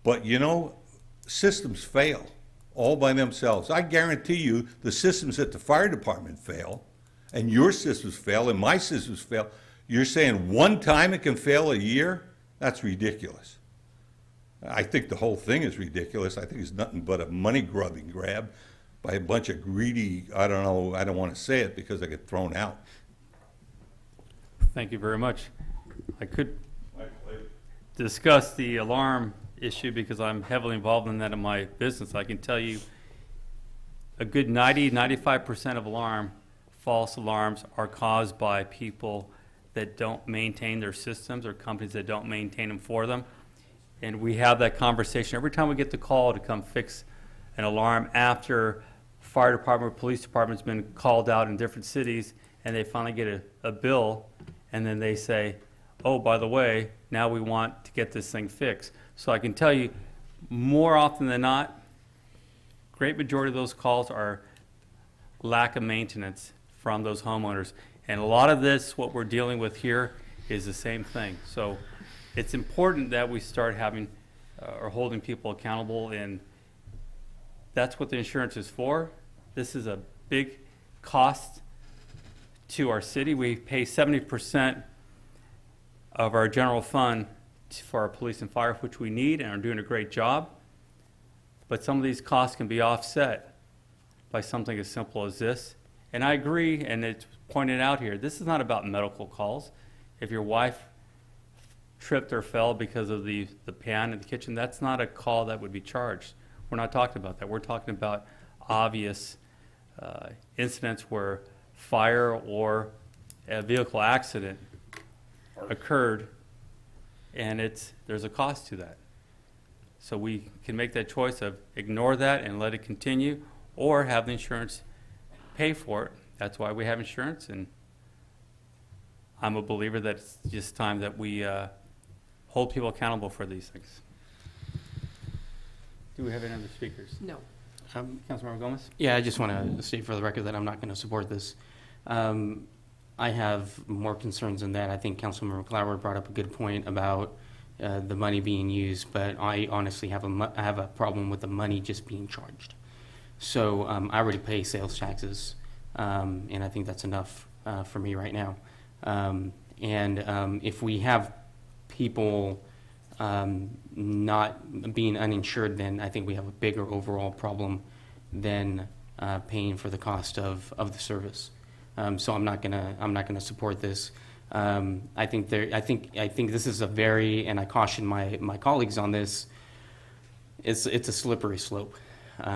But you know, systems fail all by themselves. I guarantee you the systems at the fire department fail, and your systems fail, and my systems fail. You're saying one time it can fail a year? That's ridiculous. I think the whole thing is ridiculous. I think it's nothing but a money-grubbing grab by a bunch of greedy, I don't know, I don't want to say it because I get thrown out. Thank you very much. I could discuss the alarm issue because I'm heavily involved in that in my business. I can tell you a good 95% of false alarms are caused by people that don't maintain their systems or companies that don't maintain them for them. And we have that conversation every time we get the call to come fix an alarm after fire department or police department's been called out in different cities, and they finally get a bill, and then they say, oh, by the way, now we want to get this thing fixed. So I can tell you, more often than not, great majority of those calls are lack of maintenance from those homeowners. And a lot of this, what we're dealing with here, is the same thing. So it's important that we start having or holding people accountable, and that's what the insurance is for. This is a big cost to our city. We pay 70% of our general fund for our police and fire, which we need and are doing a great job. But some of these costs can be offset by something as simple as this. And I agree, and it's pointed out here, this is not about medical calls. If your wife tripped or fell because of the pan in the kitchen, that's not a call that would be charged. We're not talking about that. We're talking about obvious incidents where fire or a vehicle accident occurred, and there's a cost to that. So we can make that choice of ignore that and let it continue, or have the insurance pay for it. That's why we have insurance, and I'm a believer that it's just time that we hold people accountable for these things. Do we have any other speakers? No. Councilmember Gomez? Yeah, I just want to state for the record that I'm not going to support this. I have more concerns than that. I think Councilmember Clower brought up a good point about the money being used, but I honestly have a problem with the money just being charged. So I already pay sales taxes, and I think that's enough for me right now. If we have people not being uninsured, then I think we have a bigger overall problem than paying for the cost of the service. So I'm not gonna support this. I think this is a very, and I caution my colleagues on this. It's a slippery slope.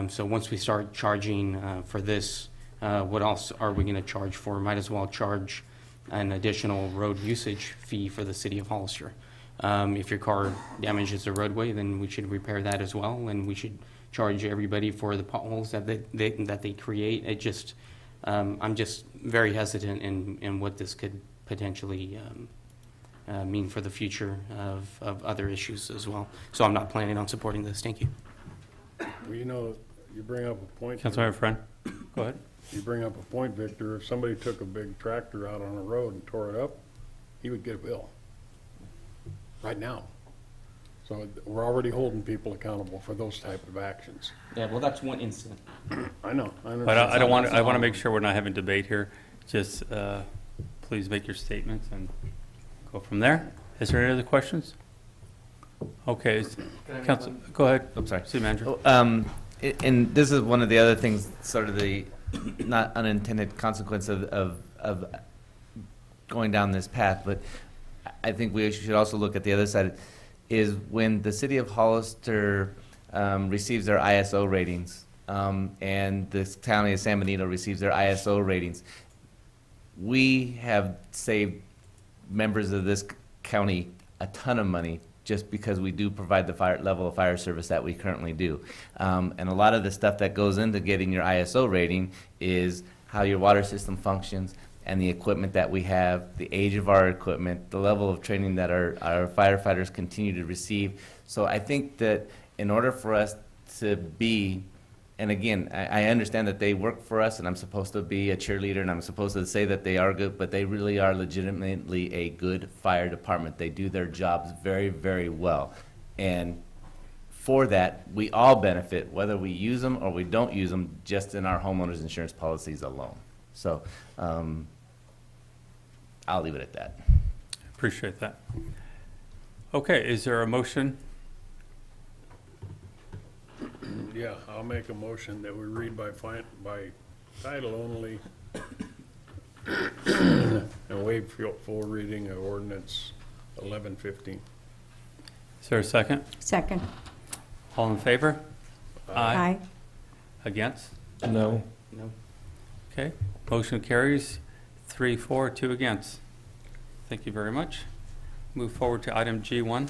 So once we start charging for this, what else are we going to charge for? Might as well charge an additional road usage fee for the city of Hollister. If your car damages the roadway, then we should repair that as well, and we should charge everybody for the potholes that they create. I'm just very hesitant in what this could potentially mean for the future of other issues as well. So I'm not planning on supporting this. Thank you. Well, you know, you bring up a point. Councilmember Friend, go ahead. You bring up a point, Victor. If somebody took a big tractor out on a road and tore it up, he would get a bill right now. So we're already holding people accountable for those type of actions. Yeah, well, that's one incident. I know. But I want to make sure we're not having debate here. Just please make your statements and go from there. Is there any other questions? Okay, Council, go ahead. I'm sorry. City Manager. And this is one of the other things, sort of the not unintended consequence of going down this path, but I think we should also look at the other side, is when the city of Hollister receives their ISO ratings, and the county of San Benito receives their ISO ratings, we have saved members of this county a ton of money just because we do provide the level of fire service that we currently do. And a lot of the stuff that goes into getting your ISO rating is how your water system functions and the equipment that we have, the age of our equipment, the level of training that our firefighters continue to receive. So I think that in order for us to be, and again, I understand that they work for us and I'm supposed to be a cheerleader and I'm supposed to say that they are good, but they really are legitimately a good fire department. They do their jobs very, very well. And for that, we all benefit, whether we use them or we don't use them, just in our homeowners insurance policies alone. So I'll leave it at that. Appreciate that. Okay, is there a motion? Yeah, I'll make a motion that we read by title only and waive full reading of ordinance 1115. Is there a second? Second. All in favor? Aye. Against? No. No. Okay, motion carries 3-4, 2 against. Thank you very much. Move forward to item G1.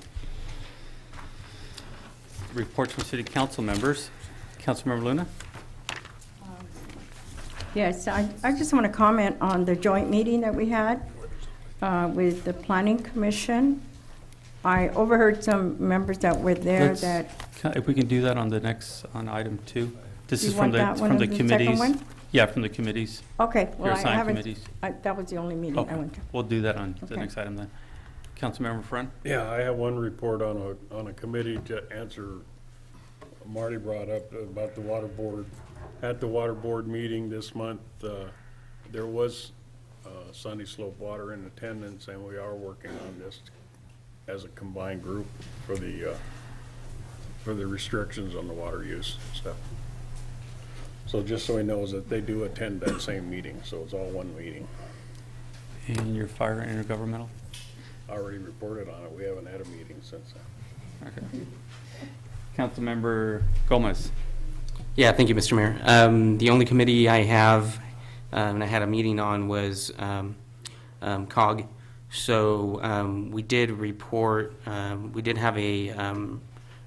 Reports from city council members. Councilmember Luna? Yes, I just want to comment on the joint meeting that we had with the Planning Commission. I overheard some members that were there If we can do that on item 2. This You is from want that one the as the second committees. one? Yeah, from the committees. Okay, Your well, I assigned haven't, committees. that was the only meeting I Okay, went to. we'll do that on the Okay. next item then. Councilmember Friend? Yeah, I have one report on a committee to answer Marty brought up about the water board. At the water board meeting this month, there was Sunny Slope Water in attendance, and we are working on this as a combined group for the restrictions on the water use and stuff. So just so he knows that they do attend that same meeting, so it's all one meeting. And your fire intergovernmental? I already reported on it. We haven't had a meeting since then. Okay. Councilmember Gomez? Yeah, thank you, Mr. Mayor. The only committee I have, and I had a meeting on, was COG. So we did report, we did have a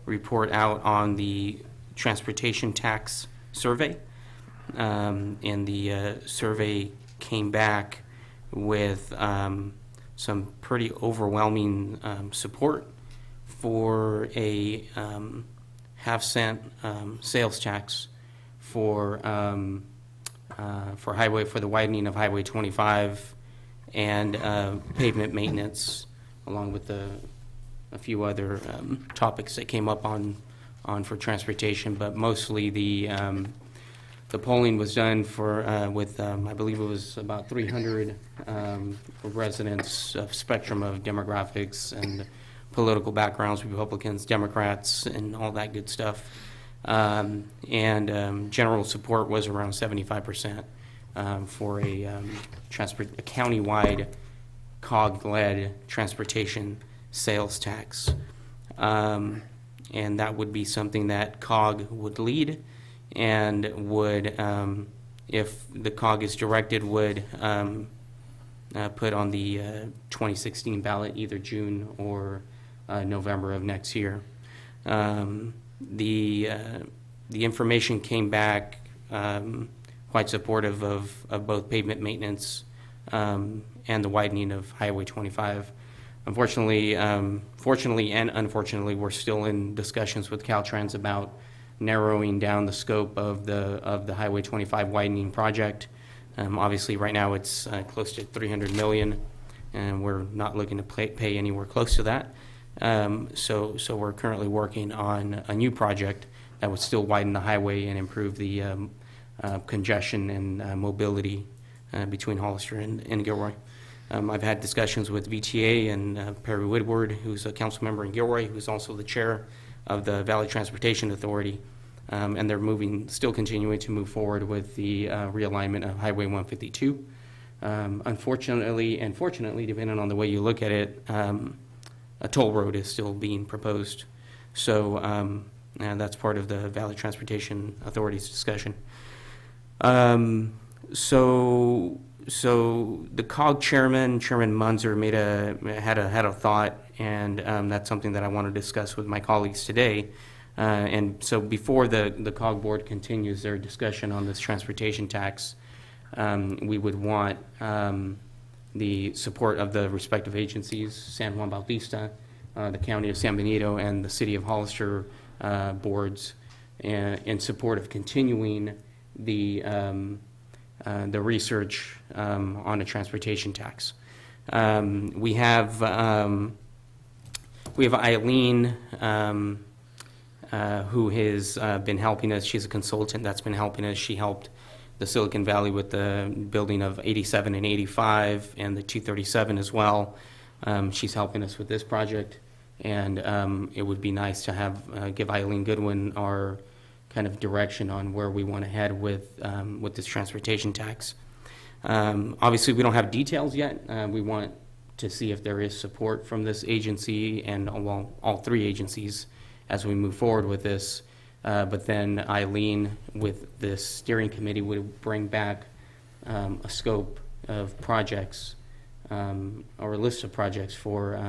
report out on the transportation tax survey. And the survey came back with some pretty overwhelming support for a half-cent sales tax for the widening of Highway 25 and pavement maintenance, along with a few other topics that came up on for transportation, but mostly the polling was done for with I believe it was about 300 residents of spectrum of demographics and political backgrounds, Republicans, Democrats, and all that good stuff. General support was around 75% for a county-wide COG-led transportation sales tax. And that would be something that COG would lead and would, if the COG is directed, would put on the 2016 ballot either June or November of next year. The information came back quite supportive of both pavement maintenance and the widening of Highway 25. Unfortunately, fortunately and unfortunately, we're still in discussions with Caltrans about narrowing down the scope of the Highway 25 widening project. Obviously, right now it's close to $300 million, and we're not looking to pay anywhere close to that. So we're currently working on a new project that would still widen the highway and improve the congestion and mobility between Hollister and Gilroy. I've had discussions with VTA and Perry Woodward, who's a council member in Gilroy, who's also the chair of the Valley Transportation Authority, and they're still continuing to move forward with the realignment of Highway 152. Unfortunately, and fortunately, depending on the way you look at it, a toll road is still being proposed. So and that's part of the Valley Transportation Authority's discussion. So the COG chairman, Chairman Munzer, had a thought, and that's something that I want to discuss with my colleagues today. And so before the COG board continues their discussion on this transportation tax, we would want the support of the respective agencies, San Juan Bautista, the County of San Benito, and the City of Hollister boards, in support of continuing the research on a transportation tax. We have Eileen, who has been helping us. She's a consultant that's been helping us. She helped the Silicon Valley with the building of 87 and 85 and the 237 as well. She's helping us with this project, and it would be nice to have give Eileen Goodwin our kind of direction on where we want to head with this transportation tax. Obviously, we don't have details yet. We want to see if there is support from this agency and all three agencies as we move forward with this. But then Eileen, with this steering committee, would bring back a scope of projects or a list of projects for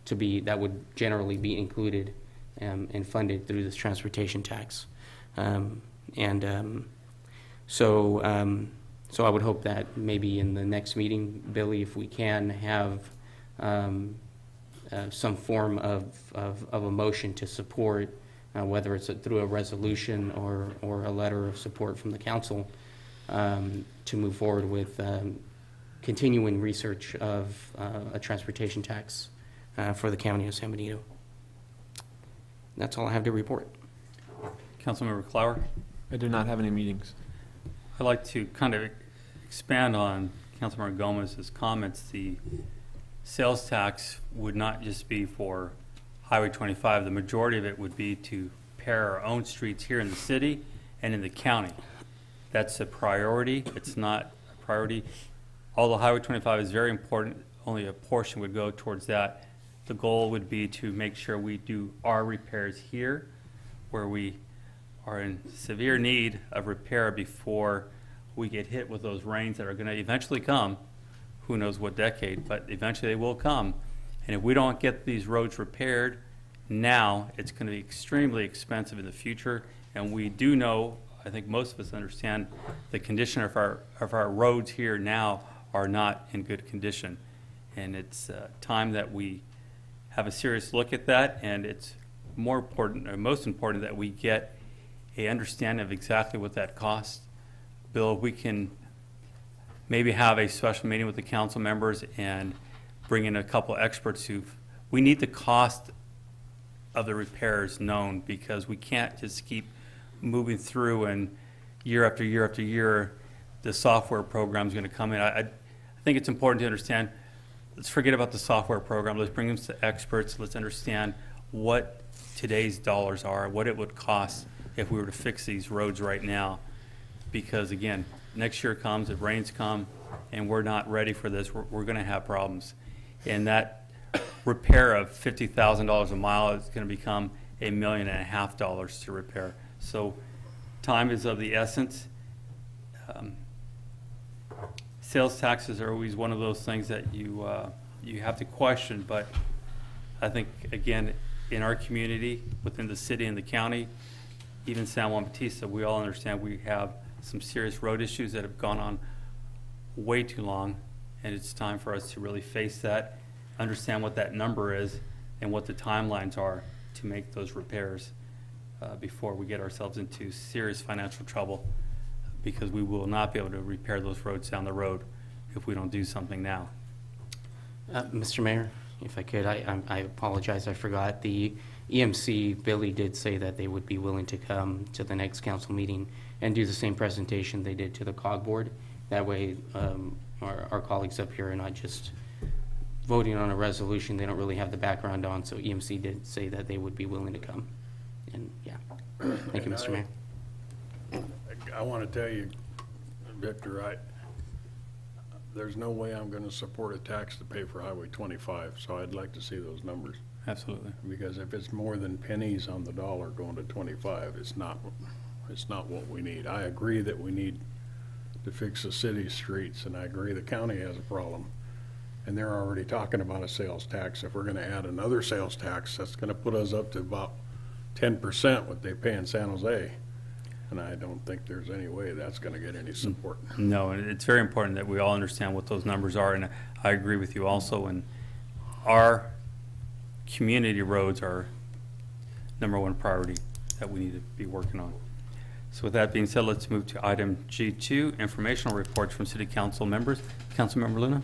that would generally be included and funded through this transportation tax. So I would hope that maybe in the next meeting, Billy, if we can have some form of a motion to support, whether it's through a resolution or a letter of support from the council, to move forward with continuing research of a transportation tax for the County of San Benito. That's all I have to report. Councilmember Clower? I do not have any meetings. I'd like to kind of expand on Councilmember Gomez's comments. The sales tax would not just be for Highway 25. The majority of it would be to pair our own streets here in the city and in the county. That's a priority. It's not a priority. Although Highway 25 is very important, only a portion would go towards that. The goal would be to make sure we do our repairs here, where we are in severe need of repair before we get hit with those rains that are going to eventually come. Who knows what decade, but eventually they will come. And if we don't get these roads repaired now, it's going to be extremely expensive in the future. And we do know, I think most of us understand, the condition of our roads here now are not in good condition. And it's time that we have a serious look at that, and it's more important, or most important, that we get a understanding of exactly what that costs. Bill, we can maybe have a special meeting with the council members and bring in a couple experts we need the cost of the repairs known, because we can't just keep moving through and year after year after year, the software program is going to come in. I think it's important to understand, let's forget about the software program. Let's bring them to experts. Let's understand what today's dollars are, what it would cost if we were to fix these roads right now. Because again, next year comes, if rains come, and we're not ready for this, we're going to have problems. And that repair of $50,000 a mile is going to become $1.5 million to repair. So time is of the essence. Sales taxes are always one of those things that you have to question, but I think, again, in our community, within the city and the county, even San Juan Bautista, we all understand we have some serious road issues that have gone on way too long, and it's time for us to really face that, understand what that number is, and what the timelines are to make those repairs before we get ourselves into serious financial trouble, because we will not be able to repair those roads down the road if we don't do something now. Mr. Mayor, if I could, I apologize, I forgot. The EMC, Billy did say that they would be willing to come to the next council meeting and do the same presentation they did to the COG board. That way, our colleagues up here are not just voting on a resolution they don't really have the background on. So EMC did say that they would be willing to come. And yeah, thank you, Mr. Mayor. I want to tell you, Victor, there's no way I'm going to support a tax to pay for Highway 25, so I'd like to see those numbers. Absolutely. Because if it's more than pennies on the dollar going to 25, it's not what we need. I agree that we need to fix the city streets, and I agree the county has a problem. And they're already talking about a sales tax. If we're going to add another sales tax, that's going to put us up to about 10% what they pay in San Jose. And I don't think there's any way that's going to get any support. No, and it's very important that we all understand what those numbers are, and I agree with you also. And our community roads are #1 priority that we need to be working on. So with that being said, let's move to item G2, informational reports from City Council members. Councilmember Luna?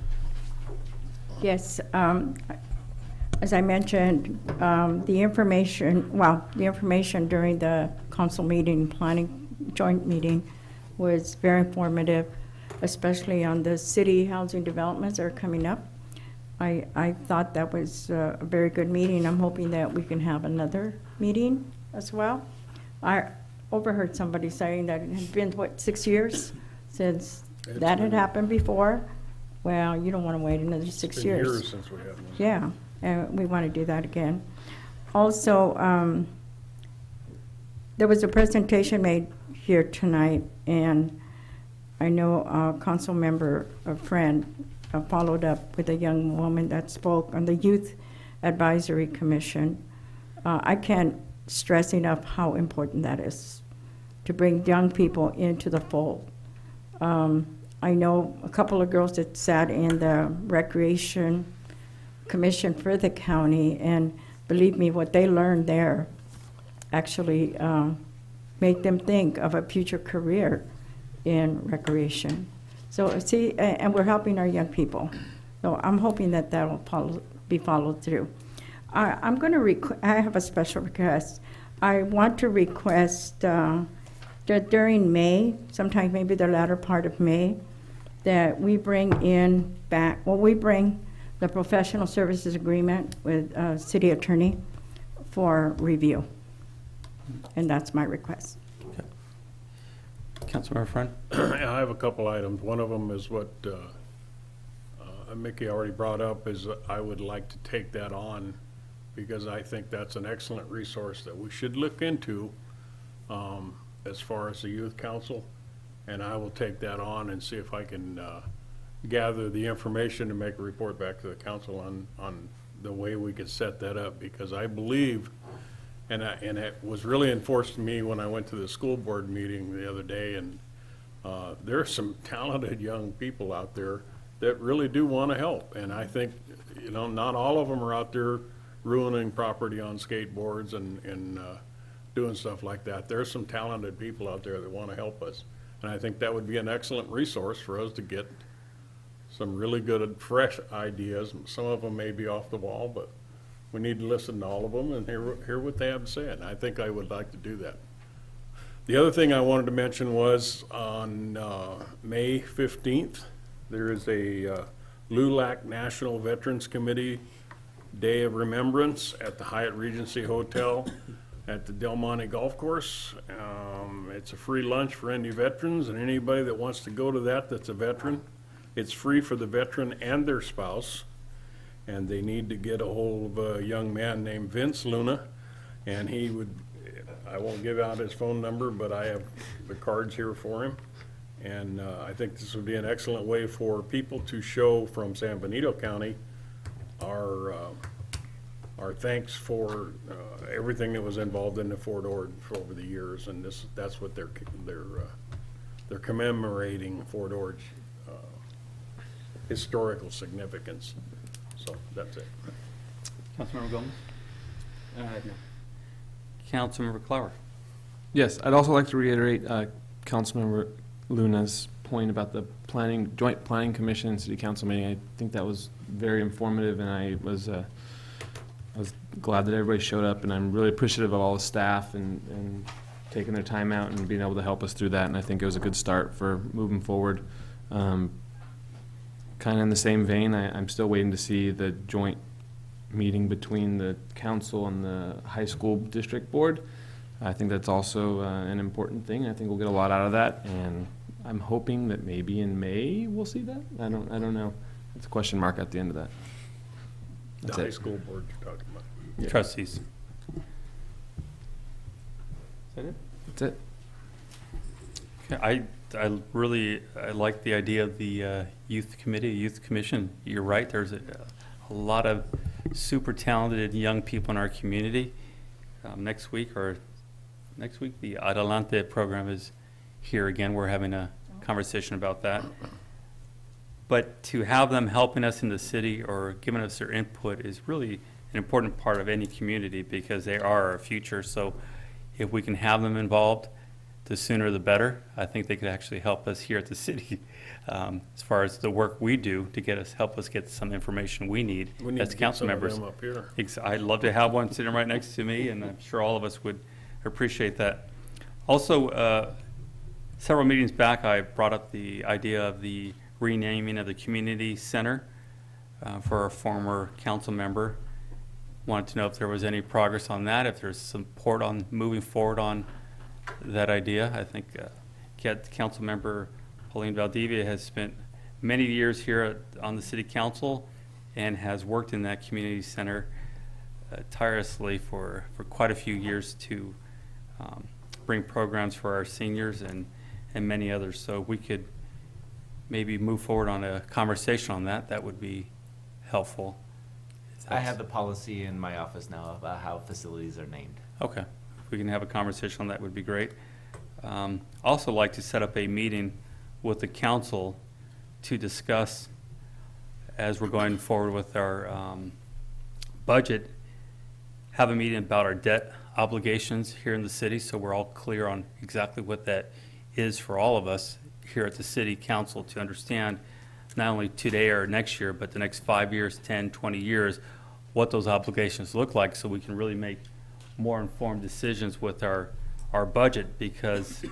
Yes, as I mentioned, the information during the council meeting, planning joint meeting, was very informative, especially on the city housing developments that are coming up. I thought that was a very good meeting. I'm hoping that we can have another meeting as well. I overheard somebody saying that it had been, 6 years since that had happened before. Well, you don't want to wait another 6 years. It's been years since we had one. Yeah, and we want to do that again. Also, there was a presentation made here tonight, and I know a council member, a friend, followed up with a young woman that spoke on the Youth Advisory Commission. I can't stress enough how important that is, to bring young people into the fold. I know a couple of girls that sat in the Recreation Commission for the county, and believe me, what they learned there actually made them think of a future career in recreation. So see, and we're helping our young people. So I'm hoping that that will be followed through. I'm going to I have a special request. I want to request that during May, sometime maybe the latter part of May, that we bring the professional services agreement with city attorney for review. And that's my request. Okay. Councilmember Friend? I have a couple items. One of them is what Mickey already brought up, is I would like to take that on, because I think that's an excellent resource that we should look into as far as the youth council. And I will take that on and see if I can gather the information to make a report back to the council on the way we could set that up, because I believe, and it was really enforced to me when I went to the school board meeting the other day, and there are some talented young people out there that really do want to help. And I think, not all of them are out there ruining property on skateboards and doing stuff like that. There's some talented people out there that want to help us. And I think that would be an excellent resource for us to get some really good, fresh ideas. Some of them may be off the wall, but we need to listen to all of them and hear what they have to say. And I think I would like to do that. The other thing I wanted to mention was on May 15th, there is a LULAC National Veterans Committee Day of Remembrance at the Hyatt Regency Hotel at the Del Monte Golf Course. It's a free lunch for any veterans and anybody that wants to go to that that's a veteran. It's free for the veteran and their spouse, and they need to get a hold of a young man named Vince Luna, and he would, I won't give out his phone number, but I have the cards here for him. And I think this would be an excellent way for people to show from San Benito County our thanks for everything that was involved in the Fort Ord for over the years, and that's what they're commemorating, Fort Ord's historical significance. So that's it. Councilmember Gomez? No. Councilmember Clower? Yes, I'd also like to reiterate Councilmember Luna's point about the joint planning commission and city council meeting. I think that was very informative, and I was glad that everybody showed up, and I'm really appreciative of all the staff and taking their time out and being able to help us through that. And I think it was a good start for moving forward. Kind of in the same vein, I'm still waiting to see the joint meeting between the council and the high school district board. I think that's also an important thing. I think we'll get a lot out of that, and I'm hoping that maybe in May we'll see that. I don't know. It's a question mark at the end of that. That's the high it. school board you're talking about. Yeah. Trustees? Is that it? That's it. Okay, I like the idea of the youth committee, youth commission. You're right, there's a lot of super talented young people in our community. Next week, the Adelante program is here again. We're having a conversation about that. But to have them helping us in the city or giving us their input is really an important part of any community because they are our future. So if we can have them involved, the sooner the better. I think they could actually help us here at the city as far as the work we do to help us get some information we need as council members. Them up here. I'd love to have one sitting right next to me, and I'm sure all of us would appreciate that. Also, several meetings back, I brought up the idea of the renaming of the community center for a former council member. Wanted to know if there was any progress on that, if there's support on moving forward on that idea. I think council member Pauline Valdivia has spent many years here on the city council and has worked in that community center tirelessly for quite a few years to bring programs for our seniors and many others. So if we could maybe move forward on a conversation on that, that would be helpful. I have the policy in my office now about how facilities are named. Okay. If we can have a conversation on that, would be great. Also like to set up a meeting with the council to discuss, as we're going forward with our budget, have a meeting about our debt obligations here in the city so we're all clear on exactly what that is for all of us here at the city council to understand not only today or next year, but the next 5 years, 10, 20 years, what those obligations look like so we can really make more informed decisions with our budget because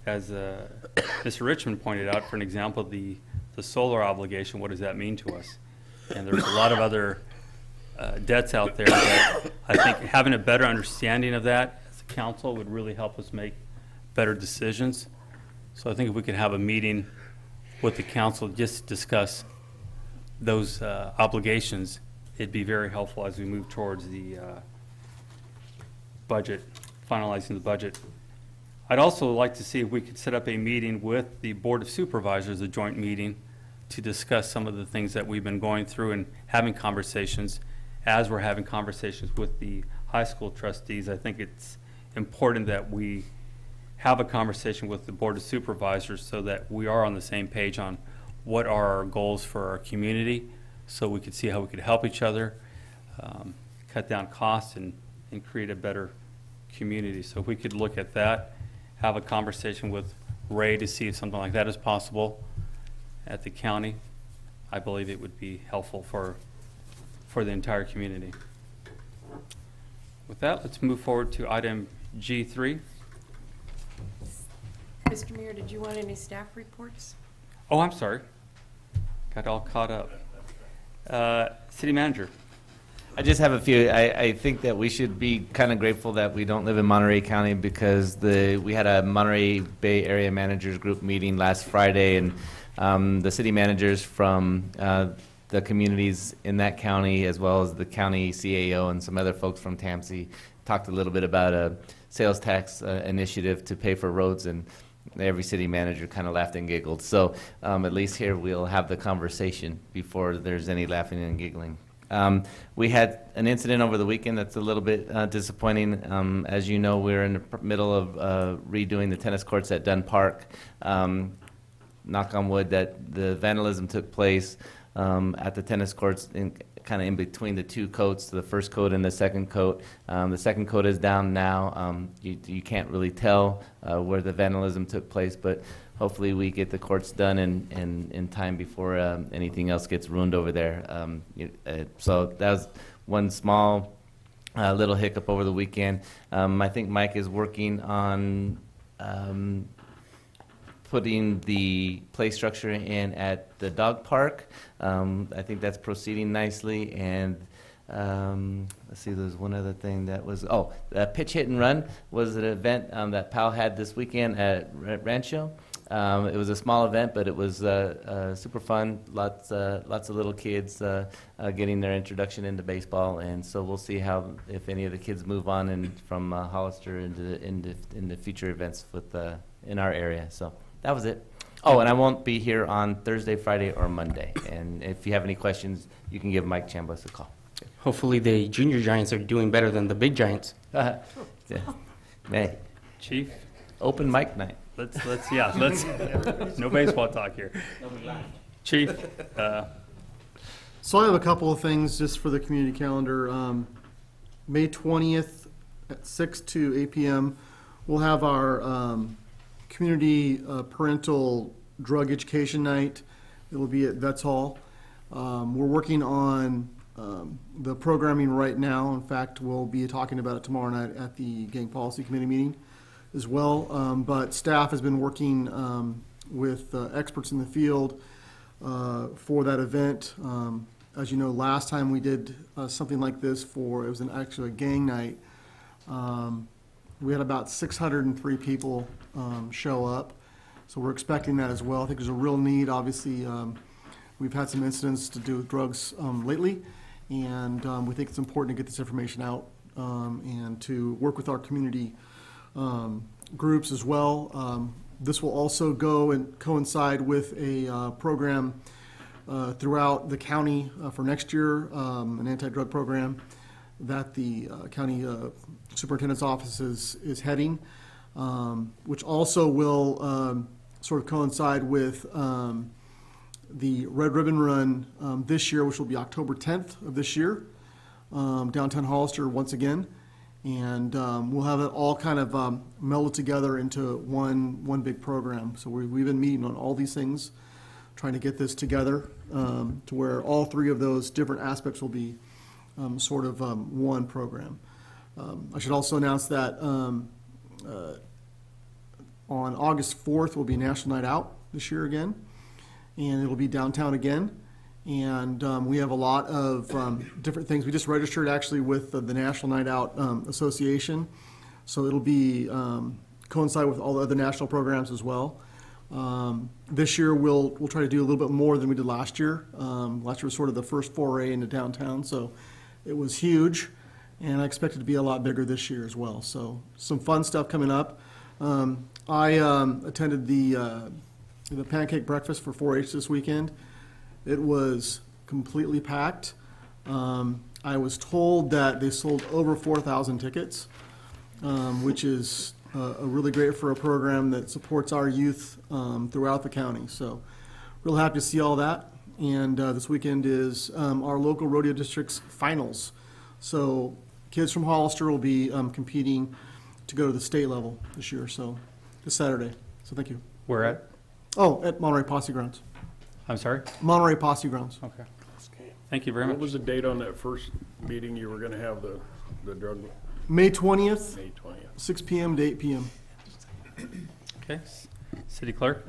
as Mr. Richmond pointed out, for an example, the solar obligation, what does that mean to us? And there's a lot of other debts out there that I think having a better understanding of that as a council would really help us make better decisions. So I think if we could have a meeting with the council just to discuss those obligations, it'd be very helpful as we move towards the budget, finalizing the budget. I'd also like to see if we could set up a meeting with the Board of Supervisors, a joint meeting, to discuss some of the things that we've been going through and having conversations. As we're having conversations with the high school trustees, I think it's important that we have a conversation with the Board of Supervisors so that we are on the same page on what are our goals for our community so we could see how we could help each other. cut down costs and create a better community. So if we could look at that, have a conversation with Ray to see if something like that is possible at the county, I believe it would be helpful for the entire community. With that, let's move forward to item G3. Mr. Mayor, did you want any staff reports? Oh, I'm sorry. Got all caught up. City Manager. I just have a few. I think that we should be kind of grateful that we don't live in Monterey County, because we had a Monterey Bay Area Managers Group meeting last Friday, and the city managers from the communities in that county, as well as the county CAO and some other folks from TAMC, talked a little bit about a sales tax initiative to pay for roads, and every city manager kind of laughed and giggled. So at least here we'll have the conversation before there's any laughing and giggling. We had an incident over the weekend that's a little bit disappointing. As you know, we're in the middle of redoing the tennis courts at Dunn Park. Knock on wood that the vandalism took place at the tennis courts kind of in between the two coats, the first coat and the second coat. The second coat is down now. You can't really tell where the vandalism took place, but hopefully we get the courts done in time before anything else gets ruined over there. So that was one small little hiccup over the weekend. I think Mike is working on putting the play structure in at the dog park. I think that's proceeding nicely. And let's see, there's one other thing that was, pitch hit and run was an event that Powell had this weekend at Rancho. It was a small event, but it was super fun. Lots of little kids getting their introduction into baseball, and so we'll see if any of the kids move on from Hollister into future events in our area. So that was it. Oh, and I won't be here on Thursday, Friday, or Monday. And if you have any questions, you can give Mike Chambas a call. Hopefully the junior giants are doing better than the big giants. Yeah. Hey, Chief, open mic night. let's no baseball talk here. Chief, So I have a couple of things just for the community calendar. May 20th at 6 to 8 p.m. we'll have our community parental drug education night. It will be at Vets Hall. We're working on the programming right now. In fact, we'll be talking about it tomorrow night at the Gang Policy Committee meeting as well. But staff has been working with experts in the field for that event. As you know, last time we did something like this it was actually a gang night. We had about 603 people show up, so we're expecting that as well. I think there's a real need. Obviously, we've had some incidents to do with drugs lately, and we think it's important to get this information out and to work with our community groups as well. This will also go and coincide with a program throughout the county for next year, an anti-drug program that the county superintendent's office is heading, which also will sort of coincide with the Red Ribbon Run this year, which will be October 10th of this year, downtown Hollister once again. And we'll have it all kind of melded together into one big program. So we've been meeting on all these things, trying to get this together to where all three of those different aspects will be sort of one program. I should also announce that on August 4th will be National Night Out this year again, and it'll be downtown again. And we have a lot of different things. We just registered actually with the National Night Out Association, so it'll be coincide with all the other national programs as well. This year we'll try to do a little bit more than we did last year. Last year was sort of the first foray into downtown, so it was huge, and I expect it to be a lot bigger this year as well. So some fun stuff coming up. I attended the pancake breakfast for 4-H this weekend. It was completely packed. I was told that they sold over 4,000 tickets, which is really great for a program that supports our youth throughout the county. So real happy to see all that. And this weekend is our local rodeo district's finals. So kids from Hollister will be competing to go to the state level this year, so this Saturday. So thank you. Where at? Oh, at Monterey Posse Grounds. I'm sorry? Monterey Posse Grounds. Okay. Thank you very What much. was the date on that first meeting you were gonna have the drug, May 20th, May 20th? 6 p.m. to 8 p.m. Okay. City Clerk?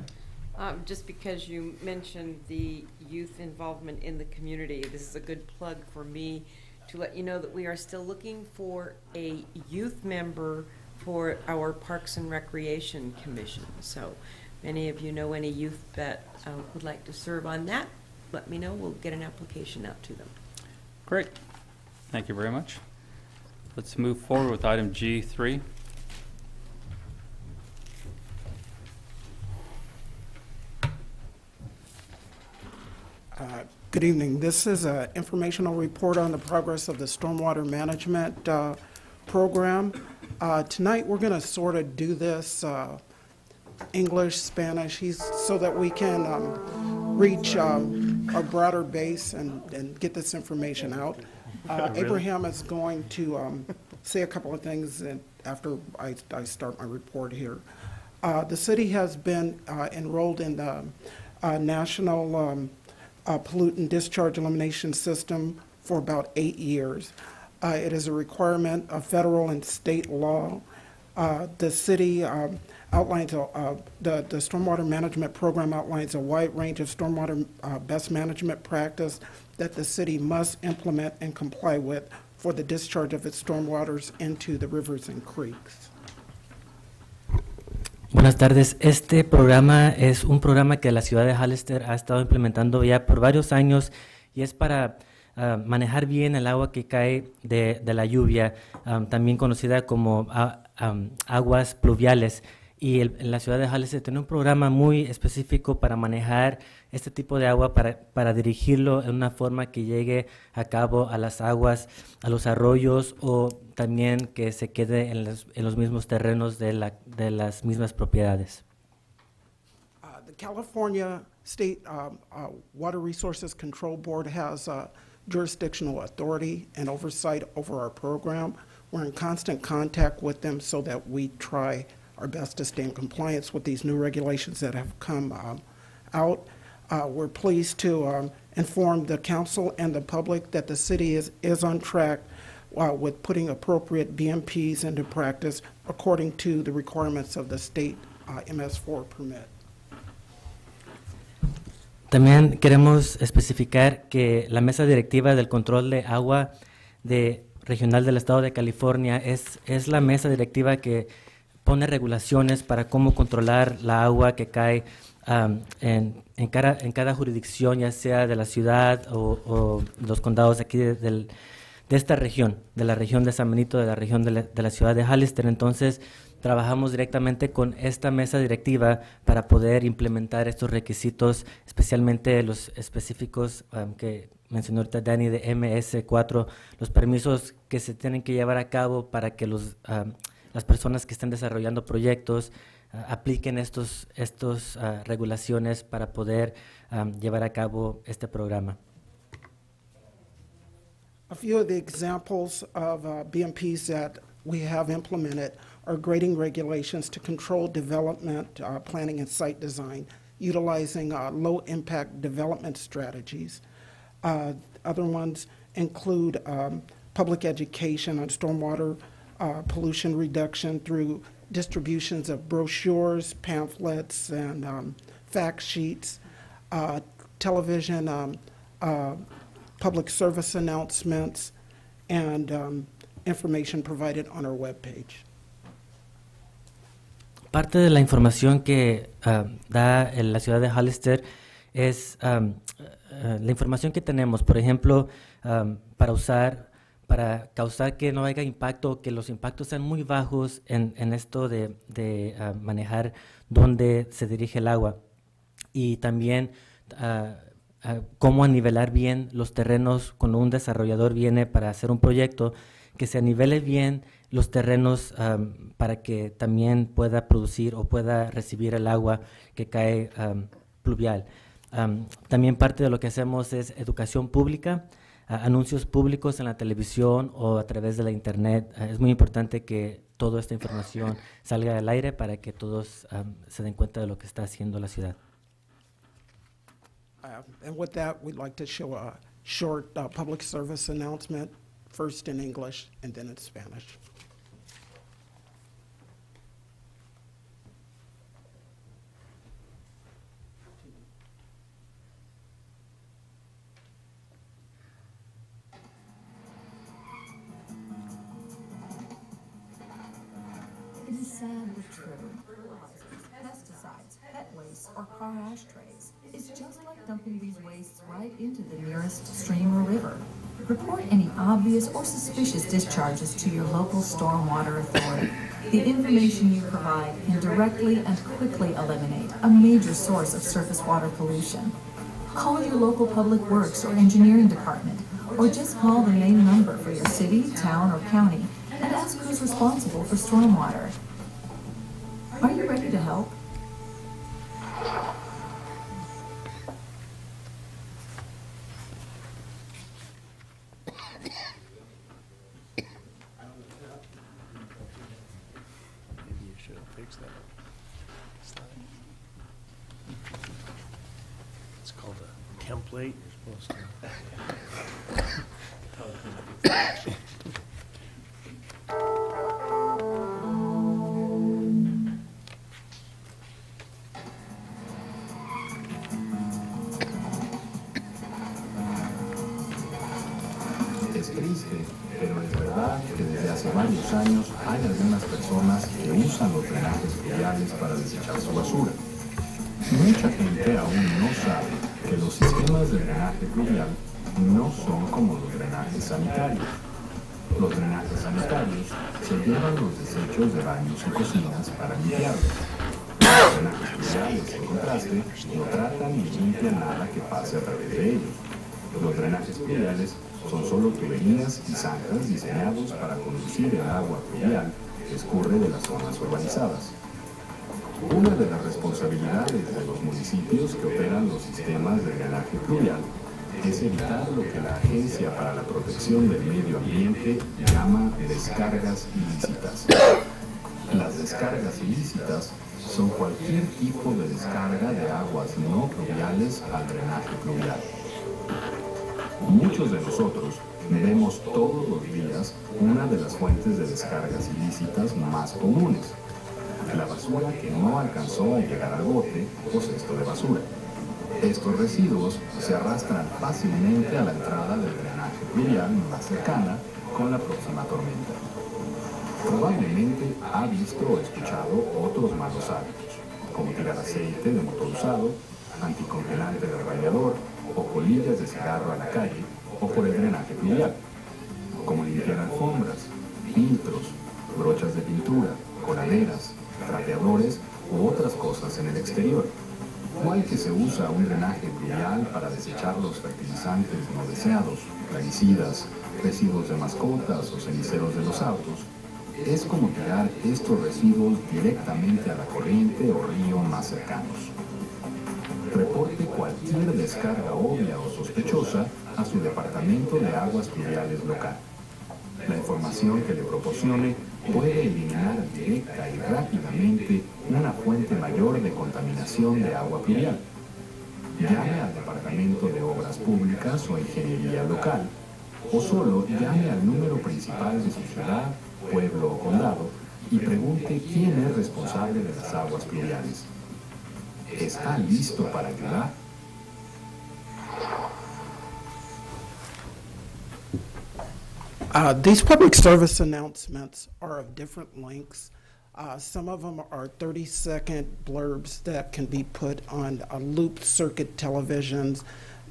Just because you mentioned the youth involvement in the community, this is a good plug for me to let you know that we are still looking for a youth member for our Parks and Recreation Commission. So many of you know any youth that would like to serve on that, let me know. We'll get an application out to them. Great. Thank you very much. Let's move forward with item G3. Good evening. This is an informational report on the progress of the stormwater management program. Tonight, we're going to sort of do this English, Spanish, so that we can reach a broader base and get this information out. Really? Abraham is going to say a couple of things after I start my report here. The city has been enrolled in the National Pollutant Discharge Elimination System for about 8 years. It is a requirement of federal and state law. The city outlines, the stormwater management program outlines a wide range of stormwater best management practice that the city must implement and comply with for the discharge of its stormwaters into the rivers and creeks. Buenas tardes. Este programa es un programa que la ciudad de Hollister ha estado implementando ya por varios años y es para manejar bien el agua que cae de la lluvia, también conocida como aguas pluviales. Y la ciudad de Hollister tiene un programa muy específico para manejar este tipo de agua, para dirigirlo en una forma que llegue a cabo a las aguas, a los arroyos o también que se quede en los mismos terrenos de las mismas propiedades. The California State Water Resources Control Board has jurisdictional authority and oversight over our program. We're in constant contact with them so that we try our best to stay in compliance with these new regulations that have come out. We're pleased to inform the council and the public that the city is on track with putting appropriate BMPs into practice according to the requirements of the state MS4 permit. También queremos especificar que la mesa directiva del control de agua regional del estado de California es la mesa directiva que pone regulaciones para cómo controlar la agua que cae en cada jurisdicción, ya sea de la ciudad o los condados aquí de esta región, de la región de San Benito, de la región de la ciudad de Hollister. Entonces, trabajamos directamente con esta mesa directiva para poder implementar estos requisitos, especialmente los específicos que mencionó ahorita Dani de MS4, los permisos que se tienen que llevar a cabo para que las personas que están desarrollando proyectos apliquen estos regulaciones para poder llevar a cabo este programa. A few of the examples of BMPs that we have implemented are grading regulations to control development, planning, and site design, utilizing low-impact development strategies. Other ones include public education on stormwater pollution reduction through distributions of brochures, pamphlets, and fact sheets, television, public service announcements, and information provided on our webpage. Parte de la información que da la ciudad de Hollister es la información que tenemos, por ejemplo, para causar que no haya impacto, que los impactos sean muy bajos en esto de manejar dónde se dirige el agua. Y también cómo anivelar bien los terrenos cuando un desarrollador viene para hacer un proyecto, que se anivele bien los terrenos para que también pueda producir o pueda recibir el agua que cae pluvial. También parte de lo que hacemos es educación pública anuncios públicos en la televisión o a través de la internet. Es muy importante que toda esta información salga al aire para que todos se den cuenta de lo que está haciendo la ciudad. And with that, we'd like to show a short public service announcement, first in English and then in Spanish. It is sad but true. Pesticides, pet waste, or car ashtrays is just like dumping these wastes right into the nearest stream or river. Report any obvious or suspicious discharges to your local stormwater authority. The information you provide can directly and quickly eliminate a major source of surface water pollution. Call your local public works or engineering department, or just call the main number for your city, town, or county and ask who's responsible for stormwater. Are you ready to help? Maybe you should have fixed that slide. It's called a template. You're supposed to. Es triste, pero es verdad que desde hace varios años hay algunas personas que usan los drenajes fluviales para desechar su basura. Mucha gente aún no sabe que los sistemas de drenaje fluvial no son como los drenajes sanitarios. Los drenajes sanitarios se llevan los desechos de baños y cocinas para limpiarlos. Los drenajes fluviales, en contraste, no tratan ni limpian nada que pase a través de ellos. Los drenajes fluviales son solo tuberías y zanjas diseñados para conducir el agua fluvial que escurre de las zonas urbanizadas. Una de las responsabilidades de los municipios que operan los sistemas de drenaje fluvial es evitar lo que la Agencia para la Protección del Medio Ambiente llama descargas ilícitas. Las descargas ilícitas son cualquier tipo de descarga de aguas no fluviales al drenaje fluvial. Muchos de nosotros vemos todos los días una de las fuentes de descargas ilícitas más comunes: la basura que no alcanzó a llegar al bote o cesto de basura. Estos residuos se arrastran fácilmente a la entrada del drenaje fluvial más cercana con la próxima tormenta. Probablemente ha visto o escuchado otros malos hábitos, como tirar aceite de motor usado, anticongelante del radiador o colillas de cigarro a la calle o por el drenaje fluvial, como limpiar alfombras, filtros, brochas de pintura, coladeras, trapeadores u otras cosas en el exterior. Igual que se usa un drenaje fluvial para desechar los fertilizantes no deseados, plaguicidas, residuos de mascotas o ceniceros de los autos, es como tirar estos residuos directamente a la corriente o río más cercanos. Reporte cualquier descarga obvia o sospechosa a su departamento de aguas fluviales local. La información que le proporcione puede eliminar directa y rápidamente una fuente mayor de contaminación de agua fluvial. Llame al Departamento de Obras Públicas o Ingeniería Local, o solo llame al número principal de su ciudad, pueblo o condado y pregunte quién es responsable de las aguas fluviales. ¿Está listo para ayudar? These public service announcements are of different lengths. Some of them are 30-second blurbs that can be put on looped circuit televisions.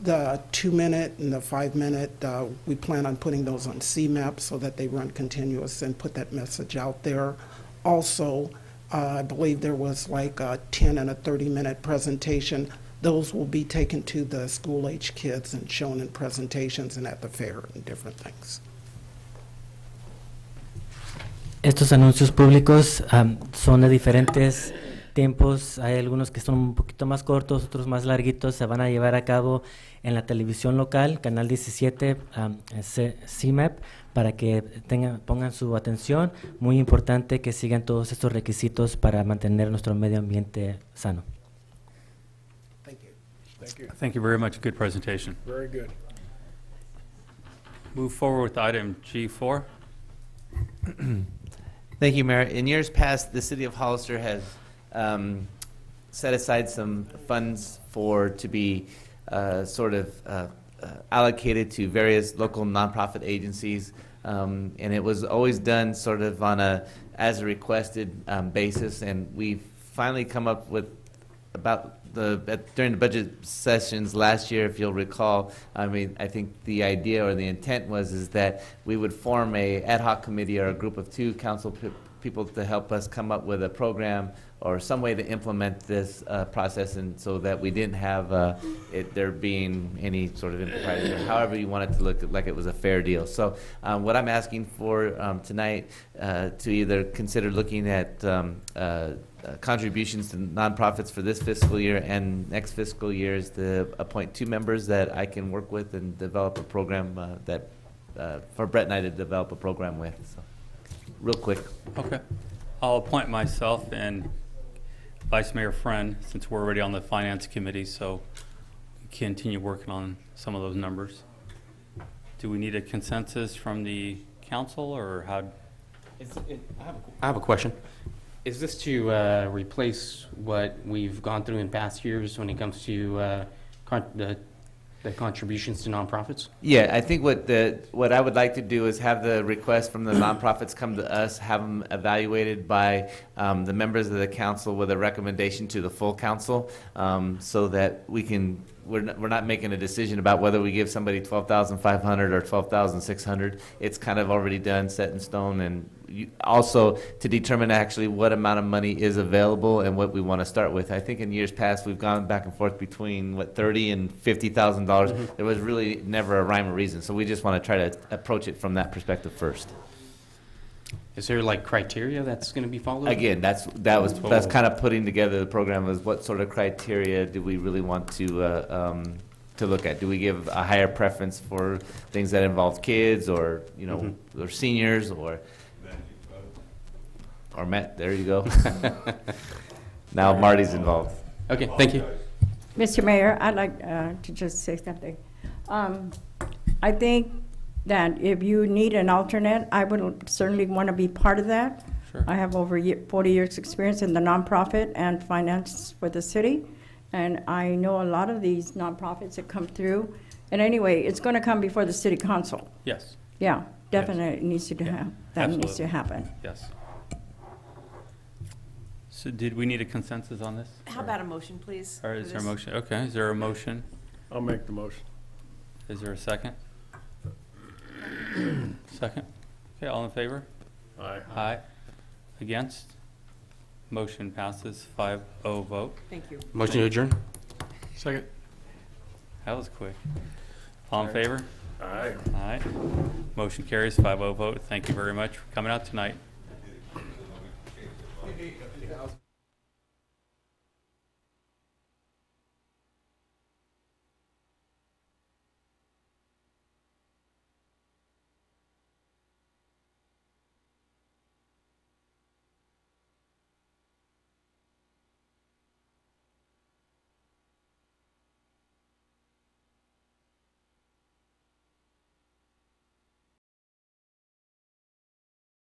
The 2-minute and the 5-minute, we plan on putting those on CMAP so that they run continuous and put that message out there. Also, I believe there was like a 10 and a 30-minute presentation. Those will be taken to the school-age kids and shown in presentations and at the fair and different things. Estos anuncios públicos son de diferentes tiempos, hay algunos que son un poquito más cortos, otros más larguitos, se van a llevar a cabo en la televisión local, Canal 17, CMAP, para que pongan su atención. Muy importante que sigan todos estos requisitos para mantener nuestro medio ambiente sano. Thank you. Thank you very much. Good presentation. Very good. Move forward with item G4. Thank you, Mayor. In years past, the city of Hollister has set aside some funds to be allocated to various local nonprofit agencies, and it was always done sort of on as a requested basis. And we've finally come up with during the budget sessions last year, if you'll recall, I think the idea or the intent is that we would form a ad hoc committee or a group of 2 council people to help us come up with a program or some way to implement this process, and so that we didn't have there being any sort of impropriety, or however you want it to look like it was a fair deal. So what I'm asking for tonight to either consider looking at contributions to nonprofits for this fiscal year and next fiscal year is to appoint 2 members that I can work with and develop a program for Brett and I to develop a program with. So, real quick. Okay. I'll appoint myself and Vice Mayor Friend, since we're already on the Finance Committee, so we continue working on some of those numbers. Do we need a consensus from the council, or how? I have a question. Is this to replace what we've gone through in past years when it comes to the contributions to nonprofits? Yeah, I think what I would like to do is have the request from the nonprofits come to us, have them evaluated by the members of the council with a recommendation to the full council, so that we're not making a decision about whether we give somebody $12,500 or $12,600. It's kind of already done, set in stone, and also to determine actually what amount of money is available and what we want to start with. I think in years past we've gone back and forth between $30,000 and $50,000. Mm-hmm. There was really never a rhyme or reason, so we just want to try to approach it from that perspective first. Is there like criteria that's going to be followed? Again, that's kind of putting together the program, is what sort of criteria do we really want to look at? Do we give a higher preference for things that involve kids, or or seniors, or Matt? There you go. Now Marty's involved. Okay, thank you. Mr. Mayor, I'd like to just say something. I think that if you need an alternate, I would certainly want to be part of that. Sure. I have over 40 years experience in the nonprofit and finance for the city, and I know a lot of these nonprofits that come through. And anyway, it's going to come before the city council. Yes. Yeah, definitely. Yes. It needs to have that. Absolutely. Needs to happen. Yes. So did we need a consensus on this? How about a motion, please? Or is there a motion? Okay, is there a motion? I'll make the motion. Is there a second? Second? Okay, all in favor? Aye. Aye. Against? Motion passes 5-0 vote. Thank you. Motion to adjourn? Second. That was quick. All in favor? Aye. Aye. Motion carries 5-0 vote. Thank you very much for coming out tonight.